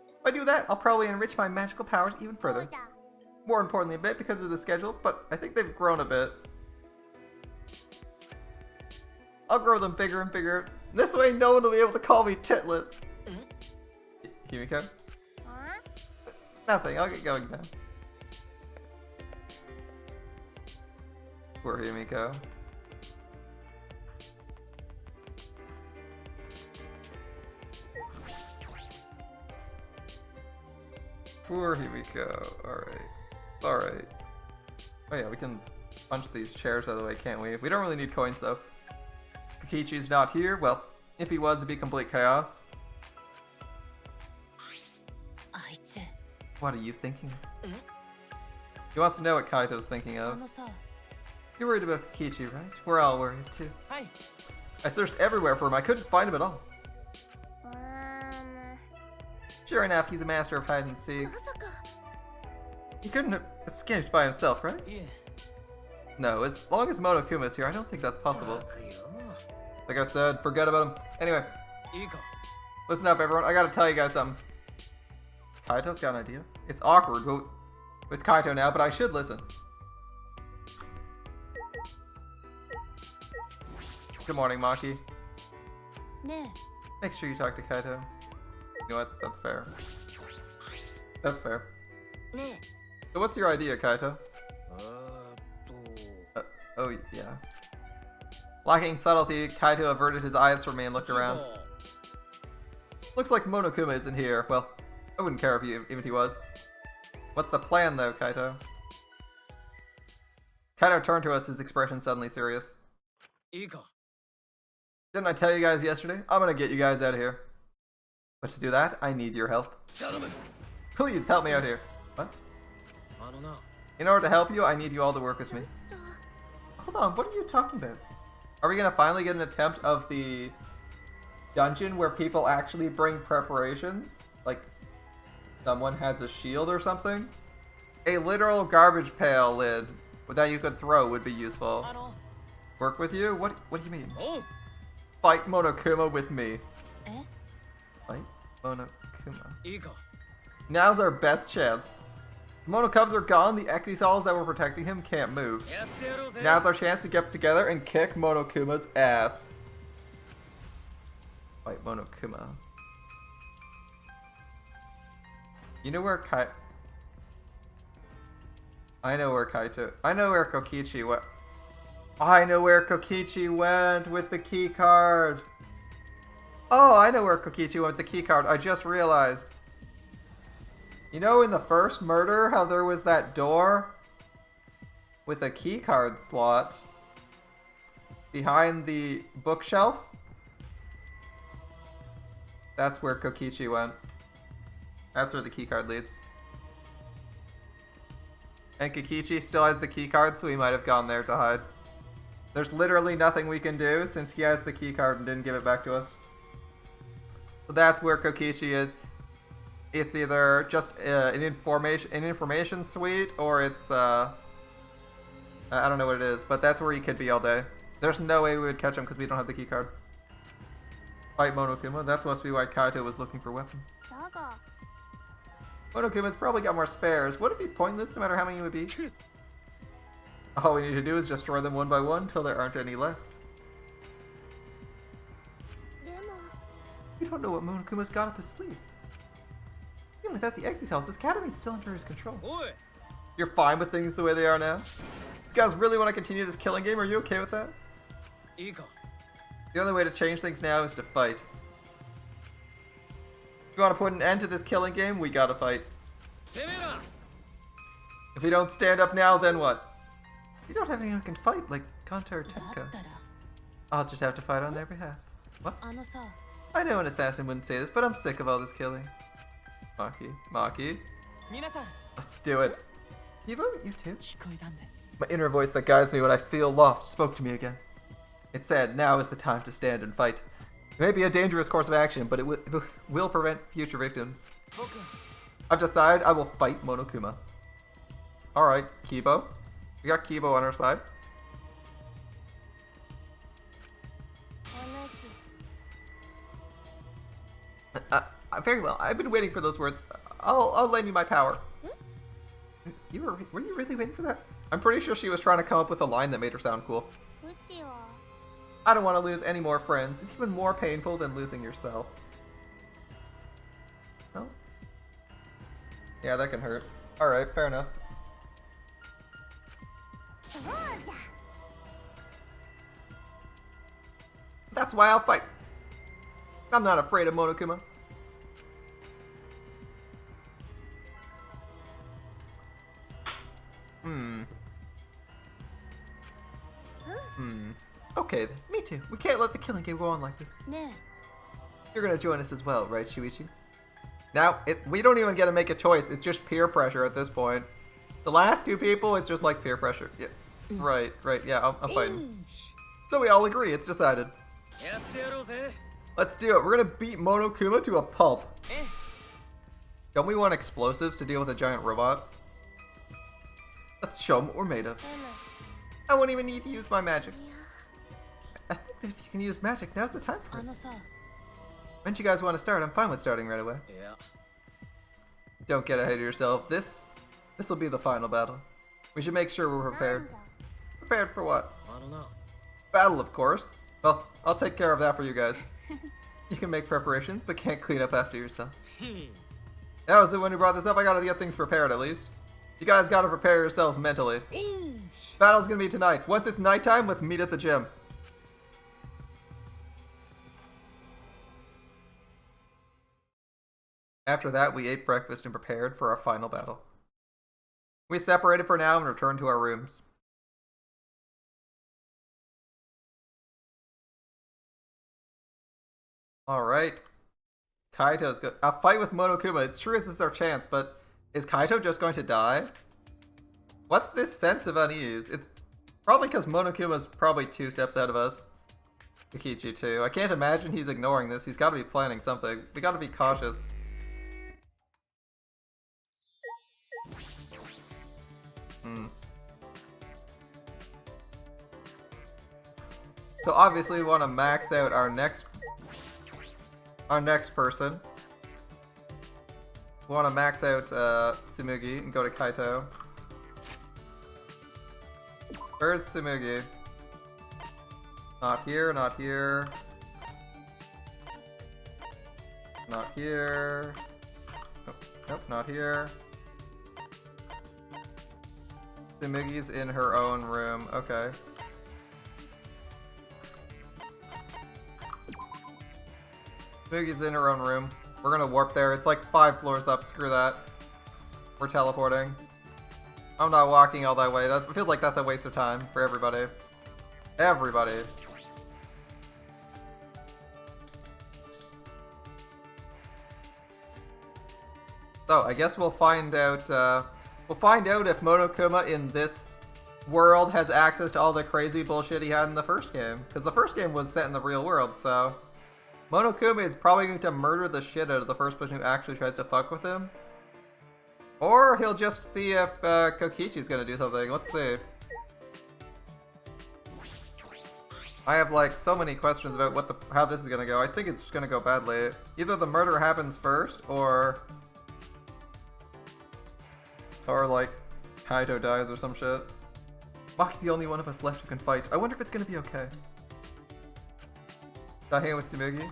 If I do that, I'll probably enrich my magical powers even further. More importantly, a bit because of the schedule, but I think they've grown a bit. I'll grow them bigger and bigger. This way, no one will be able to call me titless. Himiko? Nothing. I'll get going now. Poor Himiko. Poor Himiko. Alright. Alright. Oh yeah, we can punch these chairs out of the way, can't we? We don't really need coins though. Kokichi's not here. Well, if he was, it'd be complete chaos. What are you thinking? He wants to know what Kaito's thinking of. You're worried about Kokichi, right? We're all worried too. I searched everywhere for him. I couldn't find him at all. Sure enough, he's a master of hide and seek. He couldn't have escaped by himself, right? Yeah. No, as long as Monokuma's here, I don't think that's possible. Like I said, forget about him. Anyway, listen up, everyone. I gotta tell you guys something. Kaito's got an idea. It's awkward with Kaito now, but I should listen. Good morning, Maki. Make sure you talk to Kaito. You know what? That's fair. That's fair. So what's your idea, Kaito? Oh, yeah. Lacking subtlety, Kaito averted his eyes from me and looked around. Looks like Monokuma isn't here. Well, I wouldn't care even if he was. What's the plan, though, Kaito? Kaito turned to us, his expression suddenly serious. Didn't I tell you guys yesterday? I'm gonna get you guys out of here. But to do that, I need your help. Please help me out here. What? In order to help you, I need you all to work with me. Hold on, what are you talking about? Are we gonna finally get an attempt of the dungeon where people actually bring preparations? Like, someone has a shield or something? A literal garbage pail lid that you could throw would be useful. Work with you? What do you mean? Fight Monokuma with me. Fight Monokuma. Now's our best chance. Monokubs are gone, the Exisols that were protecting him can't move. Now's our chance to get together and kick Monokuma's ass. Fight Monokuma. You know where I know where Kaito... I know where Kokichi went. I know where Kokichi went with the key card. Oh, I know where Kokichi went with the key card. I just realized. You know in the first murder how there was that door with a key card slot behind the bookshelf? That's where Kokichi went. That's where the key card leads. And Kokichi still has the key card, so he might have gone there to hide. There's literally nothing we can do since he has the key card and didn't give it back to us. So that's where Kokichi is. It's either just an information suite, or it's I don't know what it is, but that's where he could be all day. There's no way we would catch him because we don't have the key card. Fight Monokuma. That must be why Kaito was looking for weapons. Monokuma's probably got more spares. Would it be pointless no matter how many it would be? All we need to do is just destroy them one by one until there aren't any left. We don't know what Monokuma's got up his sleeve. Even without the exit cells, this academy's still under his control. You're fine with things the way they are now? You guys really want to continue this killing game? Are you okay with that? The only way to change things now is to fight. If you want to put an end to this killing game, we gotta fight. If we don't stand up now, then what? You don't have anyone who can fight, like Kanta or Tenka. I'll just have to fight on their behalf. What? I know an assassin wouldn't say this, but I'm sick of all this killing. Maki. Let's do it. Kibo, you too? My inner voice that guides me when I feel lost spoke to me again. It said, now is the time to stand and fight. It may be a dangerous course of action, but it will prevent future victims. I've decided I will fight Monokuma. Alright, Kibo. We got Kibo on our side. Very well. I've been waiting for those words. I'll lend you my power. Were you really waiting for that? I'm pretty sure she was trying to come up with a line that made her sound cool. I don't want to lose any more friends. It's even more painful than losing yourself. No? Yeah, that can hurt. Alright, fair enough. That's why I'll fight. I'm not afraid of Monokuma. Okay, then. Me too. We can't let the killing game go on like this. You're gonna join us as well, right, Shuichi? Now, we don't even get to make a choice. It's just peer pressure at this point. The last two people, it's just like peer pressure. Yeah, right. Yeah, I'm fighting. So we all agree. It's decided. Let's do it. We're gonna beat Monokuma to a pulp. Don't we want explosives to deal with a giant robot? Let's show them what we're made of. I won't even need to use my magic. I think that if you can use magic, now's the time for it. When you guys want to start, I'm fine with starting right away. Yeah. Don't get ahead of yourself. This will be the final battle. We should make sure we're prepared. Prepared for what? I don't know. Battle, of course. Well, I'll take care of that for you guys. You can make preparations, but can't clean up after yourself. That was the one who brought this up. I gotta get things prepared at least. You guys gotta prepare yourselves mentally. Battle's gonna be tonight. Once it's nighttime, let's meet at the gym. After that, we ate breakfast and prepared for our final battle. We separated for now and returned to our rooms. Alright. Kaito's good. A fight with Monokuma. It's true this is our chance, but is Kaito just going to die? What's this sense of unease? It's probably because Monokuma's probably 2 steps ahead of us. Kokichi too. I can't imagine he's ignoring this. He's got to be planning something. We got to be cautious. So obviously we want to max out our next person. We want to max out Tsumugi and go to Kaito. Where's Tsumugi? Not here, not here. Not here. Nope, not here. Tsumugi's in her own room. Okay. Tsumugi's in her own room. We're gonna warp there. It's like 5 floors up. Screw that. We're teleporting. I'm not walking all that way. I feel like that's a waste of time for everybody. Everybody. So I guess we'll find out. We'll find out if Monokuma in this world has access to all the crazy bullshit he had in the first game, because the first game was set in the real world. So Monokuma is probably going to murder the shit out of the first person who actually tries to fuck with him, or he'll just see if Kokichi's going to do something. Let's see. I have like so many questions about how this is going to go. I think it's just going to go badly. Either the murder happens first, or like Kaito dies or some shit. Maki's the only one of us left who can fight. I wonder if it's gonna be okay. Should I hang out with Tsumugi?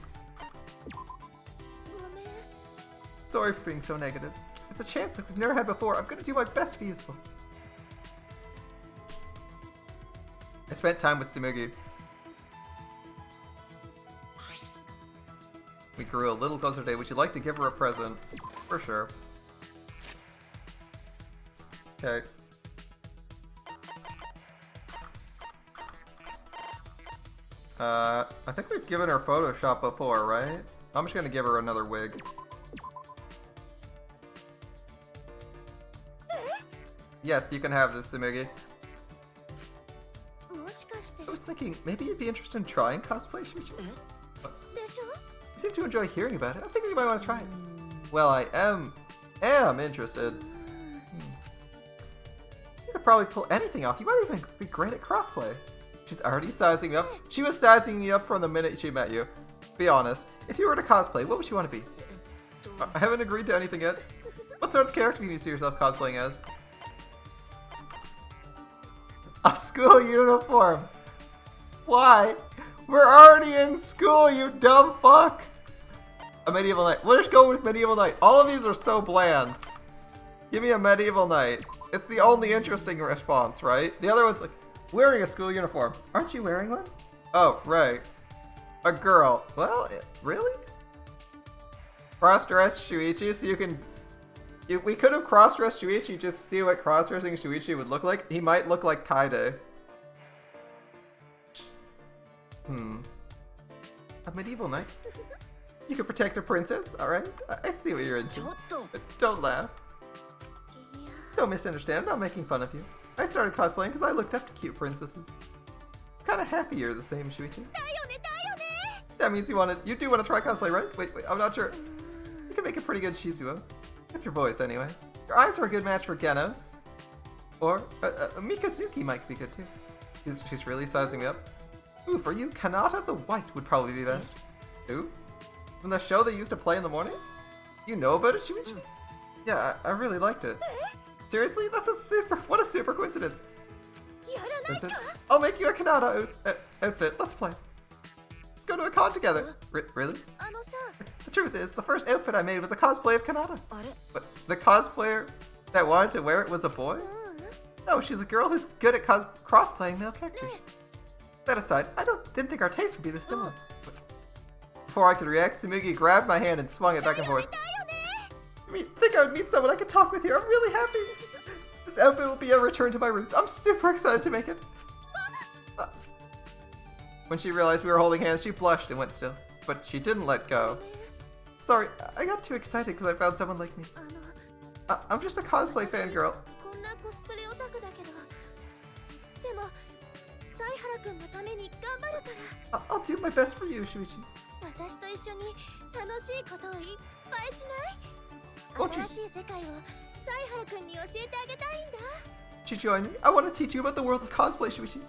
Sorry for being so negative. It's a chance that we've never had before. I'm gonna do my best to be useful. I spent time with Tsumugi. We grew a little closer today. Would you like to give her a present? For sure. Okay. I think we've given her Photoshop before, right? I'm just gonna give her another wig. Yes, you can have this, Tsumugi. I was thinking, maybe you'd be interested in trying cosplay, Shuichi? You seem to enjoy hearing about it. I think you might want to try it. Well, I am interested. You could probably pull anything off. You might even be great at crossplay. She's already sizing me up. She was sizing me up from the minute she met you. Be honest. If you were to cosplay, what would you want to be? I haven't agreed to anything yet. What sort of character do you see yourself cosplaying as? A school uniform. Why? We're already in school, you dumb fuck. A medieval knight. We'll just go with medieval knight. All of these are so bland. Give me a medieval knight. It's the only interesting response, right? The other one's like, wearing a school uniform. Aren't you wearing one? Oh, right. A girl. Well, really? Cross-dressed Shuichi, so you can... we could have cross-dressed Shuichi just to see what cross-dressing Shuichi would look like. He might look like Kaide. A medieval knight? You can protect a princess, alright? I see what you're into. But don't laugh. Don't misunderstand, I'm not making fun of you. I started cosplaying because I looked up to cute princesses. I'm kind of happy you're the same, Shuichi. That means you do want to try cosplay, right? Wait, I'm not sure. You can make a pretty good Shizuo. With your voice, anyway. Your eyes are a good match for Genos. Or, Mikazuki might be good, too. She's really sizing me up. Ooh, for you, Kanata the White would probably be best. Who? From the show they used to play in the morning? You know about it, Shuichi? Yeah, I really liked it. Seriously? What a super coincidence. I'll make you a Kanata outfit. Let's play. Let's go to a con together. Really? The truth is, the first outfit I made was a cosplay of Kanata. But the cosplayer that wanted to wear it was a boy? No, she's a girl who's good at cross-playing male characters. That aside, I didn't think our tastes would be this similar. Before I could react, Tsumugi grabbed my hand and swung it back and forth. I think I would meet someone I could talk with here. I'm really happy. This outfit will be a return to my roots. I'm super excited to make it. When she realized we were holding hands, she blushed and went still. But she didn't let go. Sorry, I got too excited because I found someone like me. I'm just a cosplay fangirl. I'll do my best for you, Shuichi. Won't you join me? I want to teach you about the world of cosplay, Shuichi.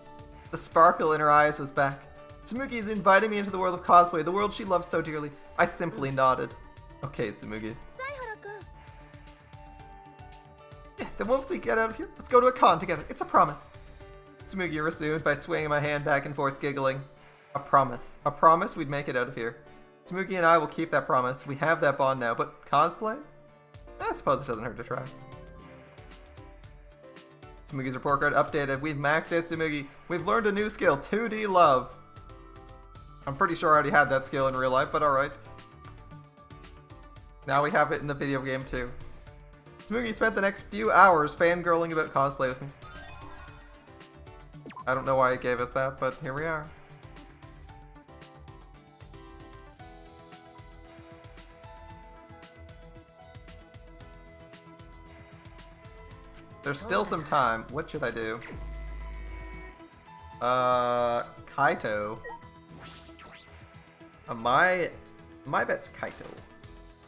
The sparkle in her eyes was back. Tsumugi is inviting me into the world of cosplay, the world she loves so dearly. I simply nodded. Okay, Tsumugi. Yeah, then once we get out of here, let's go to a con together. It's a promise. Tsumugi resumed by swinging my hand back and forth, giggling. A promise. A promise we'd make it out of here. Tsumugi and I will keep that promise. We have that bond now, but cosplay? I suppose it doesn't hurt to try. Tsumugi's report card updated. We've maxed out Tsumugi. We've learned a new skill, 2D love. I'm pretty sure I already had that skill in real life, but alright. Now we have it in the video game too. Tsumugi spent the next few hours fangirling about cosplay with me. I don't know why it gave us that, but here we are. There's still some time. What should I do? Kaito. My bet's Kaito.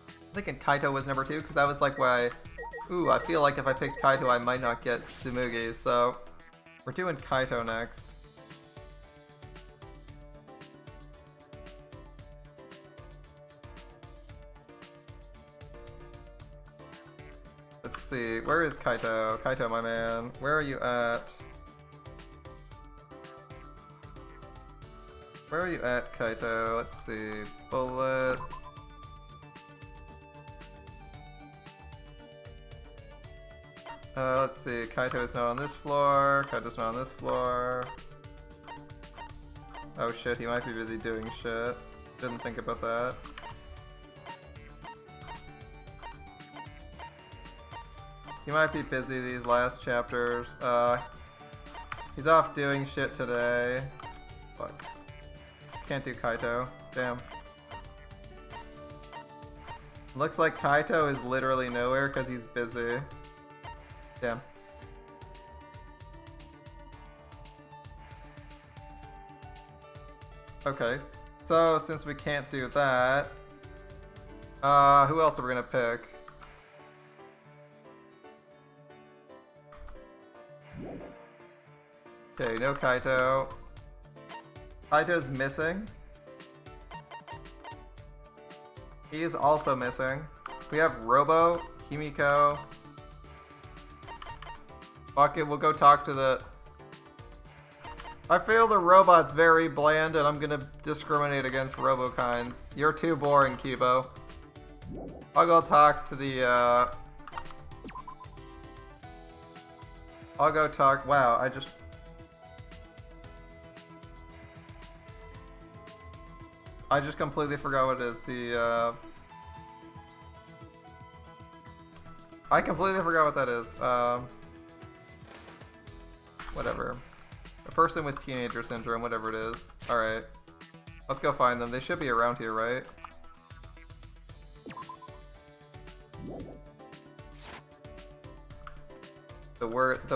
I'm thinking Kaito was number 2, because I was like, why? Ooh, I feel like if I picked Kaito, I might not get Tsumugi, so we're doing Kaito next. Let's see, where is Kaito? Kaito, my man, where are you at? Where are you at, Kaito? Let's see, bullet. Let's see, Kaito is not on this floor, Kaito's not on this floor. Oh shit, he might be busy doing shit. Didn't think about that. He might be busy these last chapters. He's off doing shit today. Fuck. Can't do Kaito. Damn. Looks like Kaito is literally nowhere because he's busy. Damn. Okay. So, since we can't do that, who else are we gonna pick? Okay, no Kaito. Kaito's missing. He is also missing. We have Robo, Himiko. Fuck it, we'll go talk to the... I feel the robot's very bland and I'm gonna discriminate against Robokind. You're too boring, Kibo. I'll go talk to the, I'll go talk... Wow, I just completely forgot what it is. I completely forgot what that is. Whatever. A person with teenager syndrome, whatever it is. Alright. Let's go find them. They should be around here, right? The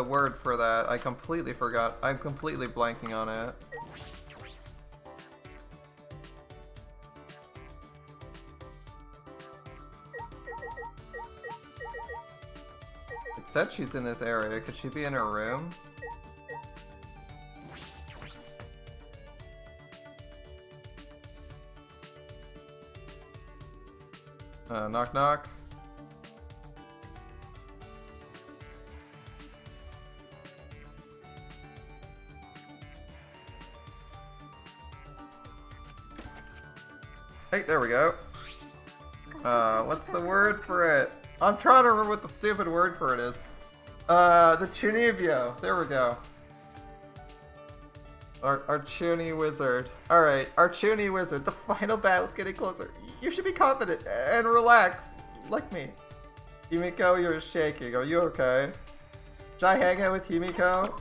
word for that, I completely forgot. I'm completely blanking on it. It said she's in this area. Could she be in her room? Knock knock. Hey, there we go. What's the word for it? I'm trying to remember what the stupid word for it is. The Chunibyo. There we go. Our Chuny Wizard. Alright, our Chuny Wizard. The final battle's getting closer. You should be confident and relax, like me. Himiko, you're shaking. Are you okay? Should I hang out with Himiko?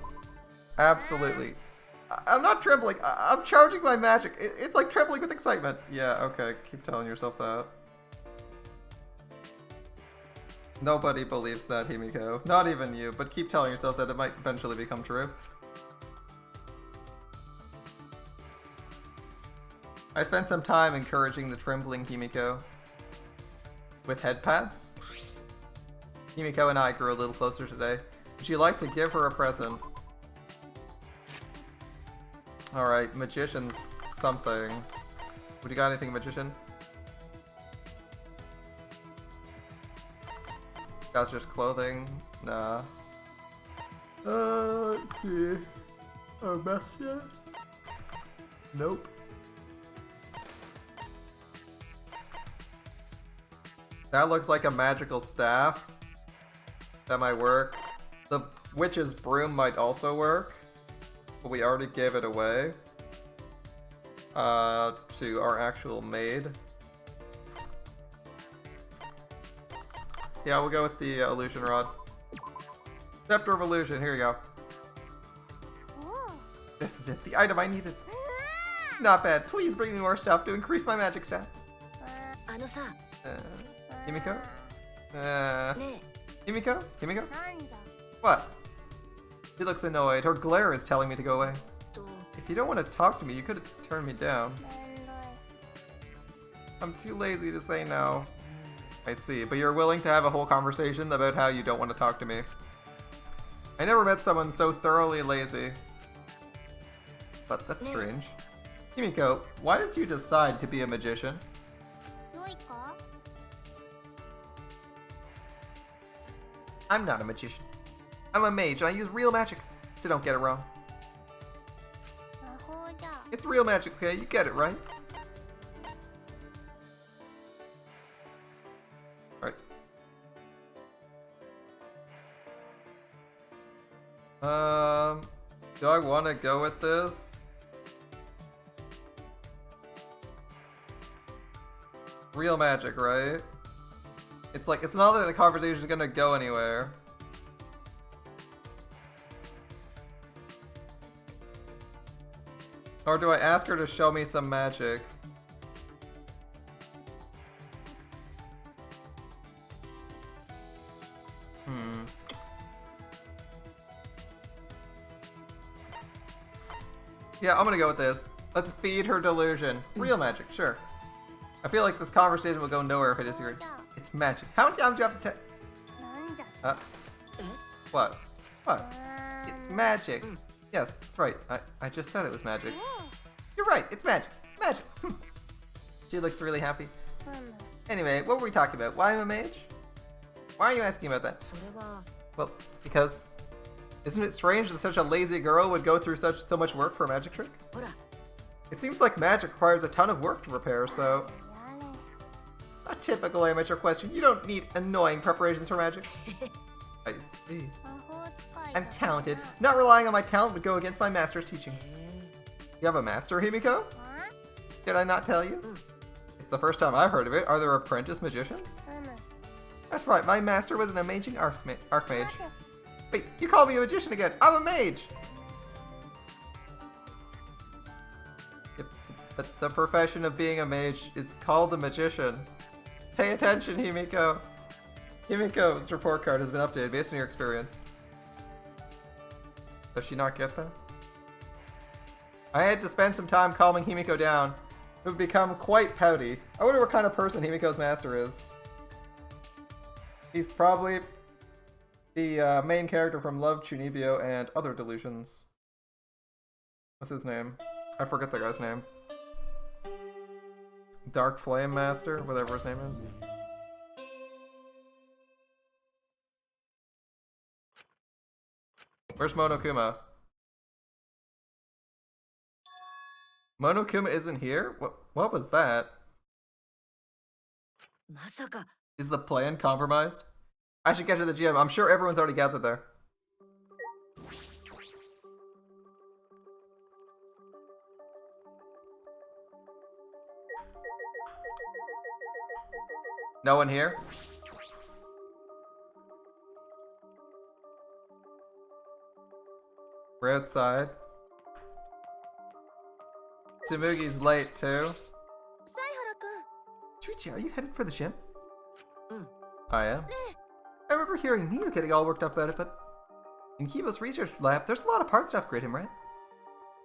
Absolutely. I'm not trembling. I'm charging my magic. It's like trembling with excitement. Yeah, okay. Keep telling yourself that. Nobody believes that, Himiko. Not even you, but keep telling yourself that it might eventually become true. I spent some time encouraging the trembling Himiko with head pats. Himiko and I grew a little closer today. Would you like to give her a present? Alright, magician's something. Would you got anything, magician? That's just clothing? Nah. Let's see. A bastion? Nope. That looks like a magical staff. That might work. The witch's broom might also work, but we already gave it away to our actual maid. Yeah, we'll go with the illusion rod. Scepter of Illusion, here you go. This is it, the item I needed. Not bad, please bring me more stuff to increase my magic stats. Himiko? Himiko? Himiko? What? She looks annoyed. Her glare is telling me to go away. If you don't want to talk to me, you could have turned me down. I'm too lazy to say no. I see, but you're willing to have a whole conversation about how you don't want to talk to me. I never met someone so thoroughly lazy. But that's strange. Himiko, why did you decide to be a magician? I'm not a magician. I'm a mage and I use real magic, so don't get it wrong. It's real magic, okay? You get it, right? Alright. Do I want to go with this? Real magic, right? It's like, it's not that the conversation is gonna go anywhere. Or do I ask her to show me some magic? Yeah, I'm gonna go with this. Let's feed her delusion. Real magic, sure. I feel like this conversation will go nowhere if I disagree. It's magic. How many times do you have to What? What? It's magic. Yes, that's right. I just said it was magic. You're right, it's magic. Magic. She looks really happy. Anyway, what were we talking about? Why I'm a mage? Why are you asking about that? Well, because isn't it strange that such a lazy girl would go through so much work for a magic trick? It seems like magic requires a ton of work to prepare, so... A typical amateur question. You don't need annoying preparations for magic. I see. I'm talented. Not relying on my talent would go against my master's teachings. You have a master, Himiko? Did I not tell you? It's the first time I've heard of it. Are there apprentice magicians? That's right, my master was an amazing archmage. Wait, you call me a magician again. I'm a mage! But the profession of being a mage is called a magician. Pay attention, Himiko. Himiko's report card has been updated based on your experience. Does she not get that? I had to spend some time calming Himiko down. It would become quite pouty. I wonder what kind of person Himiko's master is. He's probably the main character from Love, Chunibyo, and Other Delusions. What's his name? I forget the guy's name. Dark Flame Master, whatever his name is. Where's Monokuma? Monokuma isn't here? What was that? Is the plan compromised? I should get to the gym. I'm sure everyone's already gathered there. No one here? We're outside. Tsumugi's late too. Chuichi, are you headed for the gym? I am. I remember hearing Miyu getting all worked up about it, but in Kibo's research lab, there's a lot of parts to upgrade him, right?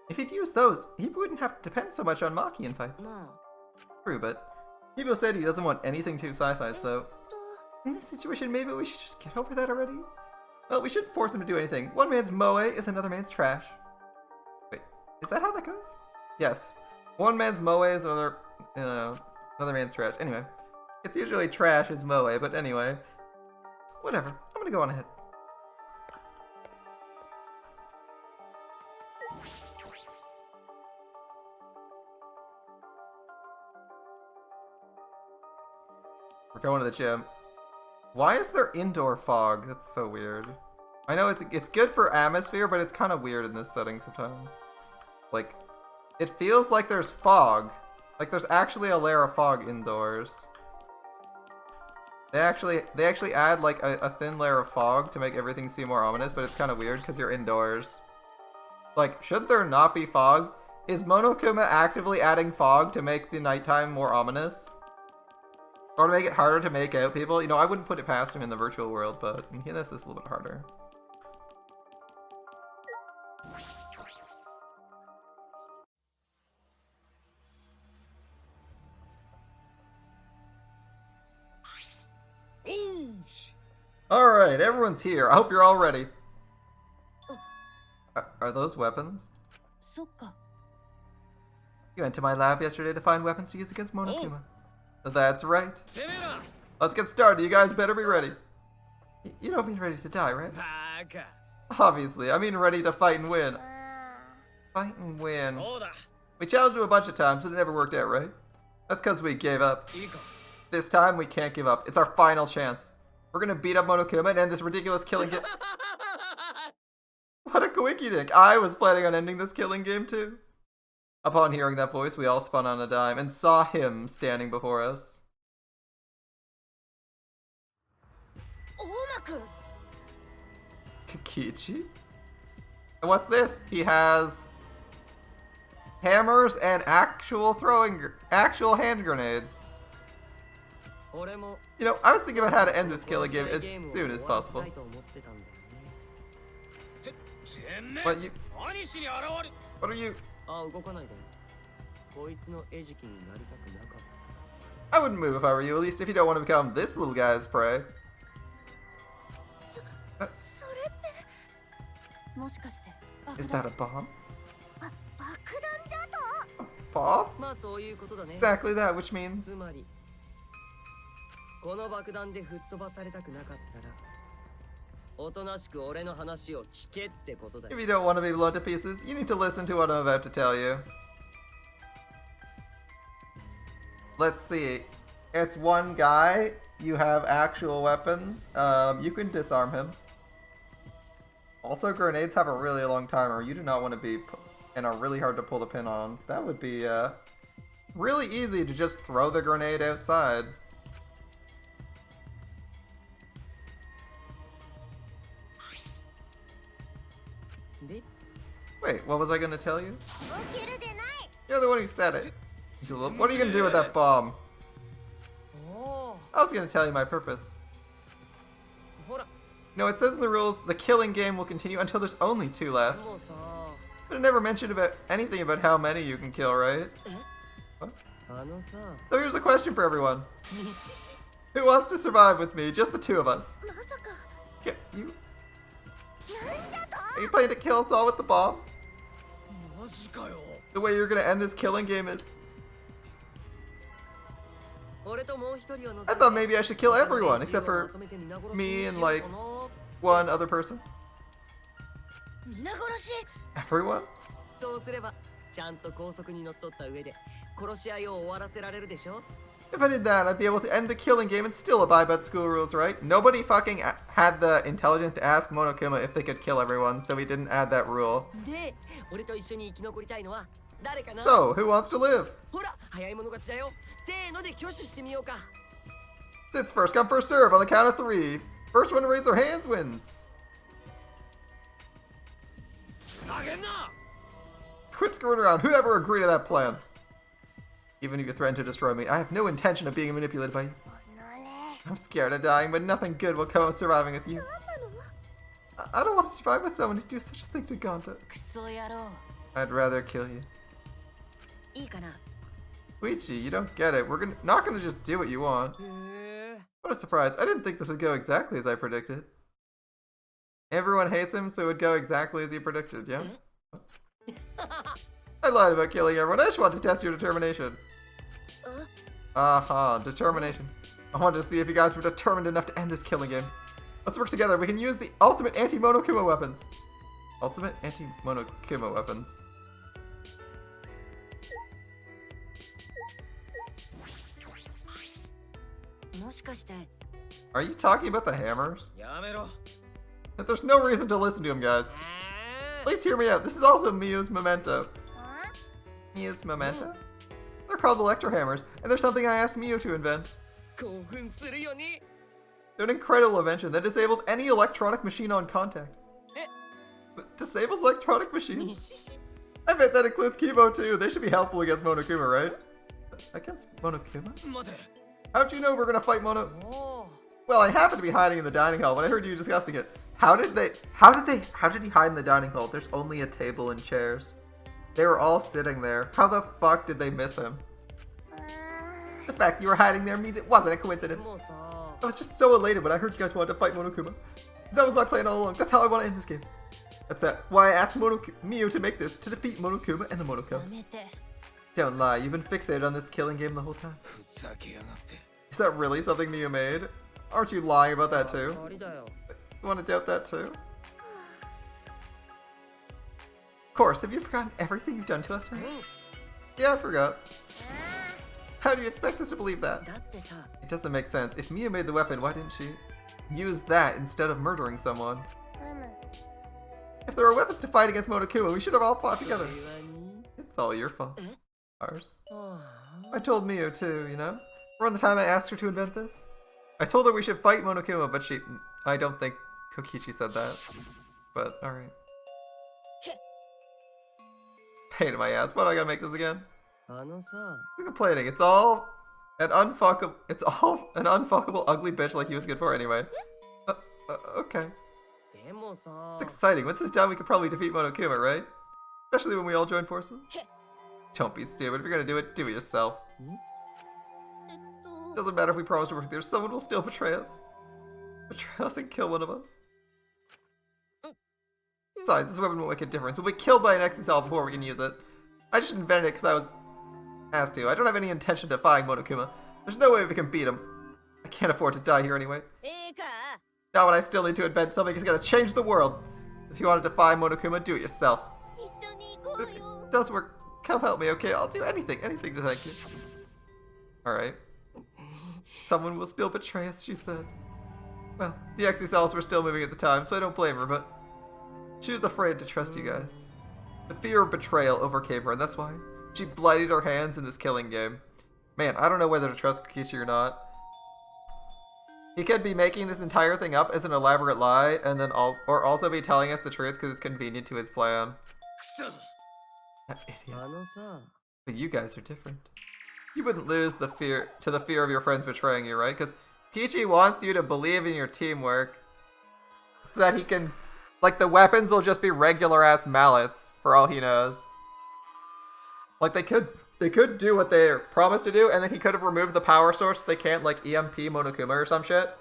If he'd used those, he wouldn't have to depend so much on Maki in fights. True, but Kibo said he doesn't want anything too sci-fi, so in this situation, maybe we should just get over that already? Well, we shouldn't force him to do anything. One man's moe is another man's trash. Wait, is that how that goes? Yes. One man's moe is another man's trash. Anyway, it's usually trash is moe, but anyway. Whatever. I'm gonna go on ahead. We're going to the gym. Why is there indoor fog? That's so weird. I know it's good for atmosphere, but it's kind of weird in this setting sometimes. Like, it feels like there's fog. Like there's actually a layer of fog indoors. They actually add like a thin layer of fog to make everything seem more ominous, but it's kind of weird because you're indoors. Like, should there not be fog? Is Monokuma actively adding fog to make the nighttime more ominous? Or to make it harder to make out people? You know, I wouldn't put it past him in the virtual world, but in here this is a little bit harder. Alright, everyone's here. I hope you're all ready. Are those weapons? You went to my lab yesterday to find weapons to use against Monokuma. That's right. Let's get started. You guys better be ready. You don't mean ready to die, right? Obviously, I mean ready to fight and win. Fight and win. We challenged him a bunch of times, but it never worked out, right? That's because we gave up. This time, we can't give up. It's our final chance. We're gonna beat up Monokuma and end this ridiculous killing game. What a coinkydink. I was planning on ending this killing game too. Upon hearing that voice, we all spun on a dime and saw him standing before us. Kikichi? And what's this? He has hammers and actual hand grenades. You know, I was thinking about how to end this killing game as soon as possible. What are you? I wouldn't move if I were you, at least if you don't want to become this little guy's prey. Is that a bomb? A bomb? Exactly that, which means... If you don't want to be blown to pieces, you need to listen to what I'm about to tell you. Let's see. It's one guy. You have actual weapons. You can disarm him. Also, grenades have a really long timer. You do not want to be and are really hard to pull the pin on. That would be really easy to just throw the grenade outside. Wait, what was I going to tell you? You're the one who said it. What are you going to do with that bomb? I was going to tell you my purpose. No, it says in the rules, the killing game will continue until there's only 2 left. But it never mentioned anything about how many you can kill, right? What? So here's a question for everyone. Who wants to survive with me? Just the 2 of us. You... Are you planning to kill us all with the bomb? The way you're gonna end this killing game is... I thought maybe I should kill everyone, except for me and like one other person. Everyone? If I did that, I'd be able to end the killing game and still abide by the school rules, right? Nobody fucking had the intelligence to ask Monokuma if they could kill everyone, so he didn't add that rule. So, who wants to live? It's first come, first serve on the count of 3. First one to raise their hands wins. Quit screwing around. Who'd ever agree to that plan? Even if you threaten to destroy me, I have no intention of being manipulated by you. I'm scared of dying, but nothing good will come of surviving with you. I don't want to survive with someone who do such a thing to Ganta. I'd rather kill you. Koichi, you don't get it. We're not gonna just do what you want. What a surprise. I didn't think this would go exactly as I predicted. Everyone hates him, so it would go exactly as he predicted, yeah? I lied about killing everyone. I just wanted to test your determination. Determination. I wanted to see if you guys were determined enough to end this killing game. Let's work together. We can use the ultimate anti-Monokuma weapons. Ultimate anti-Monokuma weapons. Are you talking about the hammers? That there's no reason to listen to him, guys. Please hear me out. This is also Miu's memento. Miu's memento? They're called electro hammers, and they're something I asked Miu to invent. They're an incredible invention that disables any electronic machine on contact. But disables electronic machines? I bet that includes Kibo too. They should be helpful against Monokuma, right? Against Monokuma? How'd you know we're gonna fight Mono? Well, I happened to be hiding in the dining hall when I heard you discussing it. How did he hide in the dining hall? There's only a table and chairs. They were all sitting there. How the fuck did they miss him? The fact you were hiding there means it wasn't a coincidence. I was just so elated when I heard you guys wanted to fight Monokuma. That was my plan all along. That's how I want to end this game. That's why I asked Miu to make this, to defeat Monokuma and the Monokums. Don't lie, you've been fixated on this killing game the whole time. Is that really something Miu made? Aren't you lying about that too? You want to doubt that too? Of course, have you forgotten everything you've done to us today? Yeah, I forgot. How do you expect us to believe that? It doesn't make sense. If Miu made the weapon, why didn't she use that instead of murdering someone? If there were weapons to fight against Monokuma, we should have all fought together. It's all your fault. Ours. I told Miu too, you know? Around the time I asked her to invent this. I told her we should fight Monokuma, but I don't think Kokichi said that. But, alright. Pain in my ass. Why do I gotta make this again? You're complaining. It's all an unfuckable ugly bitch like you was good for anyway. Okay. It's exciting. Once it's done, we could probably defeat Monokuma, right? Especially when we all join forces. Don't be stupid. If you're gonna do it, do it yourself. Doesn't matter if we promise to work together, someone will still betray us. Betray us and kill one of us. Besides, this weapon won't make a difference. We'll be killed by an Exisal before we can use it. I just invented it because I was asked to. I don't have any intention of defying Monokuma. There's no way we can beat him. I can't afford to die here anyway. Now when I still need to invent something that's gonna change the world. If you want to defy Monokuma, do it yourself. But if it does work, come help me, okay? I'll do anything to thank you. Alright. Someone will still betray us, she said. Well, the Exisals were still moving at the time, so I don't blame her, but she was afraid to trust you guys. The fear of betrayal overcame her, and that's why she blighted her hands in this killing game. Man, I don't know whether to trust Kokichi or not. He could be making this entire thing up as an elaborate lie, and then or also be telling us the truth because it's convenient to his plan. That idiot. But you guys are different. You wouldn't lose the fear of your friends betraying you, right? Because Kokichi wants you to believe in your teamwork, so that he can, like, the weapons will just be regular ass mallets for all he knows. Like they could do what they promised to do, and then he could have removed the power source so they can't, like, EMP Monokuma or some shit.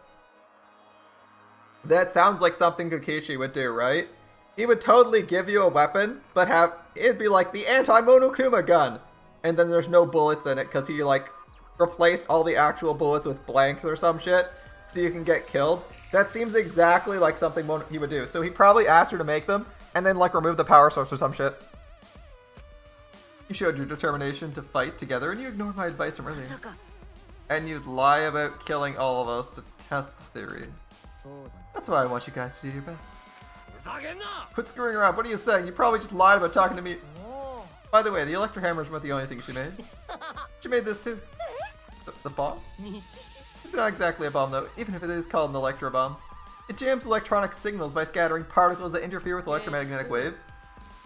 That sounds like something Kokichi would do, right? He would totally give you a weapon, but it'd be like the anti-Monokuma gun. And then there's no bullets in it, because he, like, replaced all the actual bullets with blanks or some shit, so you can get killed. That seems exactly like something he would do. So he probably asked her to make them, and then, like, remove the power source or some shit. You showed your determination to fight together, and you ignored my advice from earlier. And you'd lie about killing all of us to test the theory. That's why I want you guys to do your best. Quit screwing around. What are you saying? You probably just lied about talking to me. By the way, the electro hammers weren't the only thing she made. She made this too. The bomb? It's not exactly a bomb though, even if it is called an electro bomb. It jams electronic signals by scattering particles that interfere with electromagnetic waves.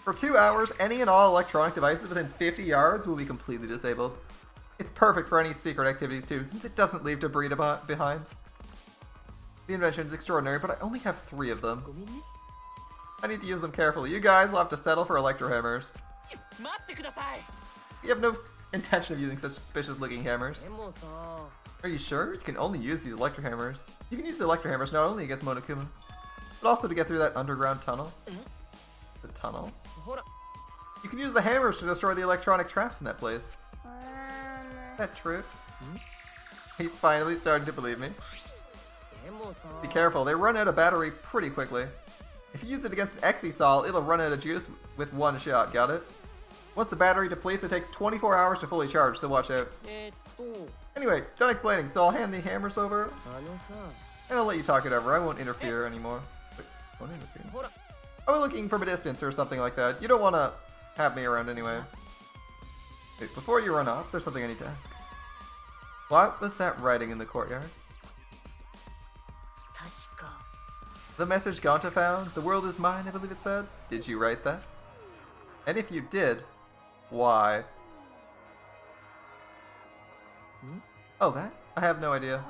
For 2 hours, any and all electronic devices within 50 yards will be completely disabled. It's perfect for any secret activities too, since it doesn't leave debris behind. The invention is extraordinary, but I only have 3 of them. I need to use them carefully. You guys will have to settle for electro hammers. You have no intention of using such suspicious looking hammers. Are you sure? You can only use these electro hammers. You can use the electro hammers not only against Monokuma, but also to get through that underground tunnel. The tunnel? You can use the hammers to destroy the electronic traps in that place. Is that true? He finally started to believe me. Be careful, they run out of battery pretty quickly. If you use it against an Exisal, it'll run out of juice with 1 shot, got it? Once the battery depletes, it takes 24 hours to fully charge, so watch out. Anyway, done explaining, so I'll hand the hammers over, and I'll let you talk it over. I won't interfere anymore. Don't interfere. I was looking from a distance or something like that. You don't want to have me around anyway. Wait, before you run off, there's something I need to ask. What was that writing in the courtyard? The message Gonta found? The world is mine, I believe it said. Did you write that? And if you did, why? Oh, that? I have no idea.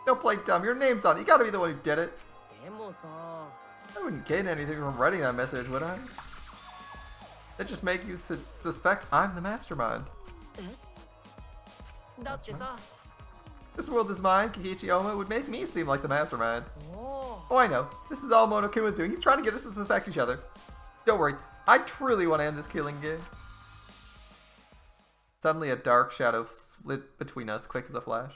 Don't play dumb. Your name's on it. You gotta be the one who did it. I wouldn't gain anything from writing that message, would I? That'd just make you suspect I'm the mastermind. This world is mine, Kikichi Oma, would make me seem like the mastermind. Oh, I know. This is all Monokuma's doing. He's trying to get us to suspect each other. Don't worry. I truly want to end this killing game. Suddenly a dark shadow slid between us, quick as a flash.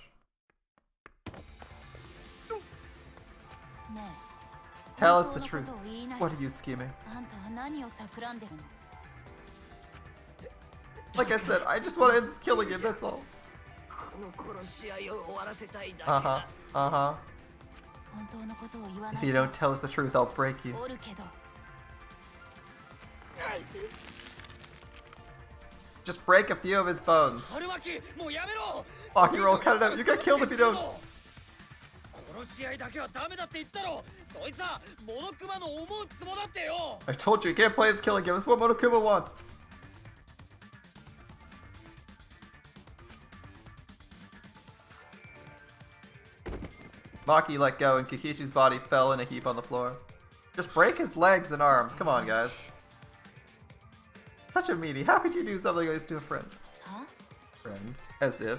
Tell us the truth. What are you scheming? Like I said, I just want to end this killing game, that's all. If you don't tell us the truth, I'll break you. Just break a few of his bones. Maki roll, cut it out. You get killed if you don't. I told you can't play this killing game. It's what Monokuma wants. Maki let go and Kikichi's body fell in a heap on the floor. Just break his legs and arms. Come on, guys. Such a meanie. How could you do something like this to a friend? Huh? Friend. As if.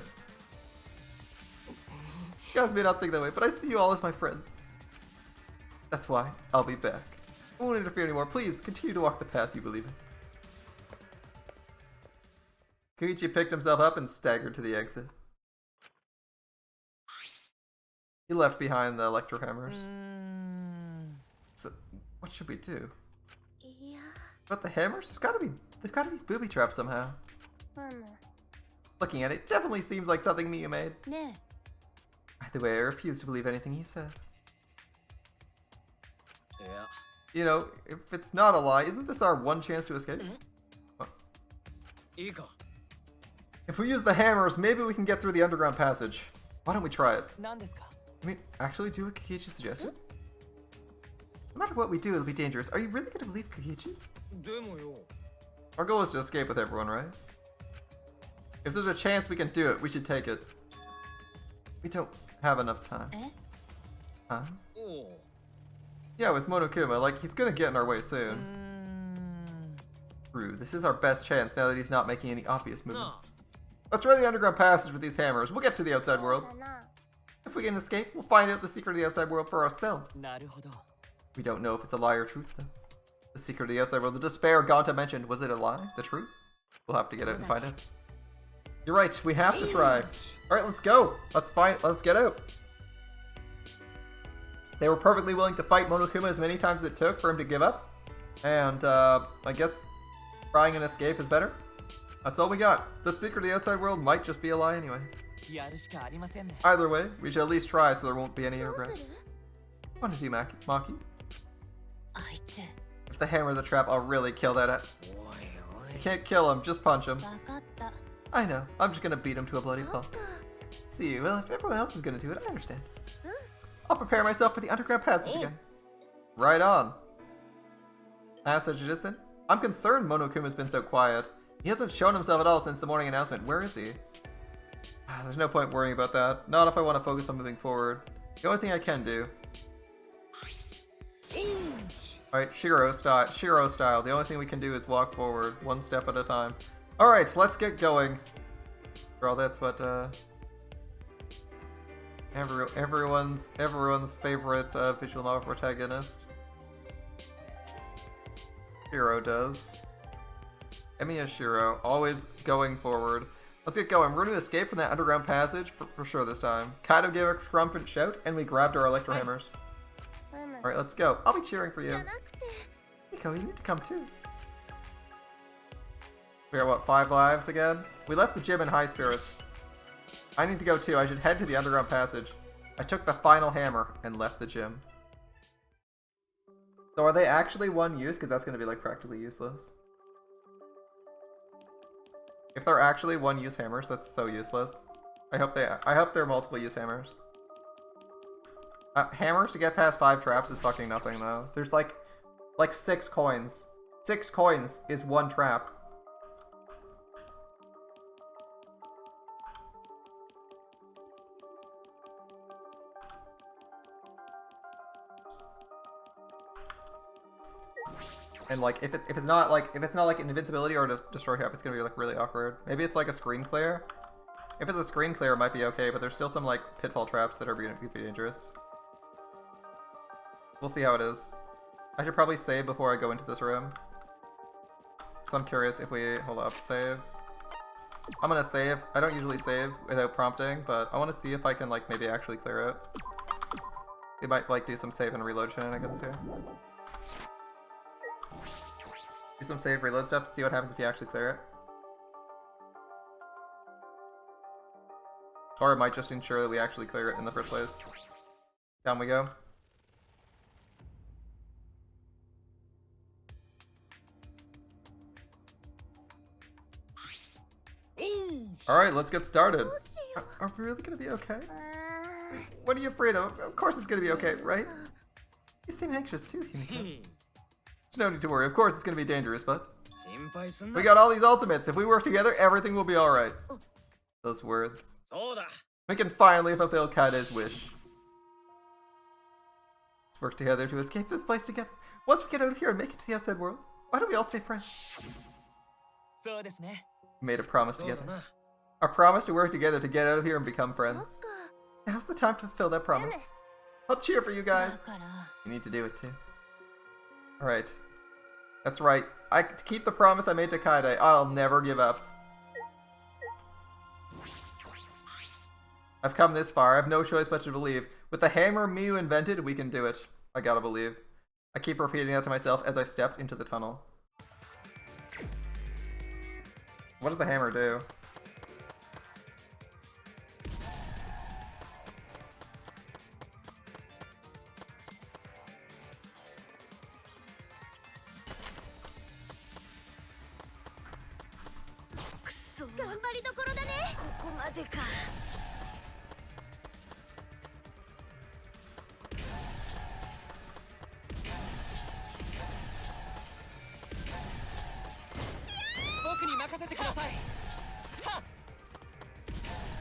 You guys may not think that way, but I see you all as my friends. That's why I'll be back. I won't interfere anymore. Please, continue to walk the path you believe in. Koichi picked himself up and staggered to the exit. He left behind the electrohammers. So, what should we do? But the hammers? They've gotta be booby trapped somehow. Looking at it, definitely seems like something Miyu made. Either way, I refuse to believe anything he says. You know, if it's not a lie, isn't this our one chance to escape? What? If we use the hammers, maybe we can get through the underground passage. Why don't we try it? I mean, actually do what Kikichi suggested? No matter what we do, it'll be dangerous. Are you really gonna believe Kikichi? Our goal is to escape with everyone, right? If there's a chance we can do it, we should take it. We don't have enough time. Huh? Yeah, with Monokuma, like, he's gonna get in our way soon. True, this is our best chance now that he's not making any obvious movements. Let's try the underground passage with these hammers. We'll get to the outside world. If we can escape, we'll find out the secret of the outside world for ourselves. We don't know if it's a lie or truth, though. The secret of the outside world, the despair Gonta mentioned, was it a lie? The truth? We'll have to get out and find out. You're right, we have to try. Alright, let's go. Let's get out. They were perfectly willing to fight Monokuma as many times as it took for him to give up. And, I guess trying an escape is better. That's all we got. The secret of the outside world might just be a lie anyway. Either way, we should at least try so there won't be any regrets. What did you do, Maki? If the hammer the trap, I'll really kill that. You can't kill him, just punch him. I know, I'm just gonna beat him to a bloody pulp. See, well, if everyone else is gonna do it, I understand. I'll prepare myself for the underground passage again. Right on. Passage it is then? I'm concerned Monokuma's been so quiet. He hasn't shown himself at all since the morning announcement. Where is he? There's no point worrying about that. Not if I want to focus on moving forward. The only thing I can do. Alright, Shiro style. The only thing we can do is walk forward, one step at a time. Alright, let's get going. After all, that's what everyone's favorite visual novel protagonist, Shiro, does. Emiya Shiro, always going forward. Let's get going. We're going to escape from that underground passage for sure this time. Kaido gave a triumphant shout, and we grabbed our electro hammers. Alright, let's go. I'll be cheering for you. Miko, you need to come too. We got, what, 5 lives again? We left the gym in high spirits. I need to go too. I should head to the underground passage. I took the final hammer and left the gym. So are they actually one use? Because that's going to be like practically useless. If they're actually one use hammers, that's so useless. I hope they're multiple use hammers. Hammers to get past 5 traps is fucking nothing though. There's like 6 coins. 6 coins is 1 trap. And like if it's not like an invincibility or a destroy trap, it's gonna be like really awkward. Maybe it's like a screen clear. If it's a screen clear, it might be okay, but there's still some like pitfall traps that are gonna be dangerous. We'll see how it is. I should probably save before I go into this room. So I'm curious if we hold up, save. I'm gonna save. I don't usually save without prompting, but I want to see if I can like maybe actually clear it. We might like do some save and reload shenanigans here. Do some save reload stuff to see what happens if you actually clear it. Or it might just ensure that we actually clear it in the first place. Down we go. Alright, let's get started. Are we really gonna be okay? What are you afraid of? Of course it's gonna be okay, right? You seem anxious too, Himiko. There's no need to worry. Of course it's gonna be dangerous, but we got all these ultimates. If we work together, everything will be alright. Those words. We can finally fulfill Kaide's wish. Let's work together to escape this place together. Once we get out of here and make it to the outside world, why don't we all stay friends? We made a promise together. Our promise to work together to get out of here and become friends. Now's the time to fulfill that promise. I'll cheer for you guys. You need to do it too. Alright. That's right. To keep the promise I made to Kaide, I'll never give up. I've come this far. I have no choice but to believe. With the hammer Miu invented, we can do it. I gotta believe. I keep repeating that to myself as I stepped into the tunnel. What does the hammer do?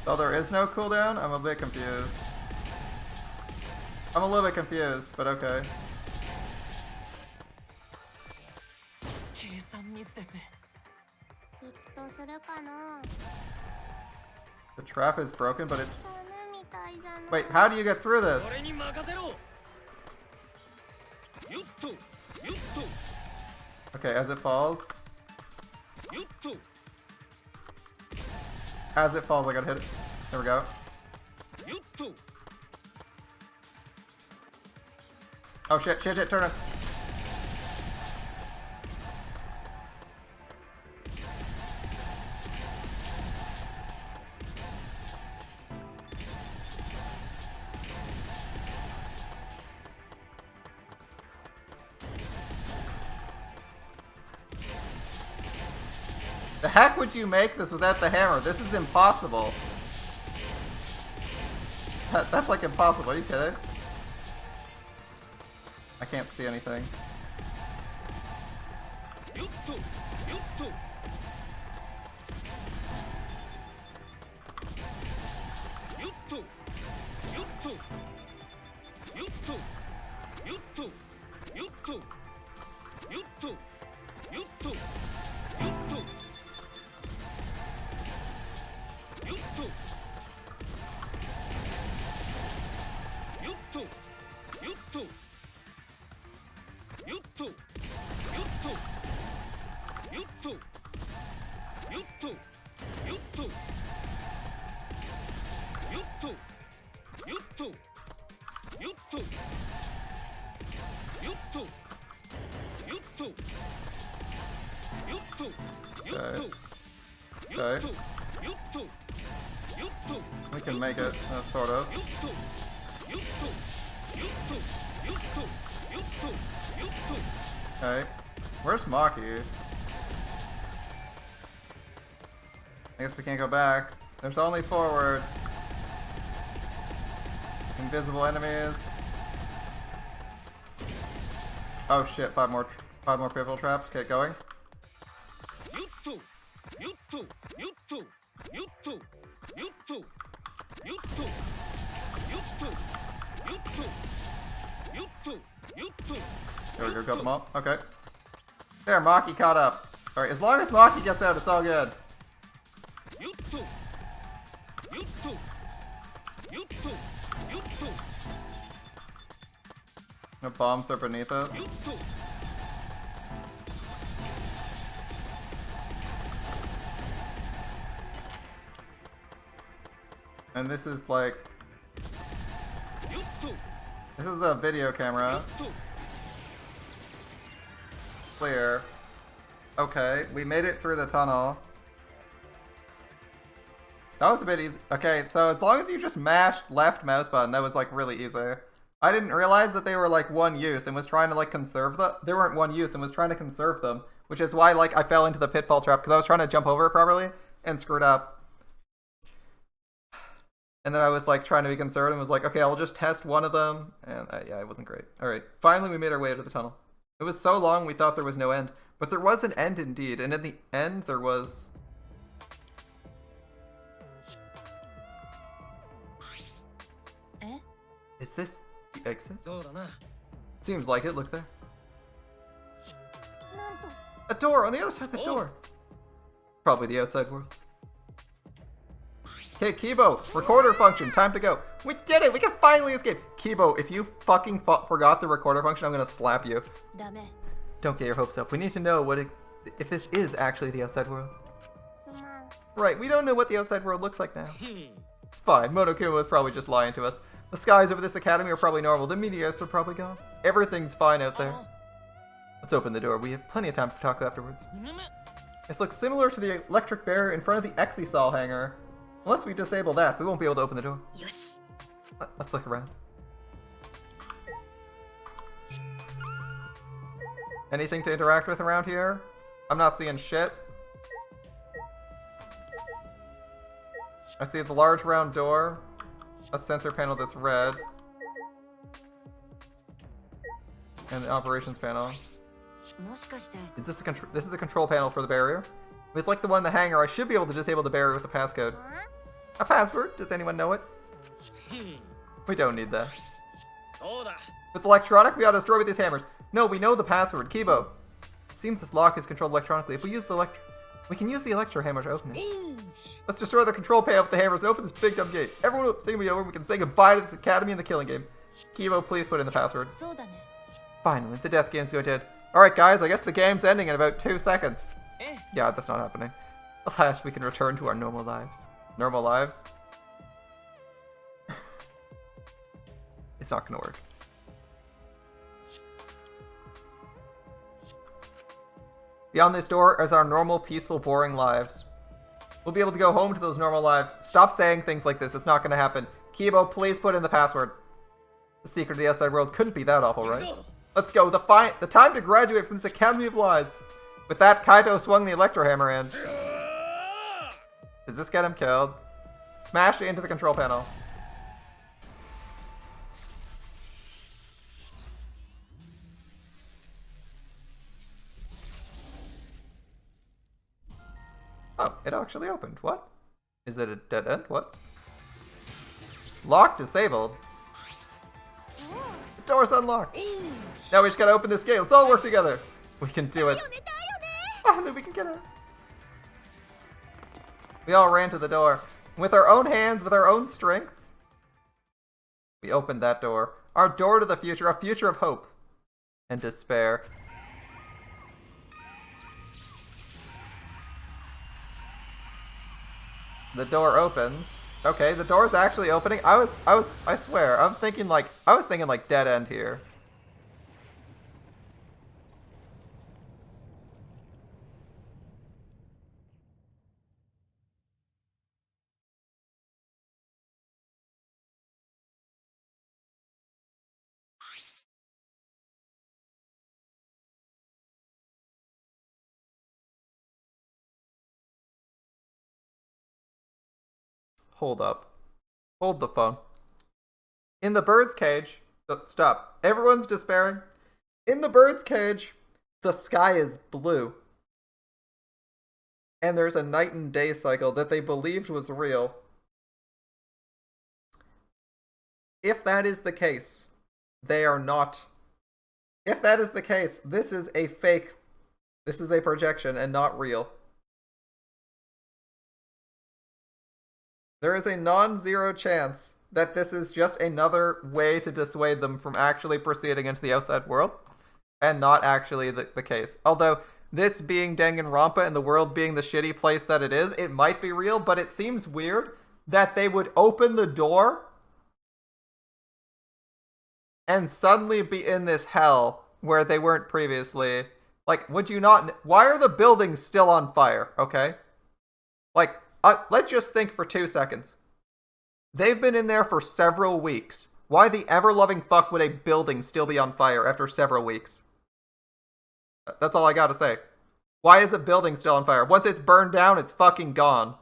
Oh, there is no cooldown? I'm a bit confused. I'm a little bit confused, but okay. The trap is broken, but it's... Wait, how do you get through this? Okay, as it falls. As it falls, I gotta hit it. There we go. Oh shit, shit, turn it. The heck would you make this without the hammer? This is impossible. That's like impossible, are you kidding? I can't see anything. Okay. We can make it, sort of. Okay. Where's Maki? I guess we can't go back. There's only forward. Invisible enemies. Oh shit, five more pivotal traps. Okay, going. There we go, got them all. Okay. There, Maki caught up. Alright, as long as Maki gets out, it's all good. The bombs are beneath us. And this is like... This is a video camera. Clear. Okay, we made it through the tunnel. That was a bit easy. Okay, so as long as you just mashed left mouse button, that was like really easy. I didn't realize that they were like one use and was trying to like conserve them. They weren't one use and was trying to conserve them, which is why like I fell into the pitfall trap because I was trying to jump over it properly and screwed up. And then I was like trying to be conservative and was like, okay, I'll just test one of them. And yeah, it wasn't great. All right, finally we made our way out of the tunnel. It was so long we thought there was no end, but there was an end indeed. And in the end there was... Is this the exit? Seems like it, look there. A door on the other side of the door. Probably the outside world. Okay, Kibo, recorder function, time to go. We did it, we can finally escape. Kibo, if you fucking forgot the recorder function, I'm gonna slap you. Don't get your hopes up. We need to know if this is actually the outside world. Right, we don't know what the outside world looks like now. It's fine, Monokuma is probably just lying to us. The skies over this academy are probably normal. The meteorites are probably gone. Everything's fine out there. Let's open the door. We have plenty of time for talk afterwards. This looks similar to the electric barrier in front of the Exisol hangar. Unless we disable that, we won't be able to open the door. Yes. Let's look around. Anything to interact with around here? I'm not seeing shit. I see the large round door. A sensor panel that's red. And the operations panel. Is this this is a control panel for the barrier? If it's like the one in the hangar, I should be able to disable the barrier with the passcode. A password? Does anyone know it? We don't need that. With electronic, we ought to destroy with these hammers. No, we know the password. Kibo. It seems this lock is controlled electronically. If we use the we can use the electro hammer to open it. Let's destroy the control panel with the hammers and open this big dumb gate. Everyone will see me over. We can say goodbye to this academy and the killing game. Kibo, please put in the password. Finally, the death game's going dead. Alright guys, I guess the game's ending in about 2 seconds. Yeah, that's not happening. At last we can return to our normal lives. Normal lives? It's not gonna work. Beyond this door is our normal, peaceful, boring lives. We'll be able to go home to those normal lives. Stop saying things like this. It's not going to happen. Kibo, please put in the password. The secret of the outside world couldn't be that awful, right? Let's go. The time to graduate from this Academy of Lies. With that, Kaito swung the electro hammer in. Does this get him killed? Smash it into the control panel. Oh, it actually opened. What? Is it a dead end? What? Lock disabled? The door's unlocked. Now we just gotta open this gate. Let's all work together. We can do it. Oh, and then we can get out. We all ran to the door. With our own hands, with our own strength. We opened that door. Our door to the future. A future of hope. And despair. The door opens. Okay, the door's actually opening. I swear, I was thinking like dead end here. Hold up. Hold the phone. In the bird's cage... Stop. Everyone's despairing. In the bird's cage, the sky is blue. And there's a night and day cycle that they believed was real. If that is the case, they are not. If that is the case, this is a fake. This is a projection and not real. There is a non-zero chance that this is just another way to dissuade them from actually proceeding into the outside world, and not actually the case. Although, this being Danganronpa and the world being the shitty place that it is, it might be real, but it seems weird that they would open the door and suddenly be in this hell where they weren't previously. Like, would you not... Why are the buildings still on fire, okay? Like, let's just think for 2 seconds. They've been in there for several weeks. Why the ever-loving fuck would a building still be on fire after several weeks? That's all I gotta say. Why is a building still on fire? Once it's burned down, it's fucking gone.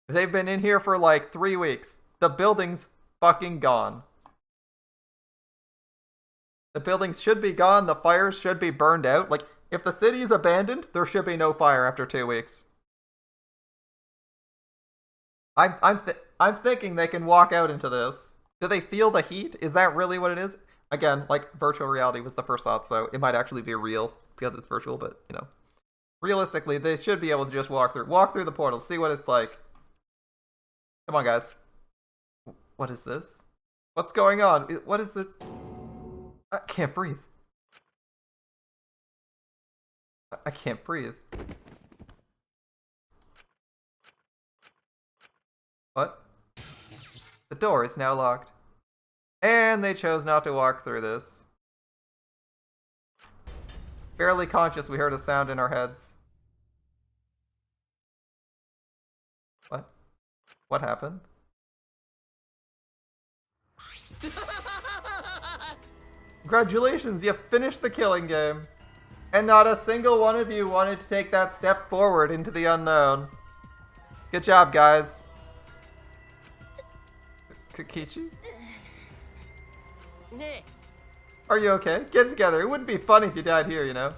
They've been in here for like 3 weeks. The building's fucking gone. The buildings should be gone. The fires should be burned out. Like, if the city is abandoned, there should be no fire after 2 weeks. I'm thinking they can walk out into this. Do they feel the heat? Is that really what it is? Again, like, virtual reality was the first thought, so it might actually be real because it's virtual, but, you know. Realistically, they should be able to just walk through the portal, see what it's like. Come on, guys. What is this? What's going on? What is this? I can't breathe. I can't breathe. What? The door is now locked. And they chose not to walk through this. Barely conscious, we heard a sound in our heads. What? What happened? Congratulations, you finished the killing game. And not a single one of you wanted to take that step forward into the unknown. Good job, guys. Kokichi? Are you okay? Get it together. It wouldn't be funny if you died here, you know?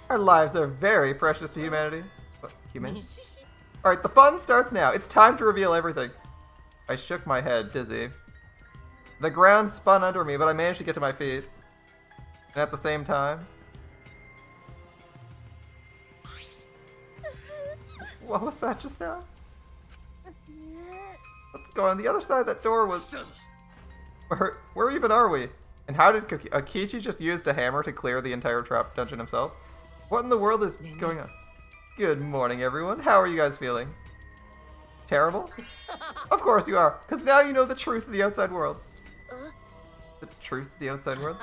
Our lives are very precious to humanity. What, humanity? Alright, the fun starts now. It's time to reveal everything. I shook my head, dizzy. The ground spun under me, but I managed to get to my feet. And at the same time... What was that just now? Let's go on. The other side of that door was... Where even are we? And how did Akichi just use a hammer to clear the entire trap dungeon himself? What in the world is going on? Good morning, everyone. How are you guys feeling? Terrible? Of course you are, because now you know the truth of the outside world. The truth of the outside world?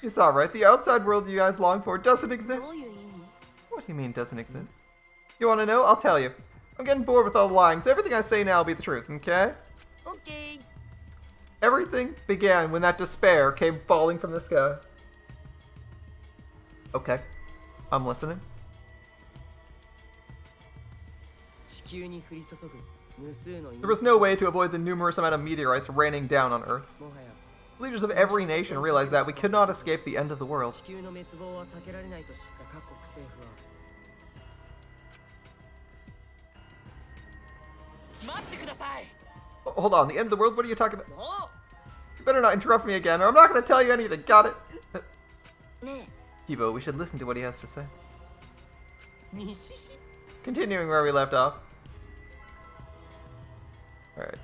It's alright. The outside world you guys long for doesn't exist. What do you mean doesn't exist? You want to know? I'll tell you. I'm getting bored with all the lying, so everything I say now will be the truth, okay? Okay. Everything began when that despair came falling from the sky. Okay. I'm listening. There was no way to avoid the numerous amount of meteorites raining down on Earth. Leaders of every nation realized that we could not escape the end of the world. Hold on, the end of the world? What are you talking about? You better not interrupt me again, or I'm not going to tell you anything. Got it? Kibo, we should listen to what he has to say. Continuing where we left off. Alright.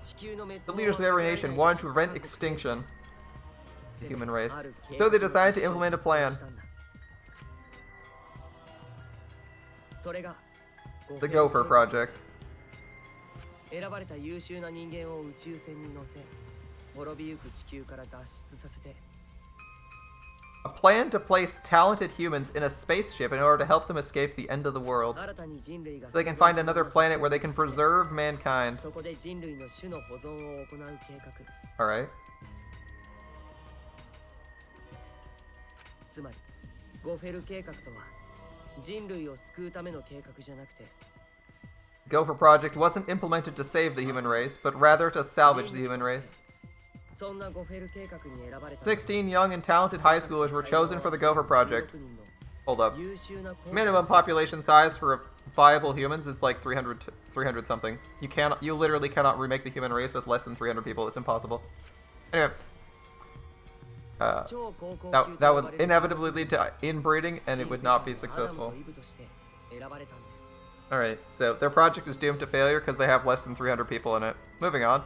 The leaders of every nation wanted to prevent extinction of the human race, so they decided to implement a plan. The Gopher Project. A plan to place talented humans in a spaceship in order to help them escape the end of the world. So they can find another planet where they can preserve mankind. Alright. Gopher Project wasn't implemented to save the human race, but rather to salvage the human race. 16 young and talented high schoolers were chosen for the Gopher Project. Hold up. Minimum population size for viable humans is like 300 something. You literally cannot remake the human race with less than 300 people. It's impossible. Anyway. That would inevitably lead to inbreeding, and it would not be successful. Alright, so their project is doomed to failure because they have less than 300 people in it. Moving on.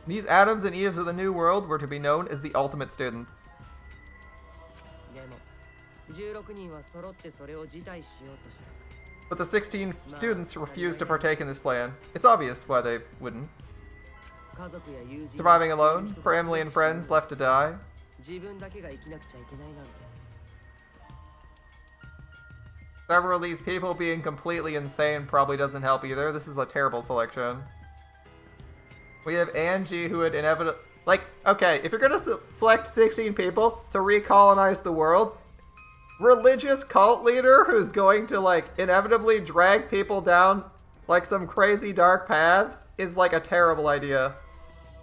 These Adams and Eves of the New World were to be known as the Ultimate Students. But the 16 students refused to partake in this plan. It's obvious why they wouldn't. Surviving alone, family and friends left to die. Several of these people being completely insane probably doesn't help either. This is a terrible selection. We have Angie, who would inevitably... Like, okay, if you're gonna select 16 people to recolonize the world, religious cult leader who's going to, like, inevitably drag people down, like, some crazy dark paths is, like, a terrible idea.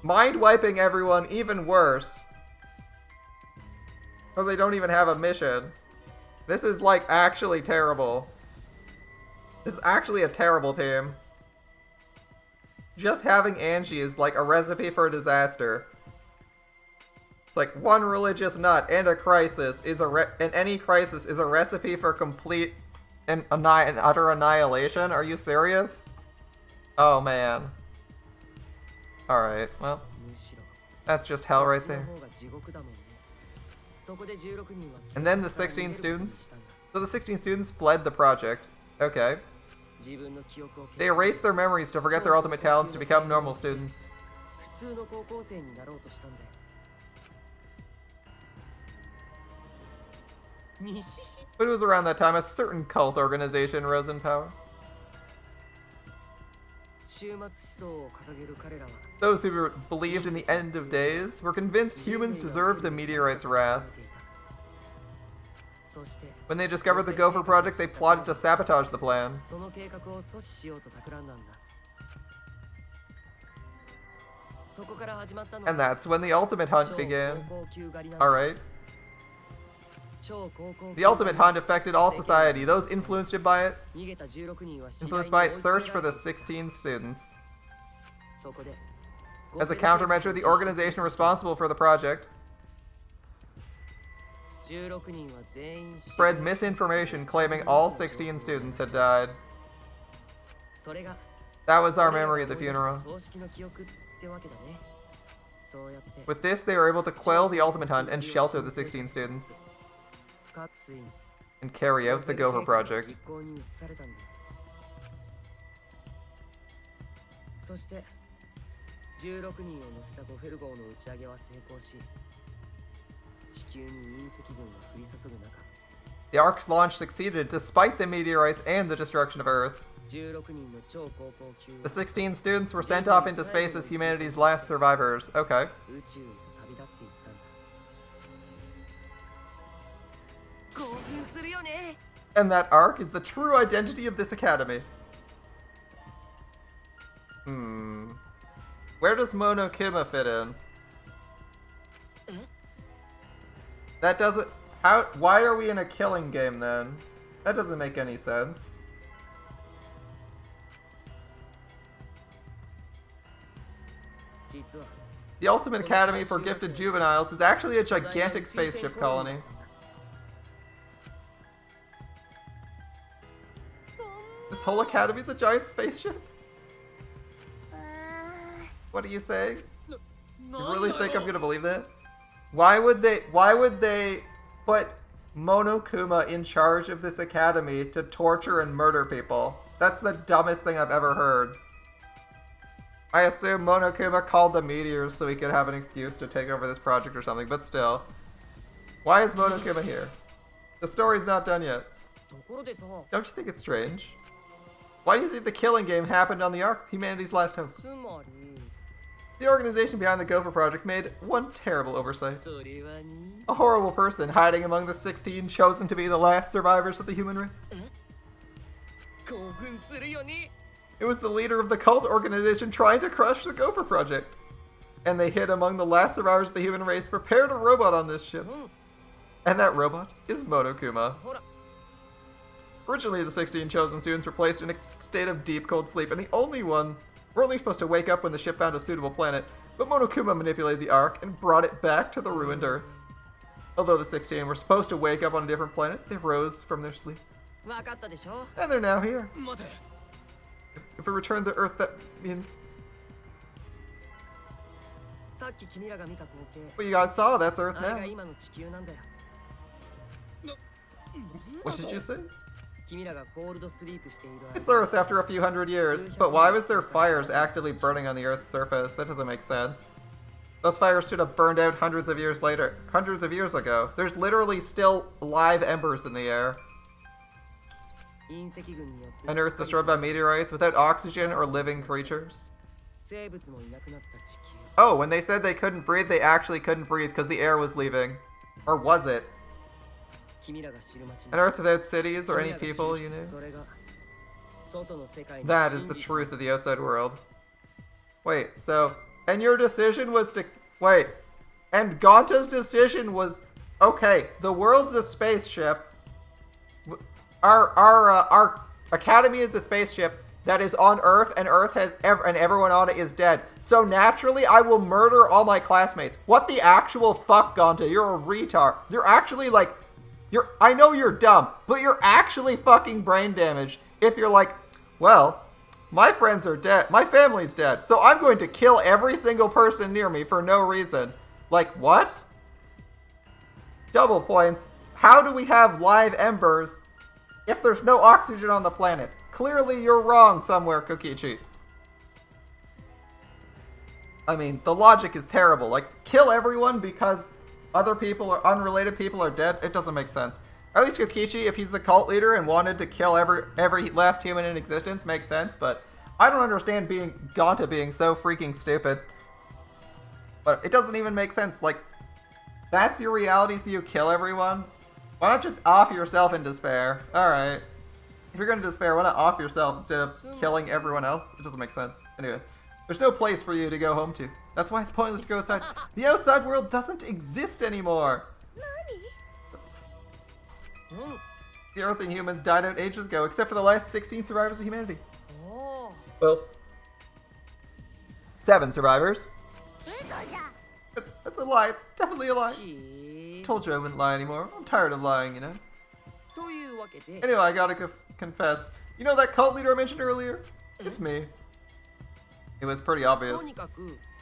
Mind-wiping everyone, even worse. Because they don't even have a mission. This is, like, actually terrible. This is actually a terrible team. Just having Angie is like a recipe for a disaster. It's like one religious nut and a crisis is and any crisis is a recipe for complete and utter annihilation. Are you serious? Oh man. Alright, well. That's just hell right there. And then the 16 students. So the 16 students fled the project. Okay. They erased their memories to forget their ultimate talents to become normal students. But it was around that time a certain cult organization rose in power. Those who believed in the end of days were convinced humans deserved the meteorite's wrath. When they discovered the Gopher Project, they plotted to sabotage the plan. And that's when the ultimate hunt began. Alright. The ultimate hunt affected all society. Those influenced by it searched for the 16 students. As a countermeasure, the organization responsible for the project spread misinformation claiming all 16 students had died. That was our memory of the funeral. With this, they were able to quell the ultimate hunt and shelter the 16 students. And carry out the Gopher Project. The Ark's launch succeeded despite the meteorites and the destruction of Earth. The 16 students were sent off into space as humanity's last survivors. Okay. And that Ark is the true identity of this academy. Where does Monokuma fit in? That doesn't... Why are we in a killing game then? That doesn't make any sense. The Ultimate Academy for Gifted Juveniles is actually a gigantic spaceship colony. This whole academy is a giant spaceship? What are you saying? You really think I'm gonna believe that? Why would they put Monokuma in charge of this academy to torture and murder people? That's the dumbest thing I've ever heard. I assume Monokuma called the meteors so he could have an excuse to take over this project or something, but still. Why is Monokuma here? The story's not done yet. Don't you think it's strange? Why do you think the killing game happened on the Ark, humanity's last hope? The organization behind the Gopher Project made one terrible oversight. A horrible person hiding among the 16 chosen to be the last survivors of the human race. It was the leader of the cult organization trying to crush the Gopher Project. And they hid among the last survivors of the human race, prepared a robot on this ship. And that robot is Monokuma. Originally, the 16 chosen students were placed in a state of deep, cold sleep, and the only one were only supposed to wake up when the ship found a suitable planet, but Monokuma manipulated the Ark and brought it back to the ruined Earth. Although the 16 were supposed to wake up on a different planet, they rose from their sleep. And they're now here. If we return to Earth, that means... What you guys saw, that's Earth now. What did you say? It's Earth after a few hundred years, but why was there fires actively burning on the Earth's surface? That doesn't make sense. Those fires should have burned out hundreds of years ago. There's literally still live embers in the air. An Earth destroyed by meteorites without oxygen or living creatures. Oh, when they said they couldn't breathe, they actually couldn't breathe because the air was leaving. Or was it? An Earth without cities or any people you knew? That is the truth of the outside world. Wait, so... And your decision was to... Wait. And Gonta's decision was... Okay, the world's a spaceship. Our academy is a spaceship that is on Earth, and Earth has... and everyone on it is dead. So naturally, I will murder all my classmates. What the actual fuck, Gonta? You're a retard. You're actually, like... I know you're dumb, but you're actually fucking brain damaged if you're like, well, my friends are dead, my family's dead, so I'm going to kill every single person near me for no reason. Like, what? Double points. How do we have live embers if there's no oxygen on the planet? Clearly you're wrong somewhere, Kokichi. I mean, the logic is terrible. Like, kill everyone because... other people or unrelated people are dead? It doesn't make sense. At least Kokichi, if he's the cult leader and wanted to kill every last human in existence, makes sense, but I don't understand Gonta being so freaking stupid. But it doesn't even make sense. Like, that's your reality, so you kill everyone? Why not just off yourself in despair? Alright. If you're gonna despair, why not off yourself instead of killing everyone else? It doesn't make sense. Anyway, there's no place for you to go home to. That's why it's pointless to go outside. The outside world doesn't exist anymore. The Earth and humans died out ages ago, except for the last 16 survivors of humanity. Well, 7 survivors. That's a lie. It's definitely a lie. Told you I wouldn't lie anymore. I'm tired of lying, you know. Anyway, I gotta confess. You know that cult leader I mentioned earlier? It's me. It was pretty obvious.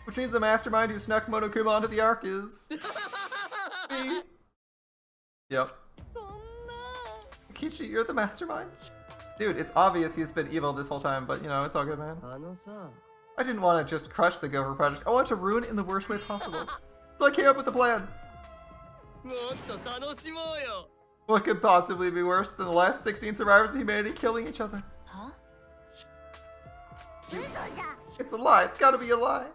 Which means the mastermind who snuck Monokuma onto the Ark is... me. Yep. Kichi, you're the mastermind? Dude, it's obvious he's been evil this whole time, but you know, it's all good, man. I didn't want to just crush the Gopher Project. I wanted to ruin it in the worst way possible. So I came up with a plan. What could possibly be worse than the last 16 survivors of humanity killing each other? Huh? It's a lie. It's gotta be a lie.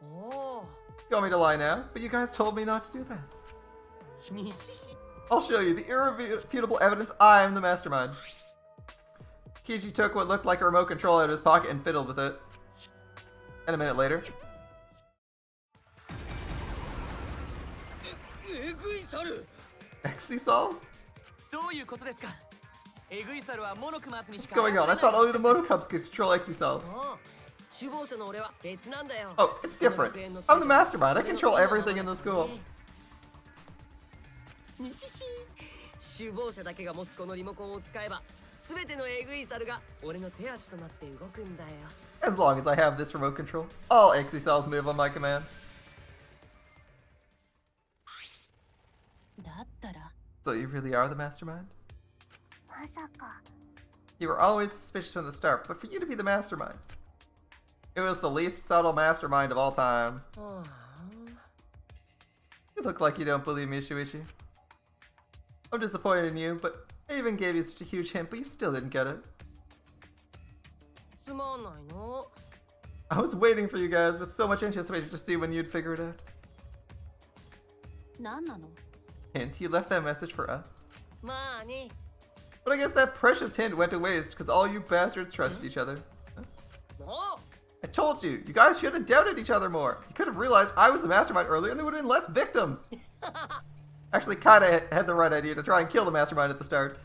You want me to lie now? But you guys told me not to do that. I'll show you the irrefutable evidence I'm the mastermind. Kichi took what looked like a remote control out of his pocket and fiddled with it. And a minute later... Exisals? What's going on? I thought only the Monokubs could control Exisals. Oh, it's different. I'm the mastermind. I control everything in the school. As long as I have this remote control, all Exisals move on my command. So you really are the mastermind? You were always suspicious from the start, but for you to be the mastermind. It was the least subtle mastermind of all time. You look like you don't believe me, Shuichi. I'm disappointed in you, but I even gave you such a huge hint, but you still didn't get it. I was waiting for you guys with so much anticipation to see when you'd figure it out. Hint, you left that message for us? What But I guess that precious hint went to waste because all you bastards trusted each other. Huh? I told you, you guys should have doubted each other more. You could have realized I was the mastermind earlier and there would have been less victims. Actually, kinda had the right idea to try and kill the mastermind at the start.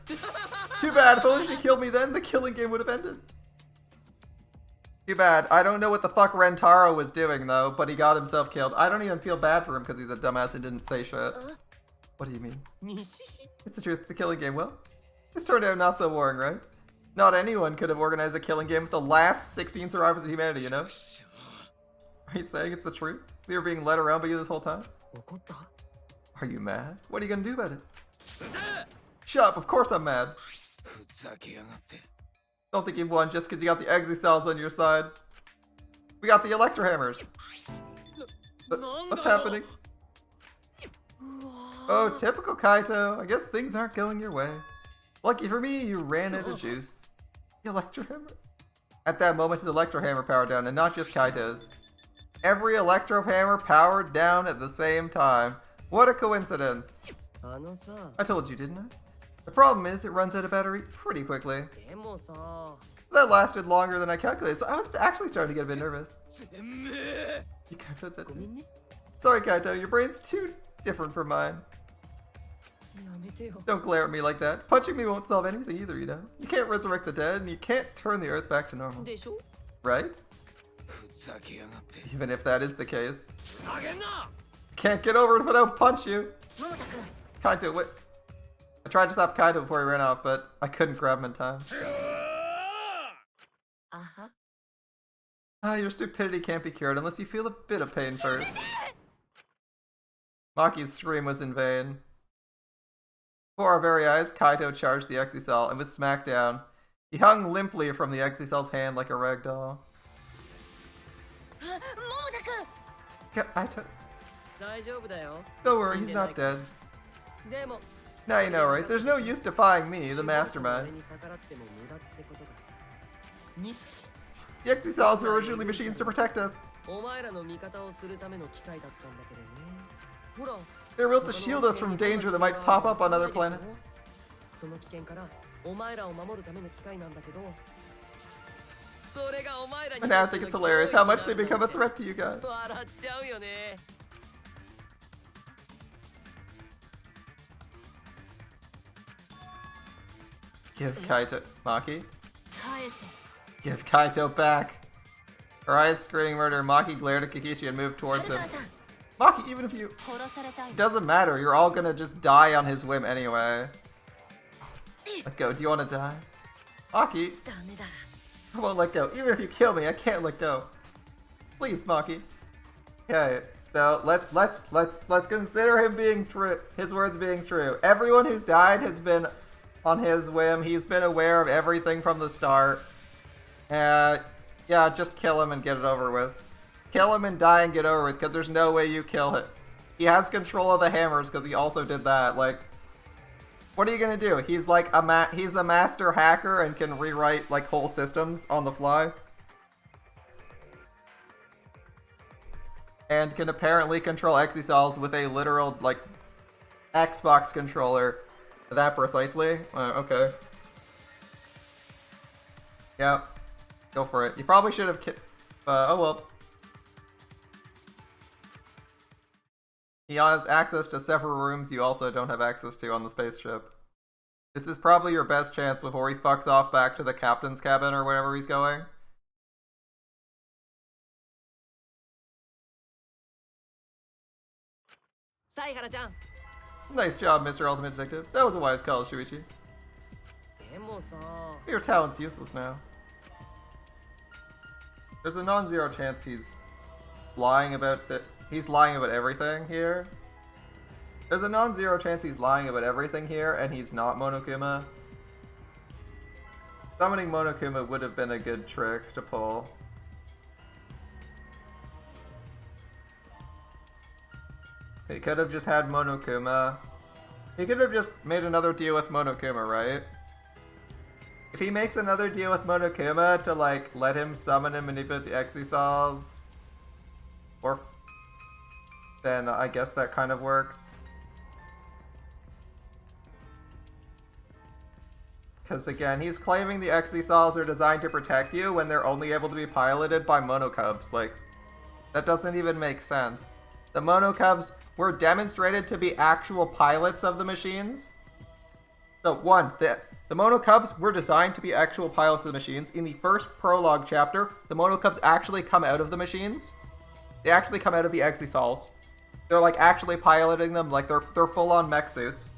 Too bad, if only she killed me then, the killing game would have ended. Too bad. I don't know what the fuck Rentaro was doing though, but he got himself killed. I don't even feel bad for him because he's a dumbass and didn't say shit. What do you mean? It's the truth, the killing game, well, this turned out not so boring, right? Not anyone could have organized a killing game with the last 16 survivors of humanity, you know? Are you saying it's the truth? We were being led around by you this whole time? Are you mad? What are you gonna do about it? Shut up, of course I'm mad. Don't think you've won just because you got the Exi-cells on your side. We got the Electro Hammers. What's happening? Oh, typical Kaito. I guess things aren't going your way. Lucky for me, you ran out of juice. The Electro Hammer? At that moment, his Electro Hammer powered down, and not just Kaito's. Every Electro Hammer powered down at the same time. What a coincidence. I told you, didn't I? The problem is, it runs out of battery pretty quickly. That lasted longer than I calculated, so I was actually starting to get a bit nervous. You can't put that in. Sorry, Kaito, your brain's too different from mine. Don't glare at me like that. Punching me won't solve anything either, you know? You can't resurrect the dead, and you can't turn the earth back to normal. Right? Even if that is the case. Can't get over it if I don't punch you. Kaito, wait. I tried to stop Kaito before he ran off, but I couldn't grab him in time. Your stupidity can't be cured unless you feel a bit of pain first. Maki's scream was in vain. Before our very eyes, Kaito charged the Exi-cell and was smacked down. He hung limply from the Exi-cell's hand like a rag doll. Kaito. Don't worry, he's not dead. Now you know, right? There's no use defying me, the mastermind. The Exi-cells were originally machines to protect us. They're built to shield us from danger that might pop up on other planets. I now think it's hilarious how much they become a threat to you guys. Give Kaito... Maki? Give Kaito back. Her eyes screaming murder, Maki glared at Kikichi and moved towards him. Maki, even if you... It doesn't matter, you're all gonna just die on his whim anyway. Let go, do you want to die? Maki? I won't let go. Even if you kill me, I can't let go. Please, Maki. Okay, so let's consider him being true. His words being true. Everyone who's died has been on his whim. He's been aware of everything from the start. Yeah, just kill him and get it over with. Kill him and die and get over with, because there's no way you kill it. He has control of the hammers because he also did that. Like, what are you gonna do? He's like he's a master hacker and can rewrite like whole systems on the fly. And can apparently control Exi-cells with a literal like Xbox controller. That precisely? Okay. Yeah. Go for it. You probably should have oh well. He has access to several rooms you also don't have access to on the spaceship. This is probably your best chance before he fucks off back to the captain's cabin or wherever he's going. Nice job, Mr. Ultimate Detective. That was a wise call, Shuichi. Your talent's useless now. There's a non-zero chance he's lying about that. He's lying about everything here. There's a non-zero chance he's lying about everything here, and he's not Monokuma. Summoning Monokuma would have been a good trick to pull. He could have just had Monokuma. He could have just made another deal with Monokuma, right? If he makes another deal with Monokuma to, like, let him summon and manipulate the Exi-cells, or then I guess that kind of works. Because again, he's claiming the exosols are designed to protect you when they're only able to be piloted by monocubs. Like, that doesn't even make sense. The monocubs were demonstrated to be actual pilots of the machines. So one, the monocubs were designed to be actual pilots of the machines. In the first prologue chapter, the monocubs actually come out of the machines. They actually come out of the exosols. They're like actually piloting them, like they're full-on mech suits.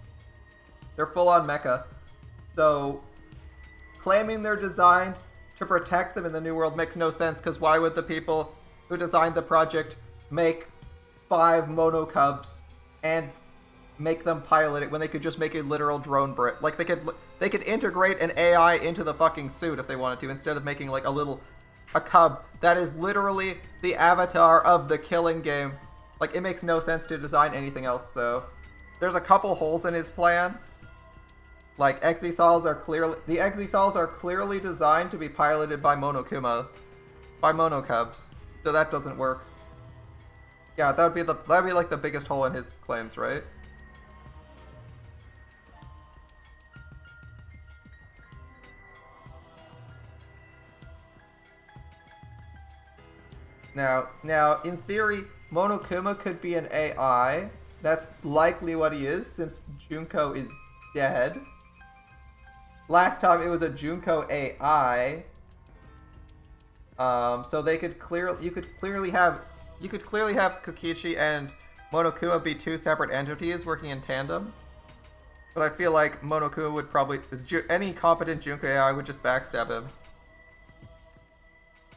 They're full-on mecha. So, claiming they're designed to protect them in the New World makes no sense, because why would the people who designed the project make 5 monocubs and make them pilot it when they could just make a literal drone Brit? Like, they could integrate an AI into the fucking suit if they wanted to, instead of making like a cub that is literally the avatar of the killing game. Like, it makes no sense to design anything else, so there's a couple holes in his plan. Like, the exosols are clearly designed to be piloted by monocubs. So that doesn't work. Yeah, that'd be like the biggest hole in his claims, right? Now, in theory, Monokuma could be an AI. That's likely what he is, since Junko is dead. Last time it was a Junko AI. So you could clearly have Kokichi and Monokuma be 2 separate entities working in tandem. But I feel like Monokuma would probably, any competent Junko AI would just backstab him.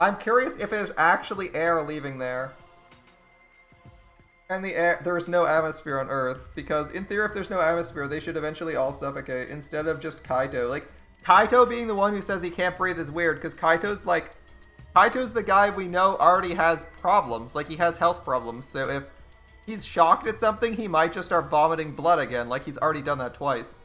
I'm curious if there's actually air leaving there. And there's no atmosphere on Earth, because in theory if there's no atmosphere, they should eventually all suffocate, instead of just Kaito. Like, Kaito being the one who says he can't breathe is weird, because Kaito's the guy we know already has problems. Like, he has health problems, so if he's shocked at something, he might just start vomiting blood again, like he's already done that twice.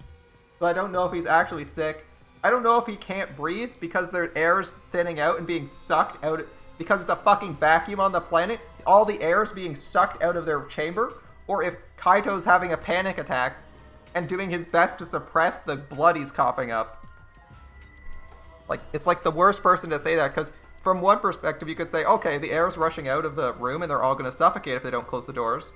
So I don't know if he's actually sick. I don't know if he can't breathe because their air's thinning out and being sucked out, because it's a fucking vacuum on the planet. All the air is being sucked out of their chamber, or if Kaito's having a panic attack and doing his best to suppress the blood he's coughing up. Like, it's like the worst person to say that, because from one perspective you could say, okay, the air's rushing out of the room and they're all going to suffocate if they don't close the doors.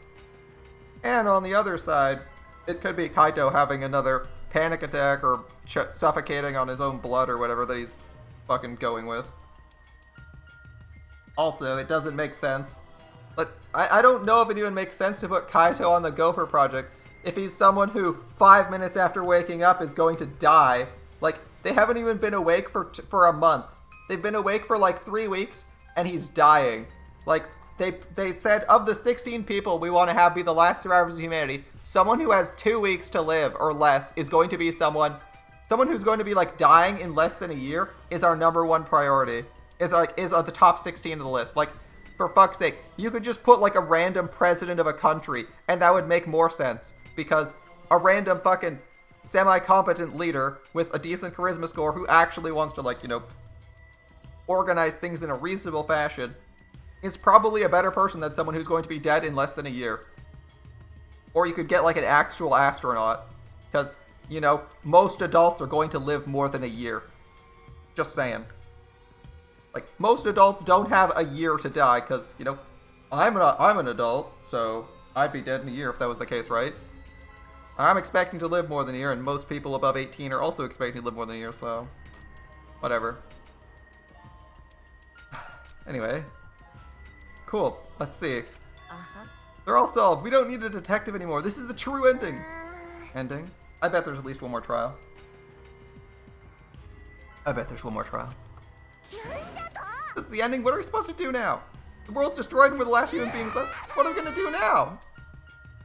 And on the other side, it could be Kaito having another panic attack or suffocating on his own blood or whatever that he's fucking going with. Also, it doesn't make sense. But I don't know if it even makes sense to put Kaito on the Gopher Project if he's someone who 5 minutes after waking up is going to die. Like, they haven't even been awake for a month. They've been awake for like 3 weeks and he's dying. Like, they said of the 16 people we want to have be the last survivors of humanity, someone who has 2 weeks to live or less is going to be someone who's going to be like dying in less than a year is our #1 priority. Is at the top 16 of the list. Like, for fuck's sake, you could just put like a random president of a country and that would make more sense, because a random fucking semi-competent leader with a decent charisma score who actually wants to, like, you know, organize things in a reasonable fashion is probably a better person than someone who's going to be dead in less than a year. Or you could get like an actual astronaut, because, you know, most adults are going to live more than a year. Just saying. Like, most adults don't have a year to die, because, you know, I'm an adult, so I'd be dead in a year if that was the case, right? I'm expecting to live more than a year, and most people above 18 are also expecting to live more than a year, so whatever. Anyway. Cool. Let's see. They're all solved. We don't need a detective anymore. This is the true ending. Ending? I bet there's at least one more trial. I bet there's one more trial. This is the ending. What are we supposed to do now? The world's destroyed and we're the last human beings left. What are we gonna do now?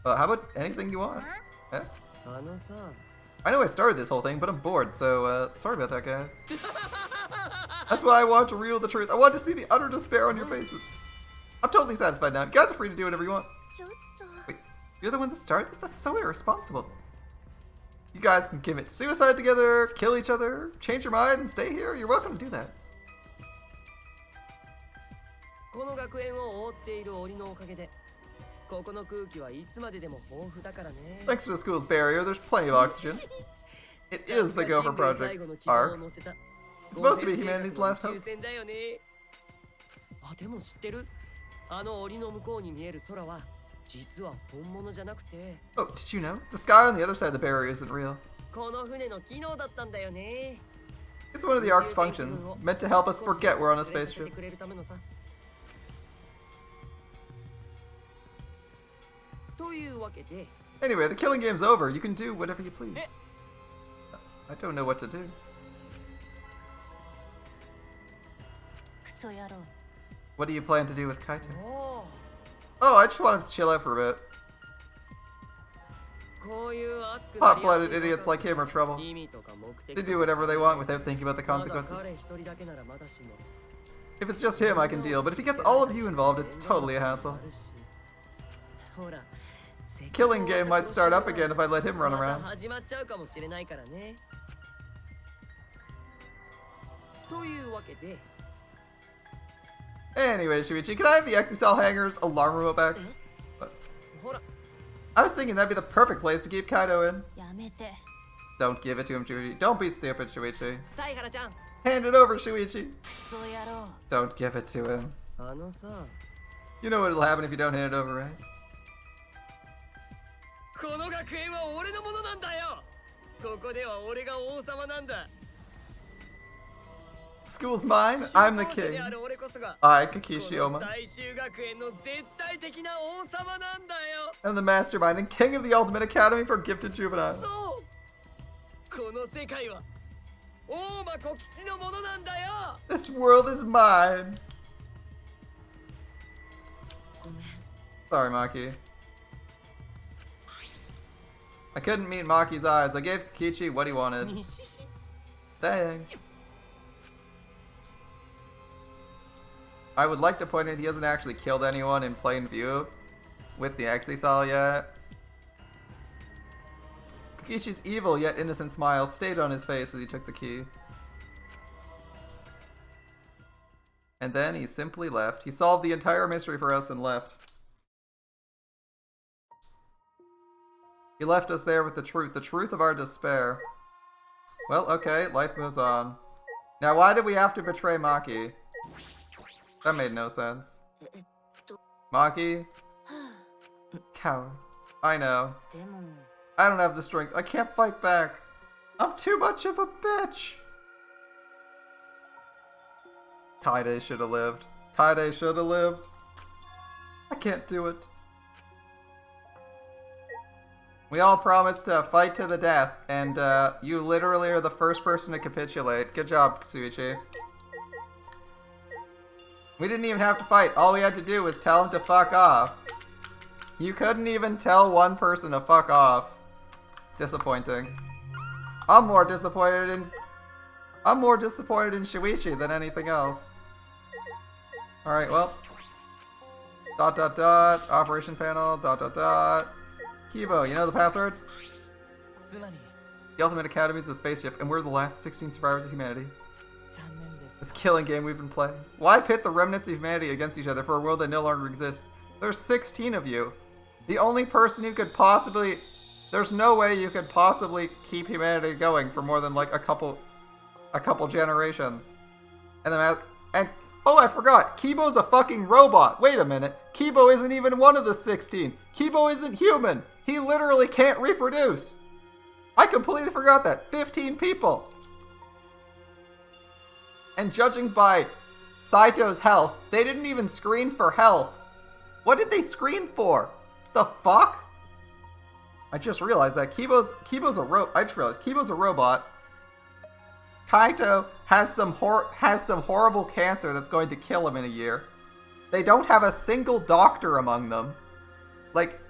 How about anything you want? Eh? I know I started this whole thing, but I'm bored, so sorry about that, guys. That's why I want to reveal the truth. I want to see the utter despair on your faces. I'm totally satisfied now. You guys are free to do whatever you want. Wait, you're the one that started this? That's so irresponsible. You guys can commit suicide together, kill each other, change your mind, and stay here. You're welcome to do that. Thanks to the school's barrier, there's plenty of oxygen. It is the Gopher Project arc. It's supposed to be humanity's last hope. あ、でも知ってる？あの檻の向こうに見える空は実は本物じゃなくて。Oh, did you know? The sky on the other side of the barrier isn't real. この船の機能だったんだよね。It's one of the arc's functions, meant to help us forget we're on a spaceship. Anyway, the killing game's over. You can do whatever you please. I don't know what to do. What do you plan to do with Kaito? Oh, I just want to chill out for a bit. Hot-blooded idiots like him are trouble. They do whatever they want without thinking about the consequences. If it's just him, I can deal, but if he gets all of you involved, it's totally a hassle. Killing game might start up again if I let him run around. Anyway, Shuichi, can I have the Exocell Hangar's alarm remote back? I was thinking that'd be the perfect place to keep Kaito in. Don't give it to him, Shuichi. Don't be stupid, Shuichi. Hand it over, Shuichi. Don't give it to him. You know what'll happen if you don't hand it over, right? School's mine, I'm the king. I, Kakishioma, am the mastermind and king of the Ultimate Academy for Gifted Juveniles. This world is mine. Sorry, Maki. I couldn't meet Maki's eyes. I gave Kikichi what he wanted. Thanks. I would like to point out he hasn't actually killed anyone in plain view with the Exocell yet. Kikichi's evil yet innocent smile stayed on his face as he took the key. And then he simply left. He solved the entire mystery for us and left. He left us there with the truth of our despair. Well, okay, life moves on. Now, why did we have to betray Maki? That made no sense. Maki? Coward. I know. I don't have the strength. I can't fight back. I'm too much of a bitch. Kaide should have lived. Kaide should have lived. I can't do it. We all promised to fight to the death, and you literally are the first person to capitulate. Good job, Tsuichi. We didn't even have to fight. All we had to do was tell him to fuck off. You couldn't even tell one person to fuck off. Disappointing. I'm more disappointed in Shuichi than anything else. Alright, well. ... Operation panel, ... Kibo, you know the password? The Ultimate Academy is a spaceship, and we're the last 16 survivors of humanity. This killing game we've been playing. Why pit the remnants of humanity against each other for a world that no longer exists? There's 16 of you. The only person who could possibly... There's no way you could possibly keep humanity going for more than like a couple generations. And oh, I forgot. Kibo's a fucking robot. Wait a minute. Kibo isn't even one of the 16. Kibo isn't human. He literally can't reproduce. I completely forgot that. 15 people. And judging by Saito's health, they didn't even screen for health. What did they screen for? The fuck? I just realized that Kibo's a robot. Kaito has some horrible cancer that's going to kill him in a year. They don't have a single doctor among them. Like,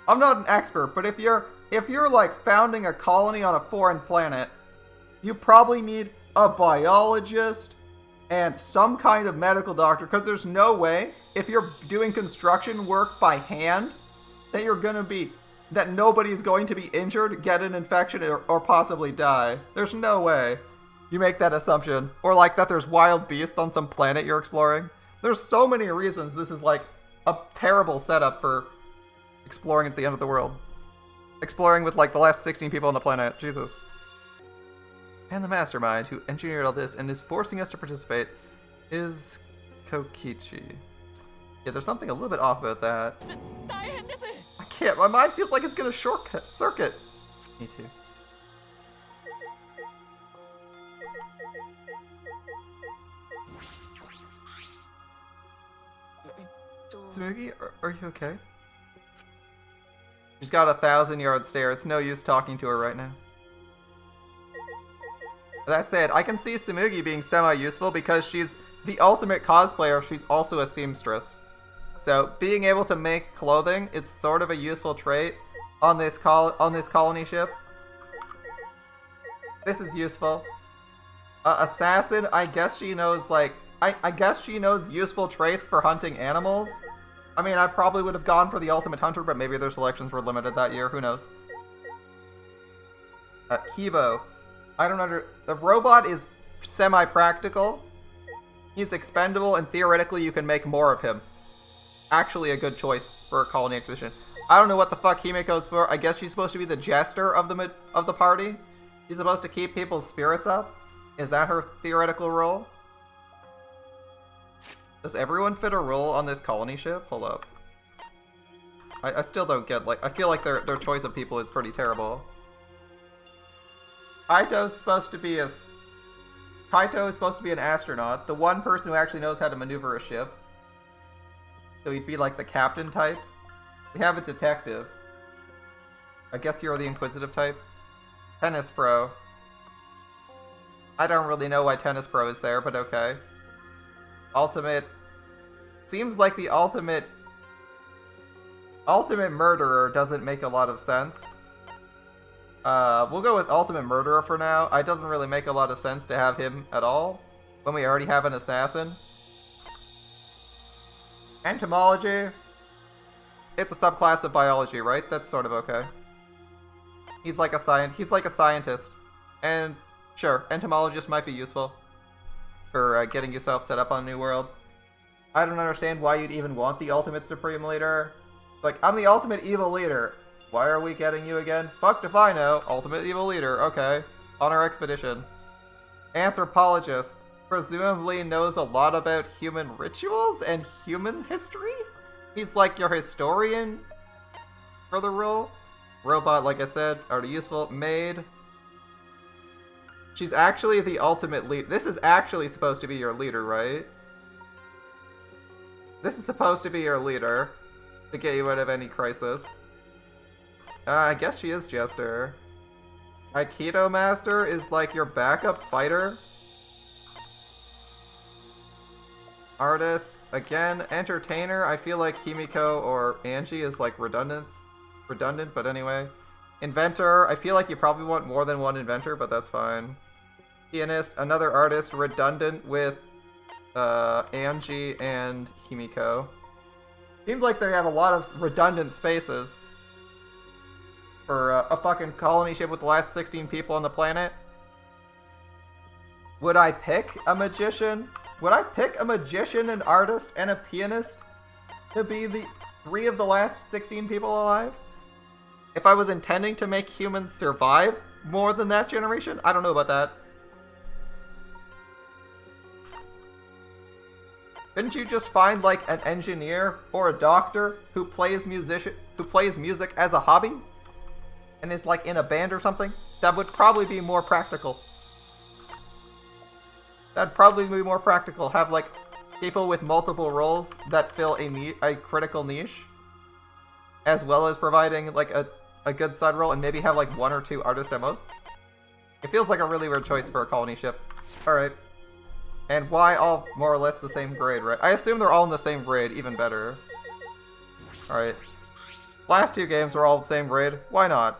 I'm not an expert, but if you're like founding a colony on a foreign planet, you probably need a biologist and some kind of medical doctor, because there's no way, if you're doing construction work by hand, that nobody's going to be injured, get an infection, or possibly die. There's no way you make that assumption. Or like that there's wild beasts on some planet you're exploring. There's so many reasons this is like a terrible setup for exploring at the end of the world. exploring with like the last 16 people on the planet. Jesus. And the mastermind who engineered all this and is forcing us to participate is Kokichi. Yeah, there's something a little bit off about that. I can't. My mind feels like it's gonna circuit. Me too. Tsumugi, are you okay? She's got a 1,000-yard stare. It's no use talking to her right now. That said, I can see Tsumugi being semi-useful because she's the ultimate cosplayer. She's also a seamstress. So being able to make clothing is sort of a useful trait on this colony ship. This is useful. Assassin, I guess she knows like I guess she knows useful traits for hunting animals. I mean, I probably would have gone for the ultimate hunter, but maybe their selections were limited that year. Who knows? Kibo. I don't under. The robot is semi-practical. He's expendable, and theoretically you can make more of him. Actually a good choice for a colony expedition. I don't know what the fuck Himiko's for. I guess she's supposed to be the jester of the party. She's supposed to keep people's spirits up. Is that her theoretical role? Does everyone fit a role on this colony ship? Hold up. I still don't get, like, I feel like their choice of people is pretty terrible. Kaito is supposed to be an astronaut, the one person who actually knows how to maneuver a ship. So he'd be like the captain type. We have a detective. I guess you're the inquisitive type. Tennis pro. I don't really know why tennis pro is there, but okay. Ultimate. Seems like the ultimate murderer doesn't make a lot of sense. We'll go with ultimate murderer for now. It doesn't really make a lot of sense to have him at all when we already have an assassin. Entomology. It's a subclass of biology, right? That's sort of okay. He's like a scientist. And sure, entomologist might be useful for getting yourself set up on a new world. I don't understand why you'd even want the ultimate supreme leader. Like, I'm the ultimate evil leader. Why are we getting you again? Fucked if I know. Ultimate evil leader, okay. On our expedition. Anthropologist. Presumably knows a lot about human rituals and human history? He's like your historian for the role. Robot, like I said, already useful. Maid. She's actually the ultimate lead. This is actually supposed to be your leader, right? This is supposed to be your leader to get you out of any crisis. I guess she is Jester. Aikido Master is like your backup fighter. Artist, again, entertainer. I feel like Himiko or Angie is like redundant, but anyway. Inventor, I feel like you probably want more than one inventor, but that's fine. Pianist, another artist, redundant with Angie and Himiko. Seems like they have a lot of redundant spaces for a fucking colony ship with the last 16 people on the planet. Would I pick a magician? Would I pick a magician, an artist, and a pianist to be the 3 of the last 16 people alive? If I was intending to make humans survive more than that generation? I don't know about that. Couldn't you just find like an engineer or a doctor who plays music as a hobby? And is like in a band or something? That would probably be more practical. That'd probably be more practical. Have like people with multiple roles that fill a critical niche, as well as providing like a good side role, and maybe have like 1 or 2 artists at most. It feels like a really weird choice for a colony ship. Alright. And why all more or less the same grade, right? I assume they're all in the same grade, even better. Alright. Last 2 games were all the same grade. Why not?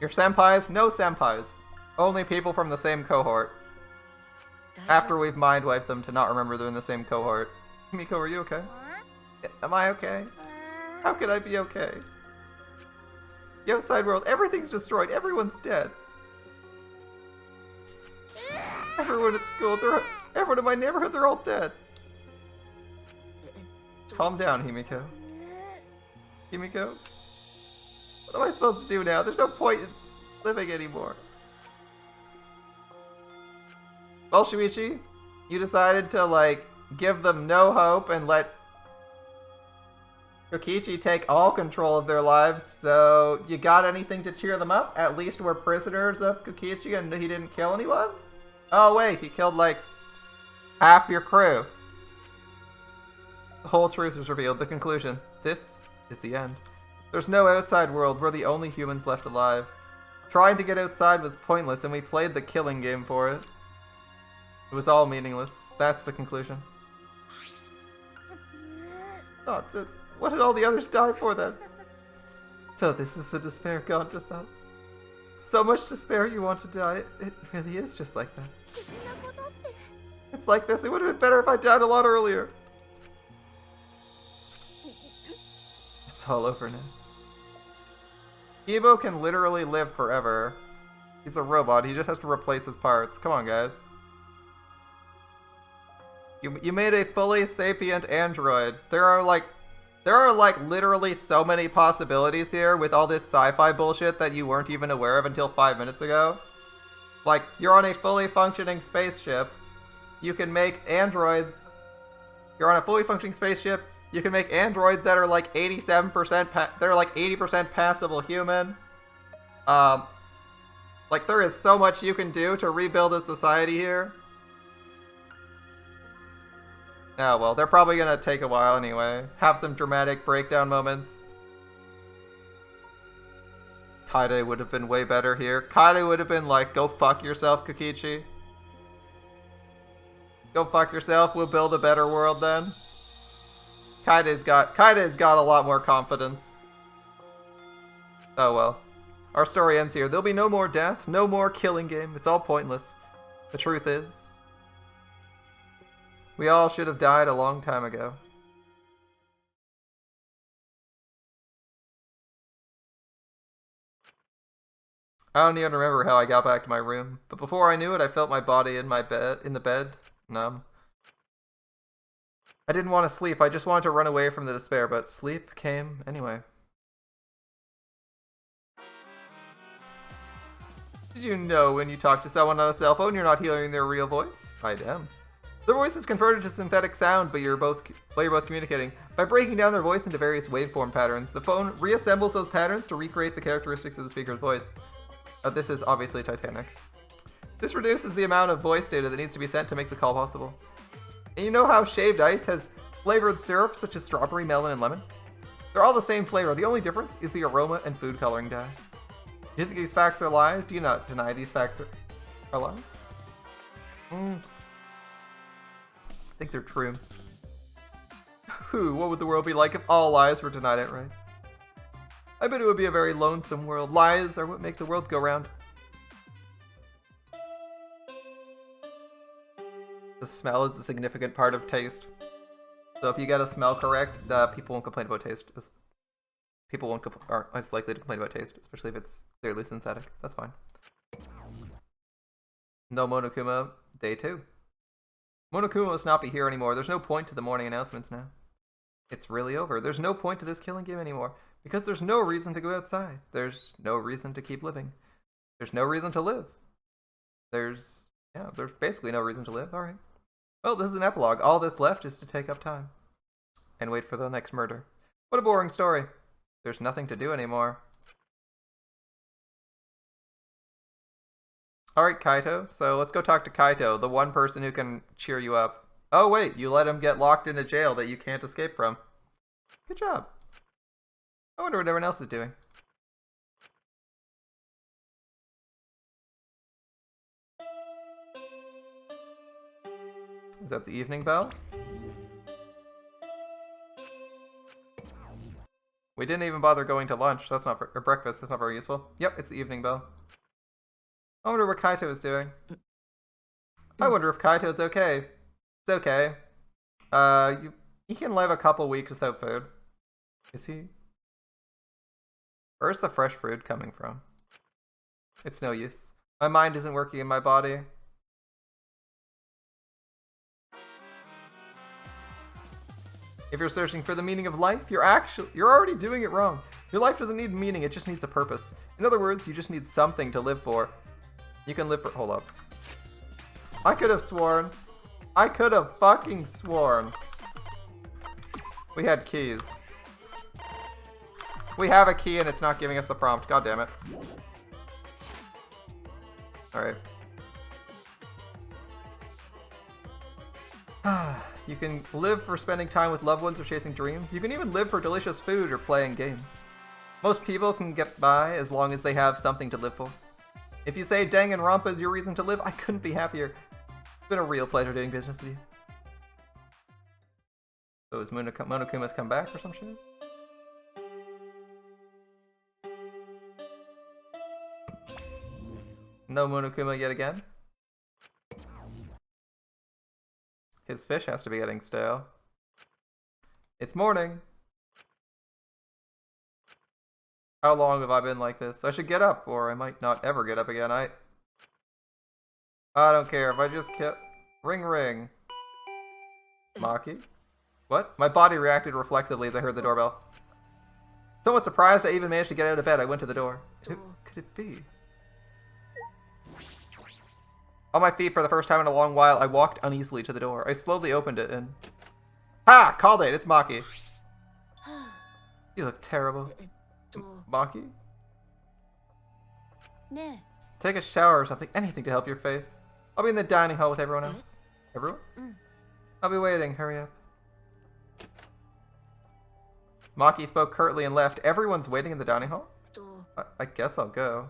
Your senpais? No senpais. Only people from the same cohort. After we've mind wiped them to not remember they're in the same cohort. Miko, are you okay? Am I okay? How could I be okay? The outside world, everything's destroyed. Everyone's dead. Everyone at school, everyone in my neighborhood, they're all dead. Calm down, Himiko. Himiko? What am I supposed to do now? There's no point in living anymore. Well, Shuichi, you decided to, like, give them no hope and let Kokichi take all control of their lives, so you got anything to cheer them up? At least we're prisoners of Kokichi and he didn't kill anyone? Oh wait, he killed like half your crew. The whole truth is revealed. The conclusion. This is the end. There's no outside world. We're the only humans left alive. Trying to get outside was pointless and we played the killing game for it. It was all meaningless. That's the conclusion. Nonsense. What did all the others die for then? So this is the despair Ganta felt. So much despair you want to die. It really is just like that. It's like this. It would have been better if I died a lot earlier. It's all over now. Ebo can literally live forever. He's a robot. He just has to replace his parts. Come on, guys. You made a fully sapient android. There are like literally so many possibilities here with all this sci-fi bullshit that you weren't even aware of until 5 minutes ago. Like, you're on a fully functioning spaceship. You can make androids. You're on a fully functioning spaceship. You can make androids that are like 87%, they're like 80% passable human. Like, there is so much you can do to rebuild a society here. Oh, well, they're probably gonna take a while anyway. Have some dramatic breakdown moments. Kaide would have been way better here. Kaide would have been like, go fuck yourself, Kokichi. Go fuck yourself, we'll build a better world then. Kaide's got a lot more confidence. Oh well. Our story ends here. There'll be no more death, no more killing game. It's all pointless. The truth is, we all should have died a long time ago. I don't even remember how I got back to my room, but before I knew it, I felt my body in the bed, numb. I didn't want to sleep. I just wanted to run away from the despair, but sleep came anyway. Did you know when you talk to someone on a cell phone, you're not hearing their real voice? I am. Their voice is converted to synthetic sound, but you're both communicating. By breaking down their voice into various waveform patterns, the phone reassembles those patterns to recreate the characteristics of the speaker's voice. This is obviously Titanic. This reduces the amount of voice data that needs to be sent to make the call possible. And you know how shaved ice has flavored syrups such as strawberry, melon, and lemon? They're all the same flavor. The only difference is the aroma and food coloring dye. Do you think these facts are lies? Do you not deny these facts are lies? I think they're true. What would the world be like if all lies were denied outright? I bet it would be a very lonesome world. Lies are what make the world go round. The smell is a significant part of taste. So if you get a smell correct, people won't complain about taste. People aren't as likely to complain about taste, especially if it's clearly synthetic. That's fine. No Monokuma, day 2. Monokuma must not be here anymore. There's no point to the morning announcements now. It's really over. There's no point to this killing game anymore. Because there's no reason to go outside. There's no reason to keep living. There's no reason to live. There's basically no reason to live. Alright. Well, this is an epilogue. All that's left is to take up time. And wait for the next murder. What a boring story. There's nothing to do anymore. Alright, Kaito. So let's go talk to Kaito, the one person who can cheer you up. Oh wait, you let him get locked in a jail that you can't escape from. Good job. I wonder what everyone else is doing. Is that the evening bell? We didn't even bother going to lunch. That's not or breakfast. That's not very useful. Yep, it's the evening bell. I wonder what Kaito is doing. I wonder if Kaito's okay. It's okay. He can live a couple weeks without food. Is he? Where's the fresh food coming from? It's no use. My mind isn't working in my body. If you're searching for the meaning of life, you're already doing it wrong. Your life doesn't need meaning, it just needs a purpose. In other words, you just need something to live for. You can live for— hold up. I could have fucking sworn we had keys. We have a key and it's not giving us the prompt. God damn it. Alright. You can live for spending time with loved ones or chasing dreams. You can even live for delicious food or playing games. Most people can get by as long as they have something to live for. If you say Danganronpa is your reason to live, I couldn't be happier. It's been a real pleasure doing business with you. So is Monokuma's come back or some shit? No Monokuma yet again? His fish has to be getting stale. It's morning. How long have I been like this? I should get up, or I might not ever get up again. I don't care if I just kept— ring ring. Maki? What? My body reacted reflexively as I heard the doorbell. Somewhat surprised I even managed to get out of bed, I went to the door. Who could it be? On my feet for the first time in a long while, I walked uneasily to the door. I slowly opened it and— ha! Called it! It's Maki. You look terrible. Maki? Take a shower or something. Anything to help your face. I'll be in the dining hall with everyone else. Everyone? I'll be waiting. Hurry up. Maki spoke curtly and left. Everyone's waiting in the dining hall? I guess I'll go.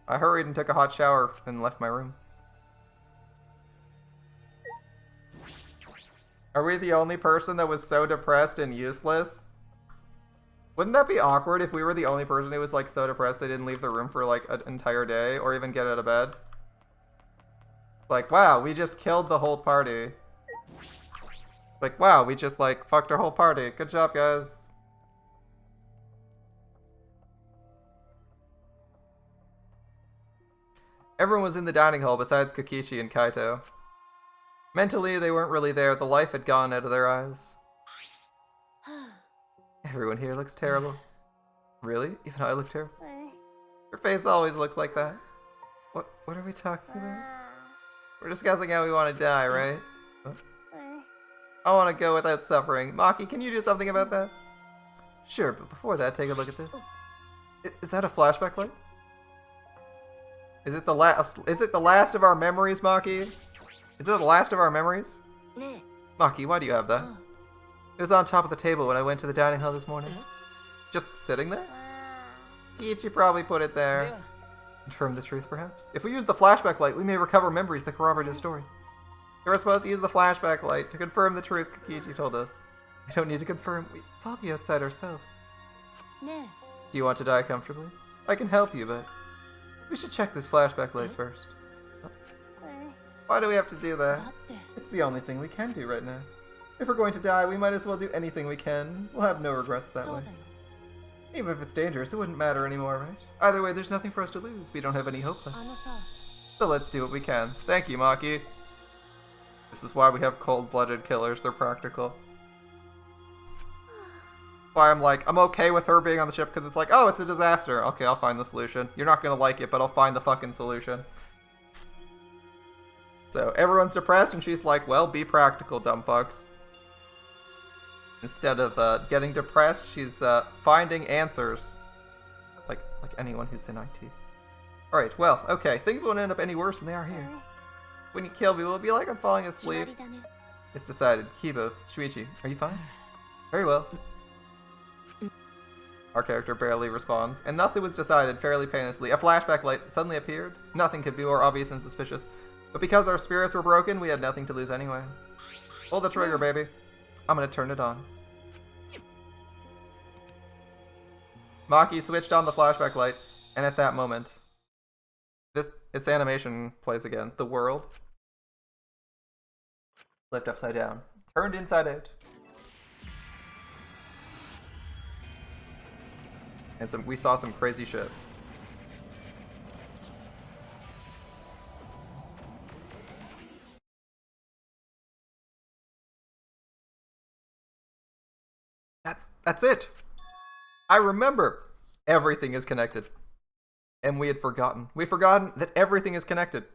I hurried and took a hot shower and left my room. Are we the only person that was so depressed and useless? Wouldn't that be awkward if we were the only person who was like so depressed they didn't leave the room for like an entire day or even get out of bed? Like, wow, we just killed the whole party. Like, wow, we just like fucked our whole party. Good job, guys. Everyone was in the dining hall besides Kokichi and Kaito. Mentally, they weren't really there. The life had gone out of their eyes. Everyone here looks terrible. Really? Even I look terrible? Your face always looks like that. What are we talking about? We're discussing how we want to die, right? What? I want to go without suffering. Maki, can you do something about that? Sure, but before that, take a look at this. Is that a flashback light? Is it the last of our memories, Maki? Is it the last of our memories? Maki, why do you have that? It was on top of the table when I went to the dining hall this morning. Just sitting there? Kiichi probably put it there. Confirm the truth, perhaps? If we use the flashback light, we may recover memories that corroborate his story. We were supposed to use the flashback light to confirm the truth, Kiichi told us. We don't need to confirm. We saw the outside ourselves. Do you want to die comfortably? I can help you, but we should check this flashback light first. Why do we have to do that? It's the only thing we can do right now. If we're going to die, we might as well do anything we can. We'll have no regrets that way. Even if it's dangerous, it wouldn't matter anymore, right? Either way, there's nothing for us to lose. We don't have any hope left. So let's do what we can. Thank you, Maki. This is why we have cold-blooded killers. They're practical. Why I'm okay with her being on the ship because it's like, oh, it's a disaster. Okay, I'll find the solution. You're not gonna like it, but I'll find the fucking solution. So everyone's depressed and she's like, well, be practical, dumb fucks. Instead of getting depressed, she's finding answers. Like anyone who's in IT. Alright, well, okay. Things won't end up any worse than they are here. When you kill me, will it be like I'm falling asleep? It's decided. Kibo, Shuichi, are you fine? Very well. Our character barely responds, and thus it was decided, fairly painlessly. A flashback light suddenly appeared. Nothing could be more obvious and suspicious. But because our spirits were broken, we had nothing to lose anyway. Pull the trigger, baby. I'm gonna turn it on. Maki switched on the flashback light, and at that moment, its animation plays again. The world flipped upside down, turned inside out. And we saw some crazy shit. That's it. I remember. Everything is connected. And we had forgotten. We'd forgotten that everything is connected.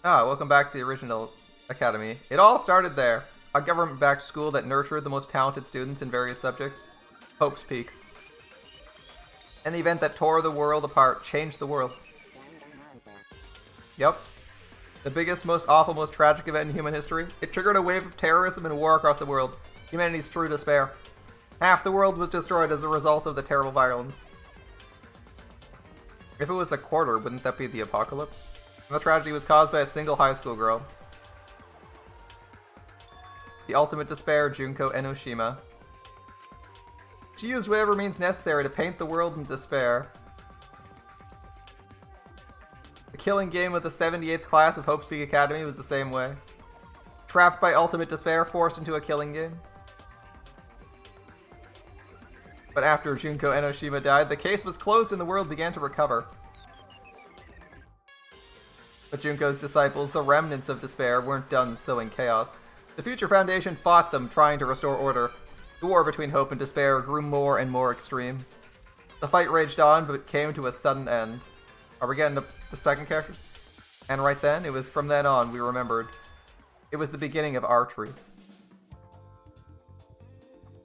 Ah, welcome back to the original academy. It all started there. A government-backed school that nurtured the most talented students in various subjects. Hope's Peak. An event that tore the world apart, changed the world. Yep. The biggest, most awful, most tragic event in human history. It triggered a wave of terrorism and war across the world. Humanity's true despair. Half the world was destroyed as a result of the terrible violence. If it was a quarter, wouldn't that be the apocalypse? And the tragedy was caused by a single high school girl. The ultimate despair, Junko Enoshima. She used whatever means necessary to paint the world in despair. The killing game of the 78th class of Hope's Peak Academy was the same way. Trapped by ultimate despair, forced into a killing game. But after Junko Enoshima died, the case was closed and the world began to recover. But Junko's disciples, the remnants of despair, weren't done sowing chaos. The Future Foundation fought them, trying to restore order. The war between hope and despair grew more and more extreme. The fight raged on, but it came to a sudden end. Are we getting to the second character? And right then, it was from then on we remembered. It was the beginning of our truth.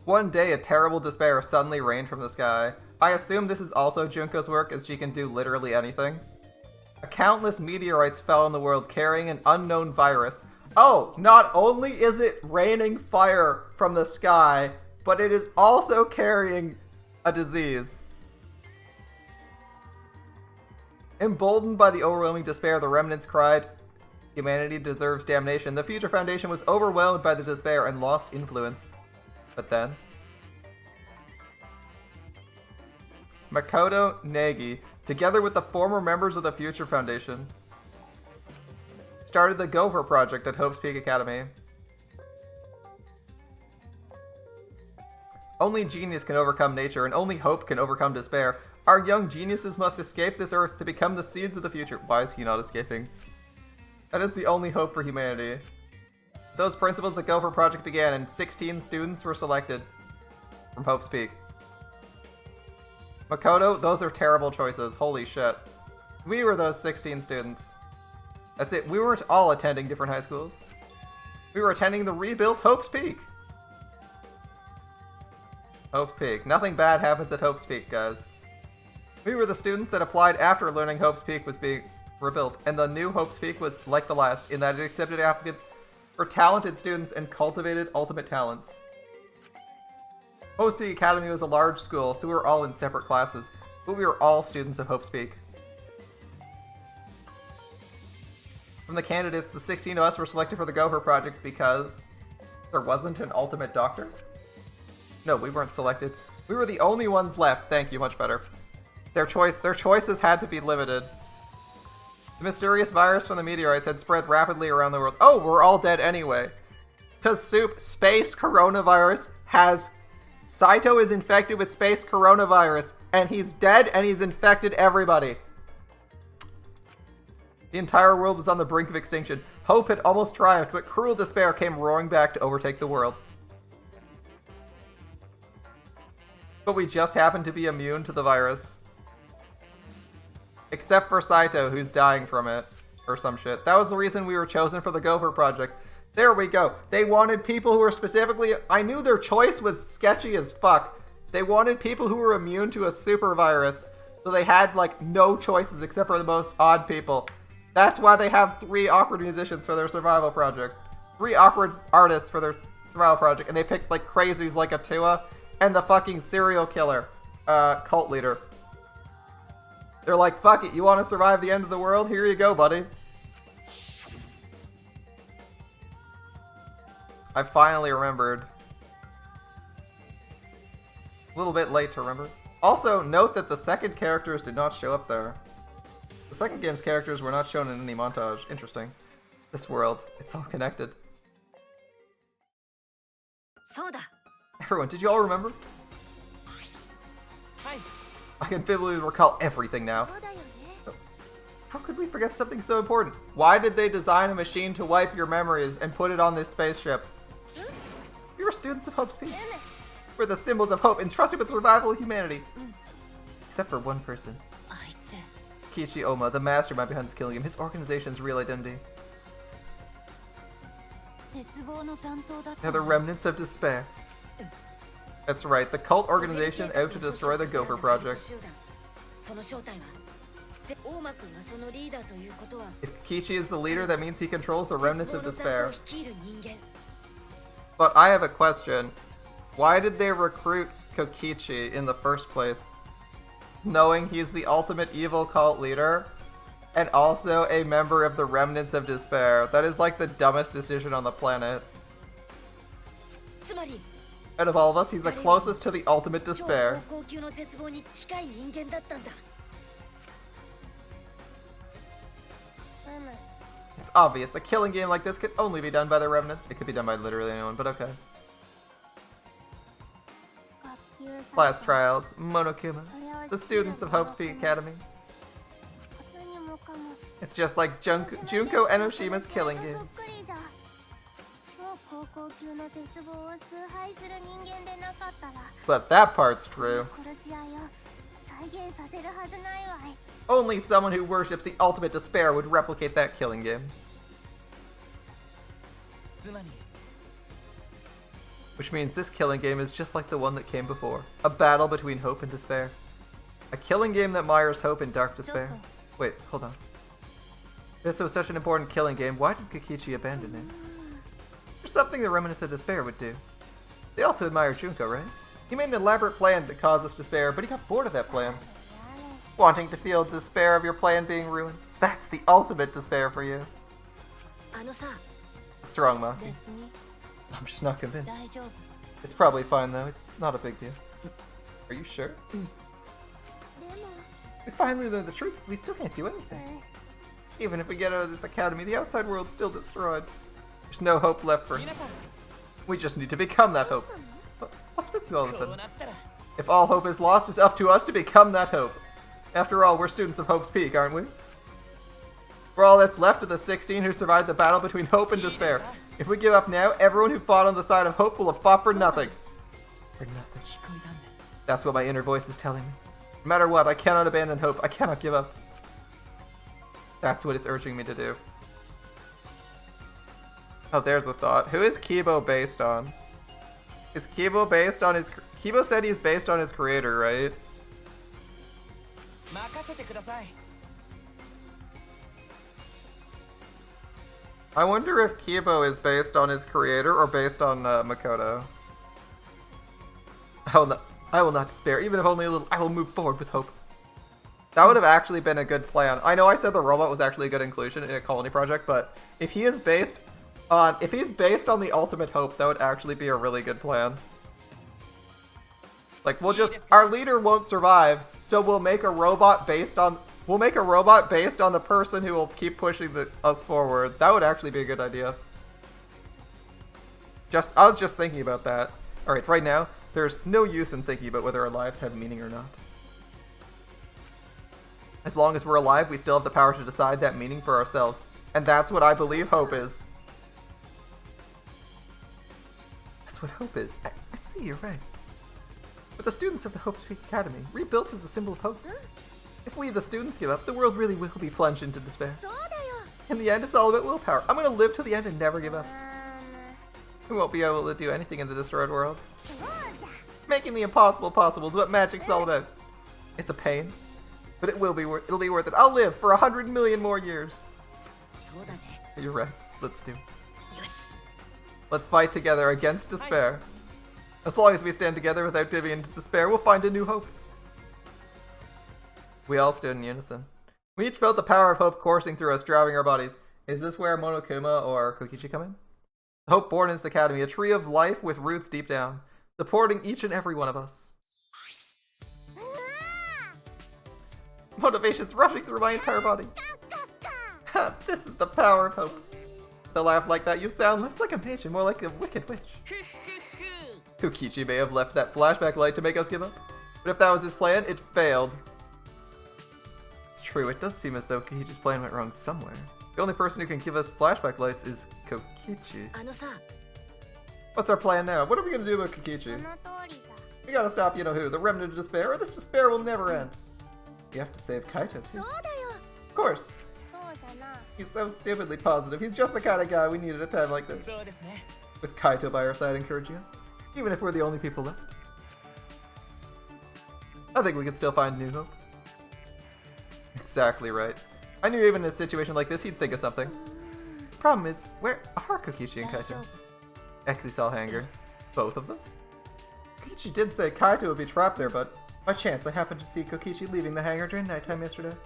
One day, a terrible despair suddenly rained from the sky. I assume this is also Junko's work, as she can do literally anything. Countless meteorites fell on the world carrying an unknown virus. Oh, not only is it raining fire from the sky, but it is also carrying a disease. Emboldened by the overwhelming despair, the remnants cried, "Humanity deserves damnation." The Future Foundation was overwhelmed by the despair and lost influence. But then, Makoto Negi, together with the former members of the Future Foundation, started the Gopher Project at Hope's Peak Academy. Only genius can overcome nature, and only hope can overcome despair. Our young geniuses must escape this earth to become the seeds of the future. Why is he not escaping? That is the only hope for humanity. Those principles, the Gopher Project began, and 16 students were selected from Hope's Peak. Makoto, those are terrible choices. Holy shit. We were those 16 students. That's it. We weren't all attending different high schools. We were attending the rebuilt Hope's Peak. Hope's Peak. Nothing bad happens at Hope's Peak, guys. We were the students that applied after learning Hope's Peak was being rebuilt, and the new Hope's Peak was like the last in that it accepted applicants for talented students and cultivated ultimate talents. Hope's Peak Academy was a large school, so we were all in separate classes, but we were all students of Hope's Peak. From the candidates, the 16 of us were selected for the Gopher Project because there wasn't an ultimate doctor? No, we weren't selected. We were the only ones left. Thank you, much better. Their choices had to be limited. The mysterious virus from the meteorites had spread rapidly around the world. Oh, we're all dead anyway. Because space coronavirus has... Saito is infected with space coronavirus, and he's dead, and he's infected everybody. The entire world was on the brink of extinction. Hope had almost triumphed, but cruel despair came roaring back to overtake the world. But we just happened to be immune to the virus. Except for Saito, who's dying from it. Or some shit. That was the reason we were chosen for the Gopher Project. There we go. They wanted people who were specifically... I knew their choice was sketchy as fuck. They wanted people who were immune to a super virus. So they had, like, no choices except for the most odd people. That's why they have 3 awkward musicians for their survival project. 3 awkward artists for their survival project. And they picked, like, crazies like Atua and the fucking serial killer cult leader. They're like, fuck it, you want to survive the end of the world? Here you go, buddy. I finally remembered. A little bit late to remember. Also, note that the second characters did not show up there. The second game's characters were not shown in any montage. Interesting. This world, it's all connected. Everyone, did you all remember? Hi. I can vividly recall everything now. How could we forget something so important? Why did they design a machine to wipe your memories and put it on this spaceship? We were students of Hope's Peak. We're the symbols of hope entrusted with survival of humanity. Except for one person. Kishi Oma, the mastermind behind this killing him, his organization's real identity. They're the remnants of despair. That's right, the cult organization out to destroy the Gopher Project. If Kishi is the leader, that means he controls the remnants of despair. But I have a question. Why did they recruit Kokichi in the first place? Knowing he's the ultimate evil cult leader, and also a member of the remnants of despair. That is like the dumbest decision on the planet. Out of all of us, he's the closest to the ultimate despair. It's obvious, a killing game like this could only be done by the remnants. It could be done by literally anyone, but okay. Class trials, Monokuma, the students of Hope's Peak Academy. It's just like Junko Enoshima's killing game. But that part's true. Only someone who worships the ultimate despair would replicate that killing game. Which means this killing game is just like the one that came before. A battle between hope and despair. A killing game that mires hope in dark despair. Wait, hold on. If it was such an important killing game, why did Kokichi abandon it? There's something the remnants of despair would do. They also admire Junko, right? He made an elaborate plan to cause us despair, but he got bored of that plan. Wanting to feel despair of your plan being ruined. That's the ultimate despair for you. What's wrong, Maki? I'm just not convinced. It's probably fine though, it's not a big deal. Are you sure? We finally learned the truth, but we still can't do anything. Even if we get out of this academy, the outside world's still destroyed. There's no hope left for us. We just need to become that hope. What's with you all of a sudden? If all hope is lost, it's up to us to become that hope. After all, we're students of Hope's Peak, aren't we? We're all that's left of the 16 who survived the battle between hope and despair. If we give up now, everyone who fought on the side of hope will have fought for nothing. For nothing. That's what my inner voice is telling me. No matter what, I cannot abandon hope. I cannot give up. That's what it's urging me to do. Oh, there's a thought. Who is Kibo based on? Is Kibo based on his... Kibo said he's based on his creator, right? I wonder if Kibo is based on his creator or based on Makoto. I will not despair, even if only a little. I will move forward with hope. That would have actually been a good plan. I know I said the robot was actually a good inclusion in a colony project, but if he is based on the ultimate hope, that would actually be a really good plan. Like, our leader won't survive, so we'll make a robot based on the person who will keep pushing us forward. That would actually be a good idea. I was just thinking about that. Alright, right now, there's no use in thinking about whether our lives have meaning or not. As long as we're alive, we still have the power to decide that meaning for ourselves. And that's what I believe hope is. That's what hope is. I see, you're right. But the students of the Hope Peak Academy, rebuilt as the symbol of hope. If we, the students, give up, the world really will be plunged into despair. In the end, it's all about willpower. I'm going to live till the end and never give up. We won't be able to do anything in the destroyed world. Making the impossible possible is what magic's all about. It's a pain, but it'll be worth it. I'll live for 100 million more years. You're right. Let's do. Let's fight together against despair. As long as we stand together without giving into despair, we'll find a new hope. We all stood in unison. We each felt the power of hope coursing through us, driving our bodies. Is this where Monokuma or Kokichi come in? Hope born in this academy, a tree of life with roots deep down, supporting each and every one of us. Motivation's rushing through my entire body. This is the power of hope. To laugh like that, you sound less like a mage and more like a wicked witch. Kokichi may have left that flashback light to make us give up, but if that was his plan, it failed. It's true, it does seem as though Kokichi's plan went wrong somewhere. The only person who can give us flashback lights is Kokichi. What's our plan now? What are we gonna do about Kokichi? We gotta stop you-know-who, the remnant of despair, or this despair will never end. We have to save Kaito too. Of course. He's so stupidly positive. He's just the kind of guy we need at a time like this. With Kaito by our side encouraging us. Even if we're the only people left. I think we can still find new hope. Exactly right. I knew even in a situation like this he'd think of something. Problem is, where are Kokichi and Kaito? Exisal hangar. Both of them? Kokichi did say Kaito would be trapped there, but by chance I happened to see Kokichi leaving the hangar during nighttime yesterday.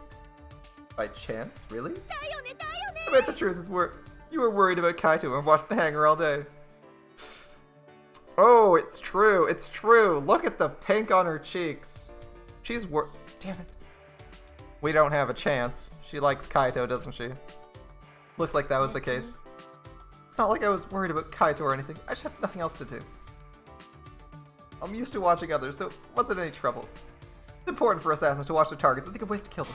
By chance? Really? I bet the truth is you were worried about Kaito and watched the hangar all day. Oh, it's true. It's true. Look at the pink on her cheeks. She's damn it. We don't have a chance. She likes Kaito, doesn't she? Looks like that was the case. It's not like I was worried about Kaito or anything. I just had nothing else to do. I'm used to watching others, so it wasn't any trouble. It's important for assassins to watch their targets and think of ways to kill them.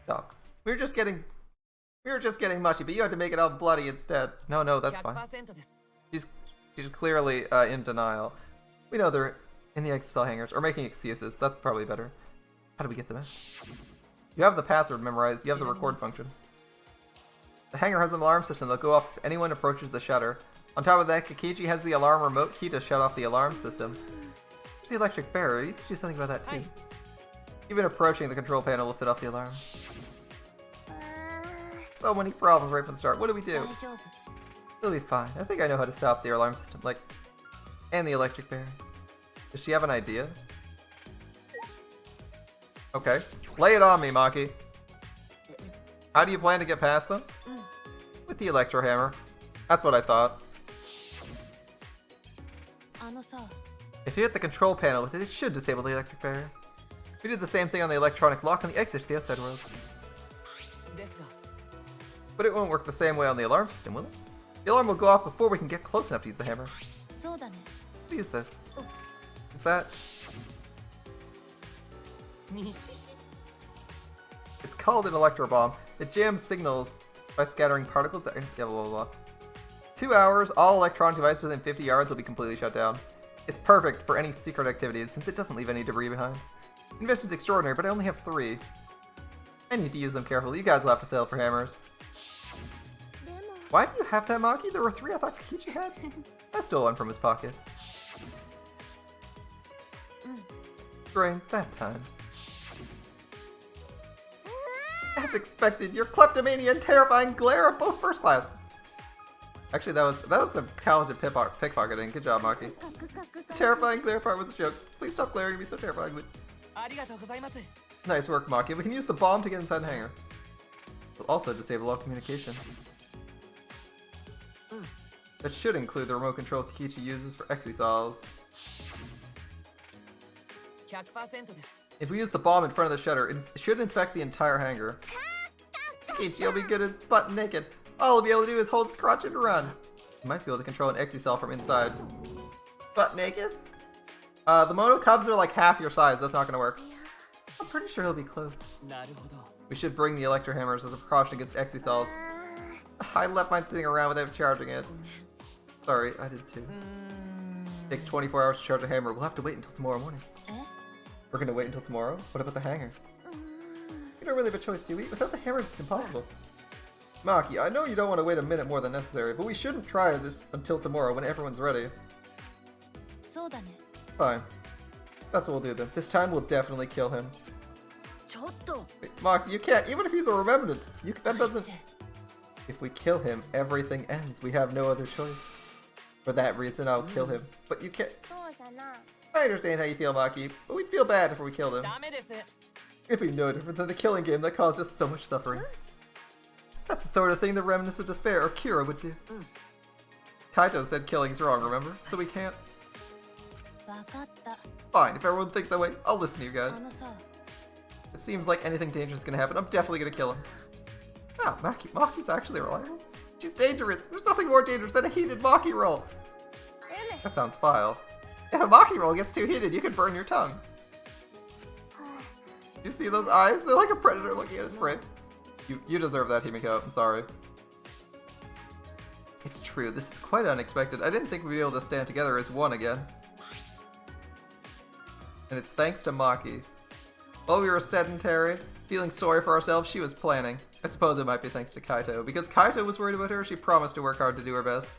Stop. We were just getting mushy, but you had to make it all bloody instead. No, that's fine. She's clearly in denial. We know they're in the Exisal hangars, or making excuses. That's probably better. How do we get them in? You have the password memorized. You have the record function. The hangar has an alarm system that'll go off if anyone approaches the shutter. On top of that, Kokichi has the alarm remote key to shut off the alarm system. There's the electric barrier. You should do something about that too. Even approaching the control panel will set off the alarm. So many problems right from the start. What do we do? It'll be fine. I think I know how to stop the alarm system, and the electric barrier. Does she have an idea? Okay. Lay it on me, Maki. How do you plan to get past them? With the electro hammer. That's what I thought. If you hit the control panel with it, it should disable the electric barrier. We did the same thing on the electronic lock on the exit to the outside world. But it won't work the same way on the alarm system, will it? The alarm will go off before we can get close enough to use the hammer. What is this? Is that... It's called an electro bomb. It jams signals by scattering particles that... blah, blah, blah. 2 hours, all electronic devices within 50 yards will be completely shut down. It's perfect for any secret activities since it doesn't leave any debris behind. The invention's extraordinary, but I only have 3. I need to use them carefully. You guys will have to settle for hammers. Why do you have that, Maki? There were 3 I thought Kokichi had. I stole one from his pocket. During that time. As expected, your kleptomania and terrifying glare are both first class. Actually, that was some talented pickpocketing. Good job, Maki. The terrifying glare part was a joke. Please stop glaring at me so terrifyingly. Nice work, Maki. We can use the bomb to get inside the hangar. We'll also disable all communication. That should include the remote control Kokichi uses for Exisals. If we use the bomb in front of the shutter, it should infect the entire hangar. Kokichi will be good as butt naked. All he'll be able to do is hold his crotch and run. He might be able to control an Exisal from inside. Butt naked? The Mono Cubs are like half your size. That's not going to work. I'm pretty sure he'll be clothed. We should bring the Electro Hammers as a precaution against Exisals. I left mine sitting around without charging it. Sorry, I did too. Takes 24 hours to charge a hammer. We'll have to wait until tomorrow morning. We're gonna wait until tomorrow? What about the hangar? We don't really have a choice, do we? Without the hammers, it's impossible. Maki, I know you don't want to wait a minute more than necessary, but we shouldn't try this until tomorrow when everyone's ready. Fine. That's what we'll do then. This time we'll definitely kill him. Wait, Maki, you can't. Even if he's a remnant, that doesn't... If we kill him, everything ends. We have no other choice. For that reason, I'll kill him. But you can't... I understand how you feel, Maki, but we'd feel bad if we killed him. It'd be no different than the killing game that caused us so much suffering. That's the sort of thing the remnants of despair or Kira would do. Kaito said killing's wrong, remember? So we can't... Fine, if everyone thinks that way, I'll listen to you guys. It seems like anything dangerous is gonna happen. I'm definitely gonna kill him. Ah, Maki's actually reliable. She's dangerous. There's nothing more dangerous than a heated Maki roll. That sounds vile. If a Maki roll gets too heated, you can burn your tongue. You see those eyes? They're like a predator looking at its prey. You deserve that, Himiko. I'm sorry. It's true, this is quite unexpected. I didn't think we'd be able to stand together as one again. And it's thanks to Maki. While we were sedentary, feeling sorry for ourselves, she was planning. I suppose it might be thanks to Kaito. Because Kaito was worried about her, she promised to work hard to do her best.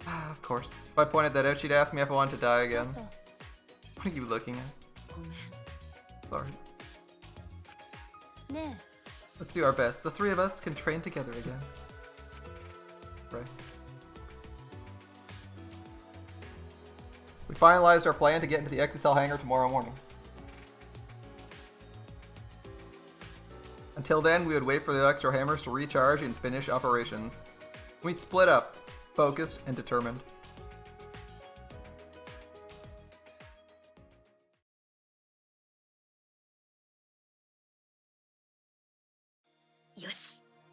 Of course. If I pointed that out, she'd ask me if I wanted to die again. What are you looking at? Sorry. Let's do our best. The three of us can train together again. Right. We finalized our plan to get into the XSL hangar tomorrow morning. Until then, we would wait for the extra hammers to recharge and finish operations. We split up, focused and determined.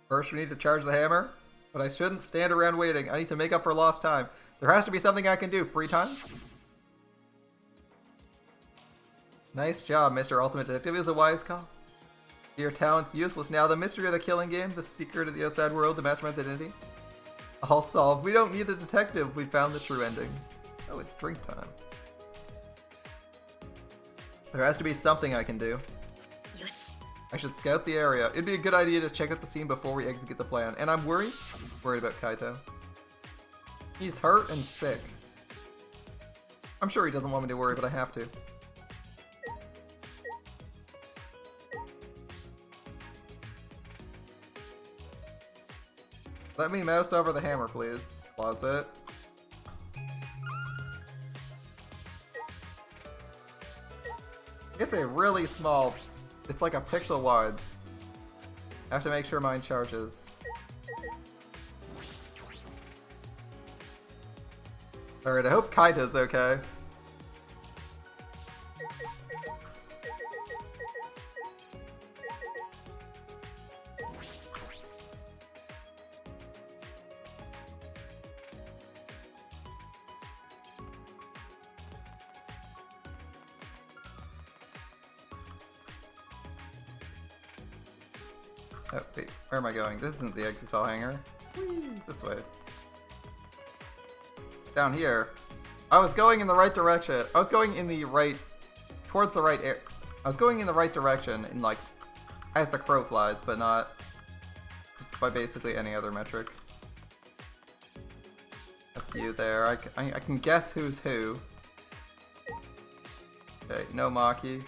First, we need to charge the hammer, but I shouldn't stand around waiting. I need to make up for lost time. There has to be something I can do. Free time? Nice job, Mr. Ultimate Detective. Is a wise call. Your talent's useless now. The mystery of the killing game, the secret of the outside world, the mastermind's identity. All solved. We don't need a detective. We found the true ending. Oh, it's drink time. There has to be something I can do. I should scout the area. It'd be a good idea to check out the scene before we execute the plan. And I'm worried about Kaito. He's hurt and sick. I'm sure he doesn't want me to worry, but I have to. Let me mouse over the hammer, please. Closet. It's a really small... It's like a pixel wide. I have to make sure mine charges. Alright, I hope Kaito's okay. Oh, wait, where am I going? This isn't the XSL hangar. This way. It's down here. I was going in the right direction. I was going in the right... Towards the right air. I was going in the right direction in, like, as the crow flies, but not by basically any other metric. That's you there. I can guess who's who. Okay, no Maki.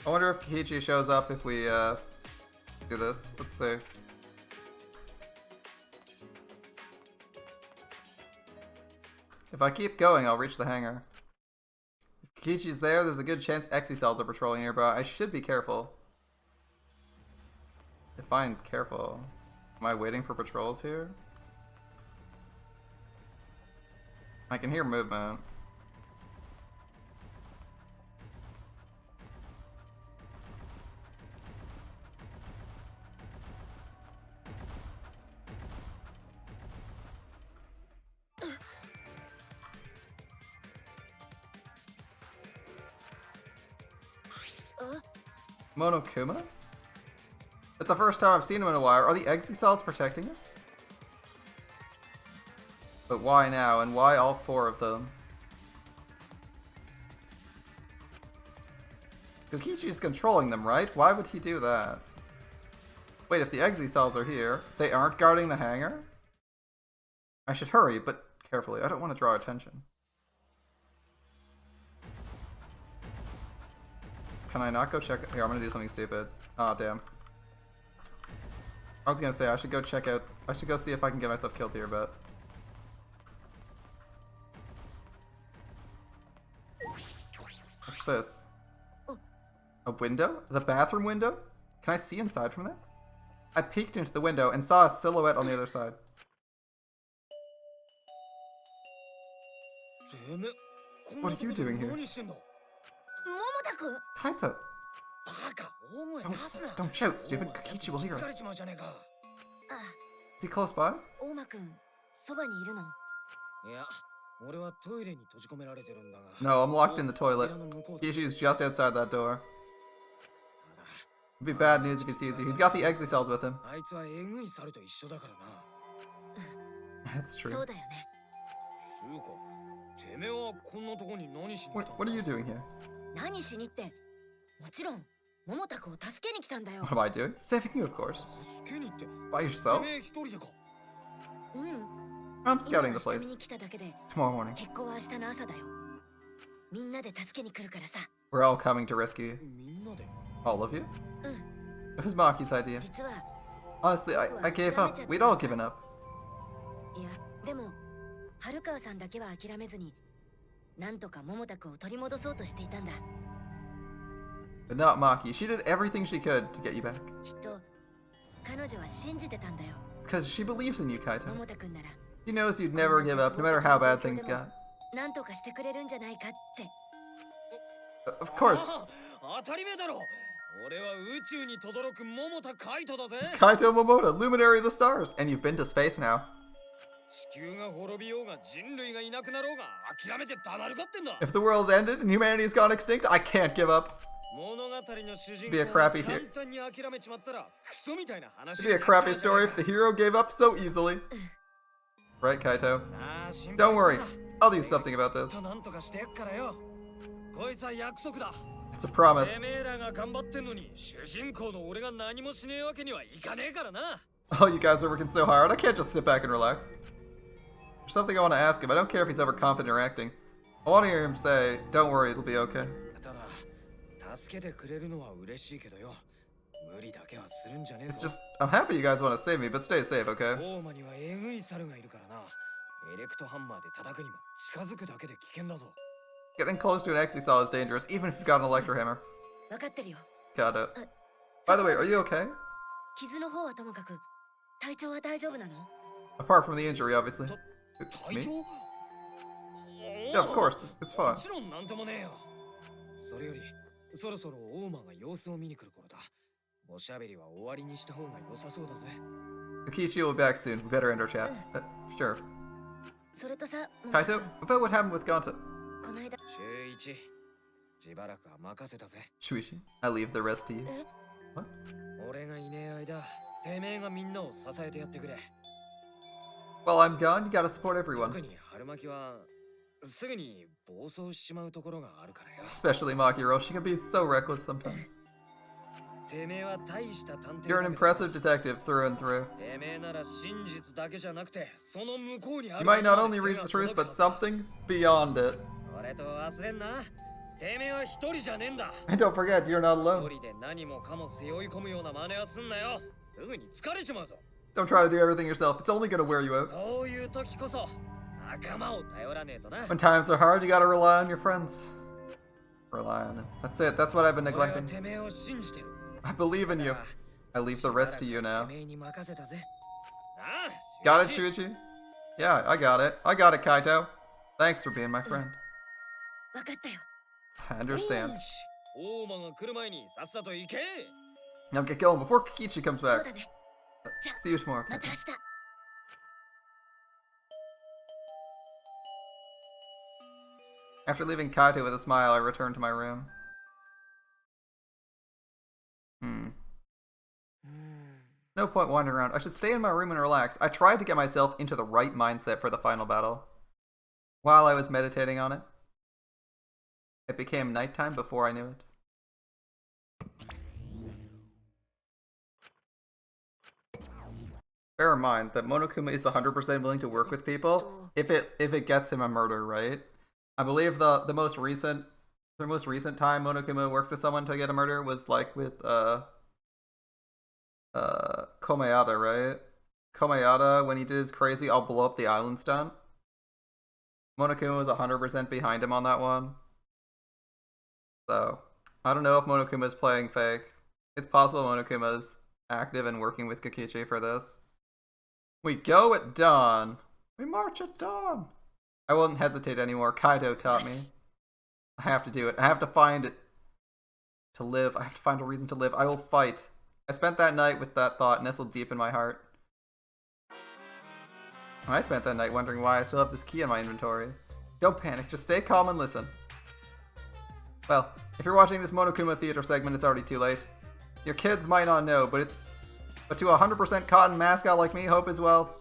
I wonder if Kichi shows up if we do this. Let's see. If I keep going, I'll reach the hangar. If Kichi's there, there's a good chance Exy cells are patrolling nearby. I should be careful. Define careful. Am I waiting for patrols here? I can hear movement. Monokuma? It's the first time I've seen him in a while. Are the Exy cells protecting us? But why now, and why all four of them? Kokichi's controlling them, right? Why would he do that? Wait, if the Exy cells are here, they aren't guarding the hangar? I should hurry, but carefully. I don't want to draw attention. Can I not go check? Here, I'm gonna do something stupid. Aw, damn. I was gonna say, I should go check out. I should go see if I can get myself killed here, but. What's this? A window? The bathroom window? Can I see inside from there? I peeked into the window and saw a silhouette on the other side. What are you doing here? Kaito! Don't shout, stupid. Kokichi will hear us. Is he close by? No, I'm locked in the toilet. Kishi's just outside that door. It'd be bad news if he sees you. He's got the exi cells with him. あいつはえぐい猿と一緒だからな。 That's true. そうだよね。つうか、てめえはこんなとこに何しに来たんだ？ What are you doing here? 何しにって、もちろん桃太くんを助けに来たんだよ。 What am I doing? Saving you, of course. 助けに行って。 By て yourself? めえ一人でか。うん。 I'm scouting the 今は下見 place. に来ただけで、 Tomorrow morning. 結婚は明日の朝だよ。みんなで助けに来るからさ。 We're all coming to rescue you. みんなで。 All of you? うん。 It was Maki's idea. 実は、 Honestly, I gave up. We'd all given up. いや、でも、春川さんだけは諦めずに、なんとか桃太くんを取り戻そうとしていたんだ。 But not Maki. She did everything she could to get you back. きっと、彼女は信じてたんだよ。 Because she believes in you, Kaito. 桃太くんなら、 She knows you'd never give up, no matter how bad things got. なんとかしてくれるんじゃないかって。 Of course. 当たり前だろ。俺は宇宙に轟く桃田カイトだぜ。 Kaito Momoda, luminary of the stars. And you've been to space now. 地球が滅びようが人類がいなくなろうが諦めて黙るかってんだ。 If the world ended and humanity's gone extinct, I can't give up. 物語の主人 Be a 公が crappy 簡 hero. 単に諦めちまったらクソみたいな話 It'd be a crappy story if the hero gave up so easily. Right, Kaito? Don't worry. I'll do something about this. なんとかしてやっからよ。こいつは約束だ。 It's a promise. てめえらが頑張ってんのに主人公の俺が何もしねえわけにはいかねえからな。 Oh, you guys are working so hard. I can't just sit back and relax. There's something I want to ask him. I don't care if he's overconfident or acting. I want to hear him say, don't worry, it'll be okay. ただ助けてくれるのは嬉しいけどよ。無理だけはするんじゃねえ It's ぞ。 just, I'm happy you guys want to save me, but stay safe, okay? 大間にはえぐい猿がいるからな。エレクトハンマーで叩くにも近づくだけで危険だぞ。 Getting close to an Exisal is dangerous, even if you've got an Electro Hammer. 分かってるよ。 Got it. By the way, are you okay? 傷の方はともかく、体調は大丈夫なの？ Apart from the injury, obviously. 体 Me? 調 Yeah, of course. It's も fun. ちろんなんともねえよ。それより、そろそろ大間が様子を見に来る頃だ。おしゃべりは終わりにした方が良さそうだぜ。 Akishi will be back soon. We better end our chat. Sure. それとさ、 Kaito, about what happened with Ganta? この間、週一、しばらくは任せたぜ。 Shuichi, I leave the rest to you. え What? 俺がいねえ間、てめえがみんなを支えてやってくれ。 While I'm gone, you gotta support everyone. 特に春巻きは、すぐに暴走しちまうところがあるからよ。 Especially Makiro, she can be so reckless sometimes. てめえは大した探偵 You're an だけど impressive detective through and through. てめえなら真実だけじゃなくて、その向こうにあ You る might not もの only まで reach 手 the が truth, 届 but く something beyond it. 俺と忘れんな。てめえは一人じゃねえんだ。 And don't forget, you're not 一 alone. 人で何もかも背負い込むような真似はすんなよ。すぐに疲れちまうぞ。 Don't try to do everything yourself, it's only gonna wear you out. そういう時こそ仲間を頼らねえとな。 When times are hard, you gotta rely on your friends. Rely on it. That's it, that's what I've been 俺は neglecting. てめえを信じてる。 I believe in you. だが I leave the rest to you し now. ばらくてめえに任せたぜ。なあ、 Got it, 周一 Shuichi? Yeah, I got it. I got it, Kaito. Thanks for being my friend. 分かったよ。 I understand. よし大間が来る前にさっさと行け。 Now get going before Kikichi comes そう back. だね。 See you tomorrow, また Kaito. 明日。 After leaving Kaito with a smile, I returned to my room. No point wandering around. I should stay in my room and relax. I tried to get myself into the right mindset for the final battle. While I was meditating on it, it became nighttime before I knew it. Bear in mind that Monokuma is 100% willing to work with people if it gets him a murder, right? I believe the most recent time Monokuma worked with someone to get a murder was like with Komayada, right? Komayada, when he did his crazy I'll blow up the island stunt. Monokuma was 100% behind him on that one. So, I don't know if Monokuma is playing fake. It's possible Monokuma is active and working with Kokichi for this. We go at dawn. We march at dawn. I won't hesitate anymore. Kaido taught me. I have to do it. I have to find it to live. I have to find a reason to live. I will fight. I spent that night with that thought nestled deep in my heart. I spent that night wondering why I still have this key in my inventory. Don't panic. Just stay calm and listen. Well, if you're watching this Monokuma Theater segment, it's already too late. Your kids might not know, but to a 100% cotton mascot like me, hope is, well,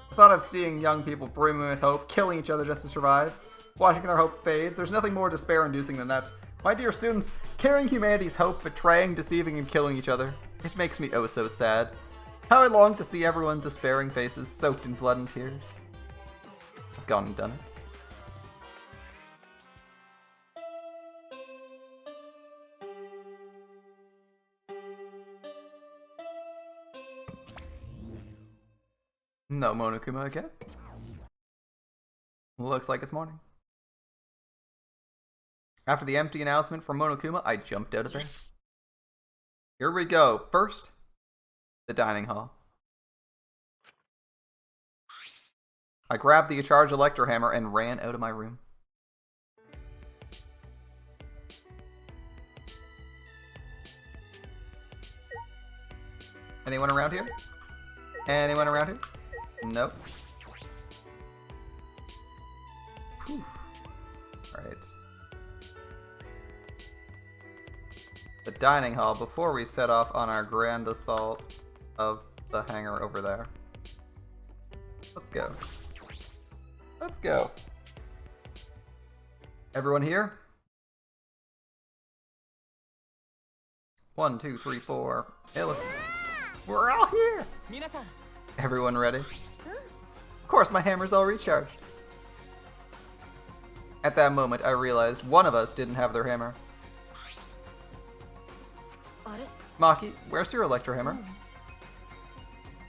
the thought of seeing young people brimming with hope, killing each other just to survive, watching their hope fade, there's nothing more despair-inducing than that. My dear students, carrying humanity's hope, betraying, deceiving, and killing each other, it makes me oh so sad. How I long to see everyone's despairing faces soaked in blood and tears. I've gone and done it. No Monokuma again. Looks like it's morning. After the empty announcement from Monokuma, I jumped out of bed. Here we go. First, the dining hall. I grabbed the charged electro hammer and ran out of my room. Anyone around here? Anyone around here? Nope. Whew. Alright. The dining hall before we set off on our grand assault of the hangar over there. Let's go. Let's go. Everyone here? 1, 2, 3, 4. Hey, look. We're all here! Everyone ready? Of course, my hammer's all recharged. At that moment, I realized one of us didn't have their hammer. Maki, where's your electro hammer?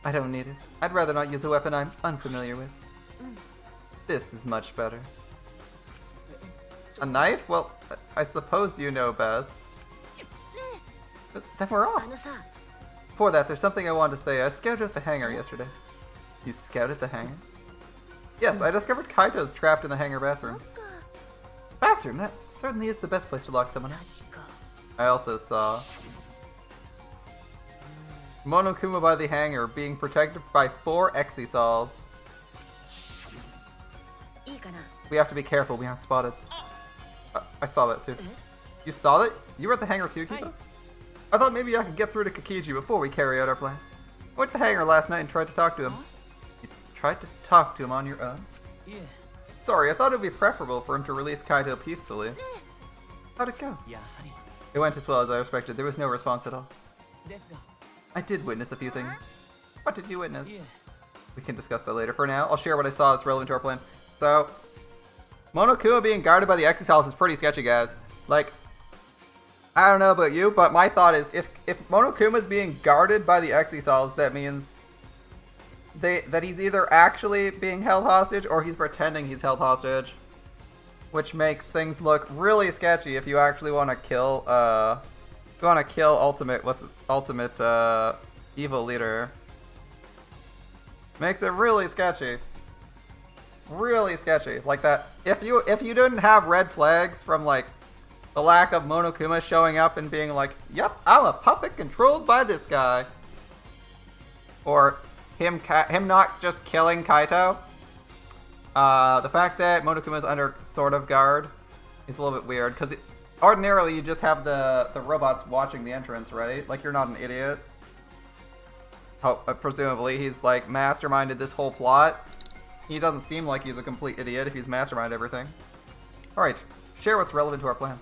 I don't need it. I'd rather not use a weapon I'm unfamiliar with. This is much better. A knife? Well, I suppose you know best. But then we're off. Before that, there's something I wanted to say. I scouted at the hangar yesterday. You scouted the hangar? Yes, I discovered Kaito's trapped in the hangar bathroom. Bathroom? That certainly is the best place to lock someone up. I also saw Monokuma by the hangar being protected by 4 Exisols. We have to be careful, we aren't spotted. I saw that too. You saw that? You were at the hangar too, Kiba? I thought maybe I could get through to Kakiji before we carry out our plan. I went to the hangar last night and tried to talk to him. You tried to talk to him on your own? Yeah. Sorry, I thought it would be preferable for him to release Kaito peacefully. How'd it go? It went as well as I expected. There was no response at all. I did witness a few things. What did you witness? We can discuss that later. For now, I'll share what I saw that's relevant to our plan. So, Monokuma being guarded by the Exisols is pretty sketchy, guys. Like, I don't know about you, but my thought is if Monokuma's being guarded by the Exisols, that means that he's either actually being held hostage or he's pretending he's held hostage, which makes things look really sketchy if you actually want to kill ultimate evil leader. Makes it really sketchy. Really sketchy. Like that. If you didn't have red flags from like the lack of Monokuma showing up and being like, yep, I'm a puppet controlled by this guy. Or him not just killing Kaito. The fact that Monokuma's under sort of guard is a little bit weird, because ordinarily you just have the robots watching the entrance, right? Like, you're not an idiot. Presumably he's like masterminded this whole plot. He doesn't seem like he's a complete idiot if he's masterminded everything. Alright, share what's relevant to our plan.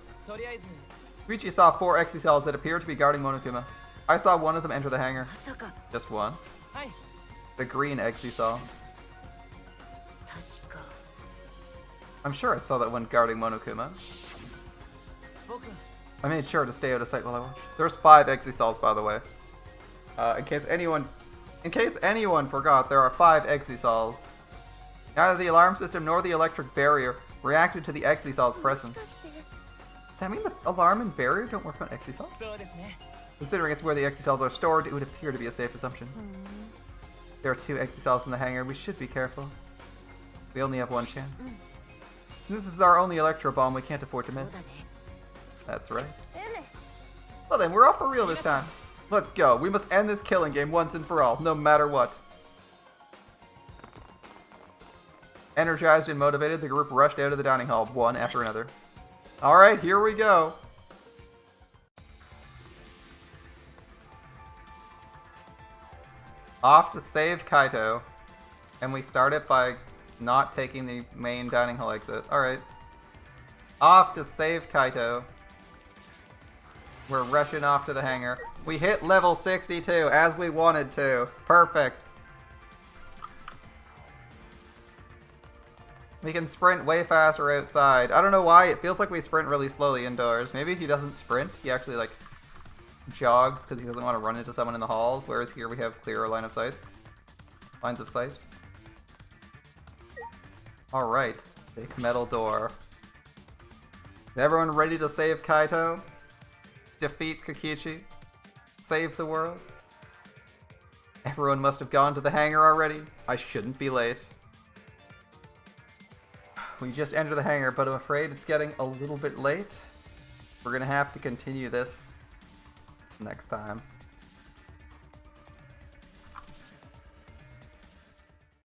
Riichi saw 4 Exisols that appear to be guarding Monokuma. I saw one of them enter the hangar. Just one. The green Exisol. I'm sure I saw that one guarding Monokuma. I made sure to stay out of sight while I watched. There's 5 Exisols, by the way. In case anyone forgot, there are 5 Exisols. Neither the alarm system nor the electric barrier reacted to the Exisol's presence. Does that mean the alarm and barrier don't work on Exisols? Considering it's where the Exisols are stored, it would appear to be a safe assumption. There are 2 Exisols in the hangar. We should be careful. We only have one chance. Since this is our only electro bomb, we can't afford to miss. That's right. Well then, we're off for real this time. Let's go. We must end this killing game once and for all, no matter what. Energized and motivated, the group rushed out of the dining hall, one after another. Alright, here we go. Off to save Kaito. And we start it by not taking the main dining hall exit. Alright. Off to save Kaito. We're rushing off to the hangar. We hit level 62 as we wanted to. Perfect. We can sprint way faster outside. I don't know why, it feels like we sprint really slowly indoors. Maybe he doesn't sprint, he actually like jogs because he doesn't want to run into someone in the halls, whereas here we have clearer lines of sight. Alright, big metal door. Is everyone ready to save Kaito? Defeat Kokichi? Save the world? Everyone must have gone to the hangar already. I shouldn't be late. We just entered the hangar, but I'm afraid it's getting a little bit late. We're gonna have to continue this next time.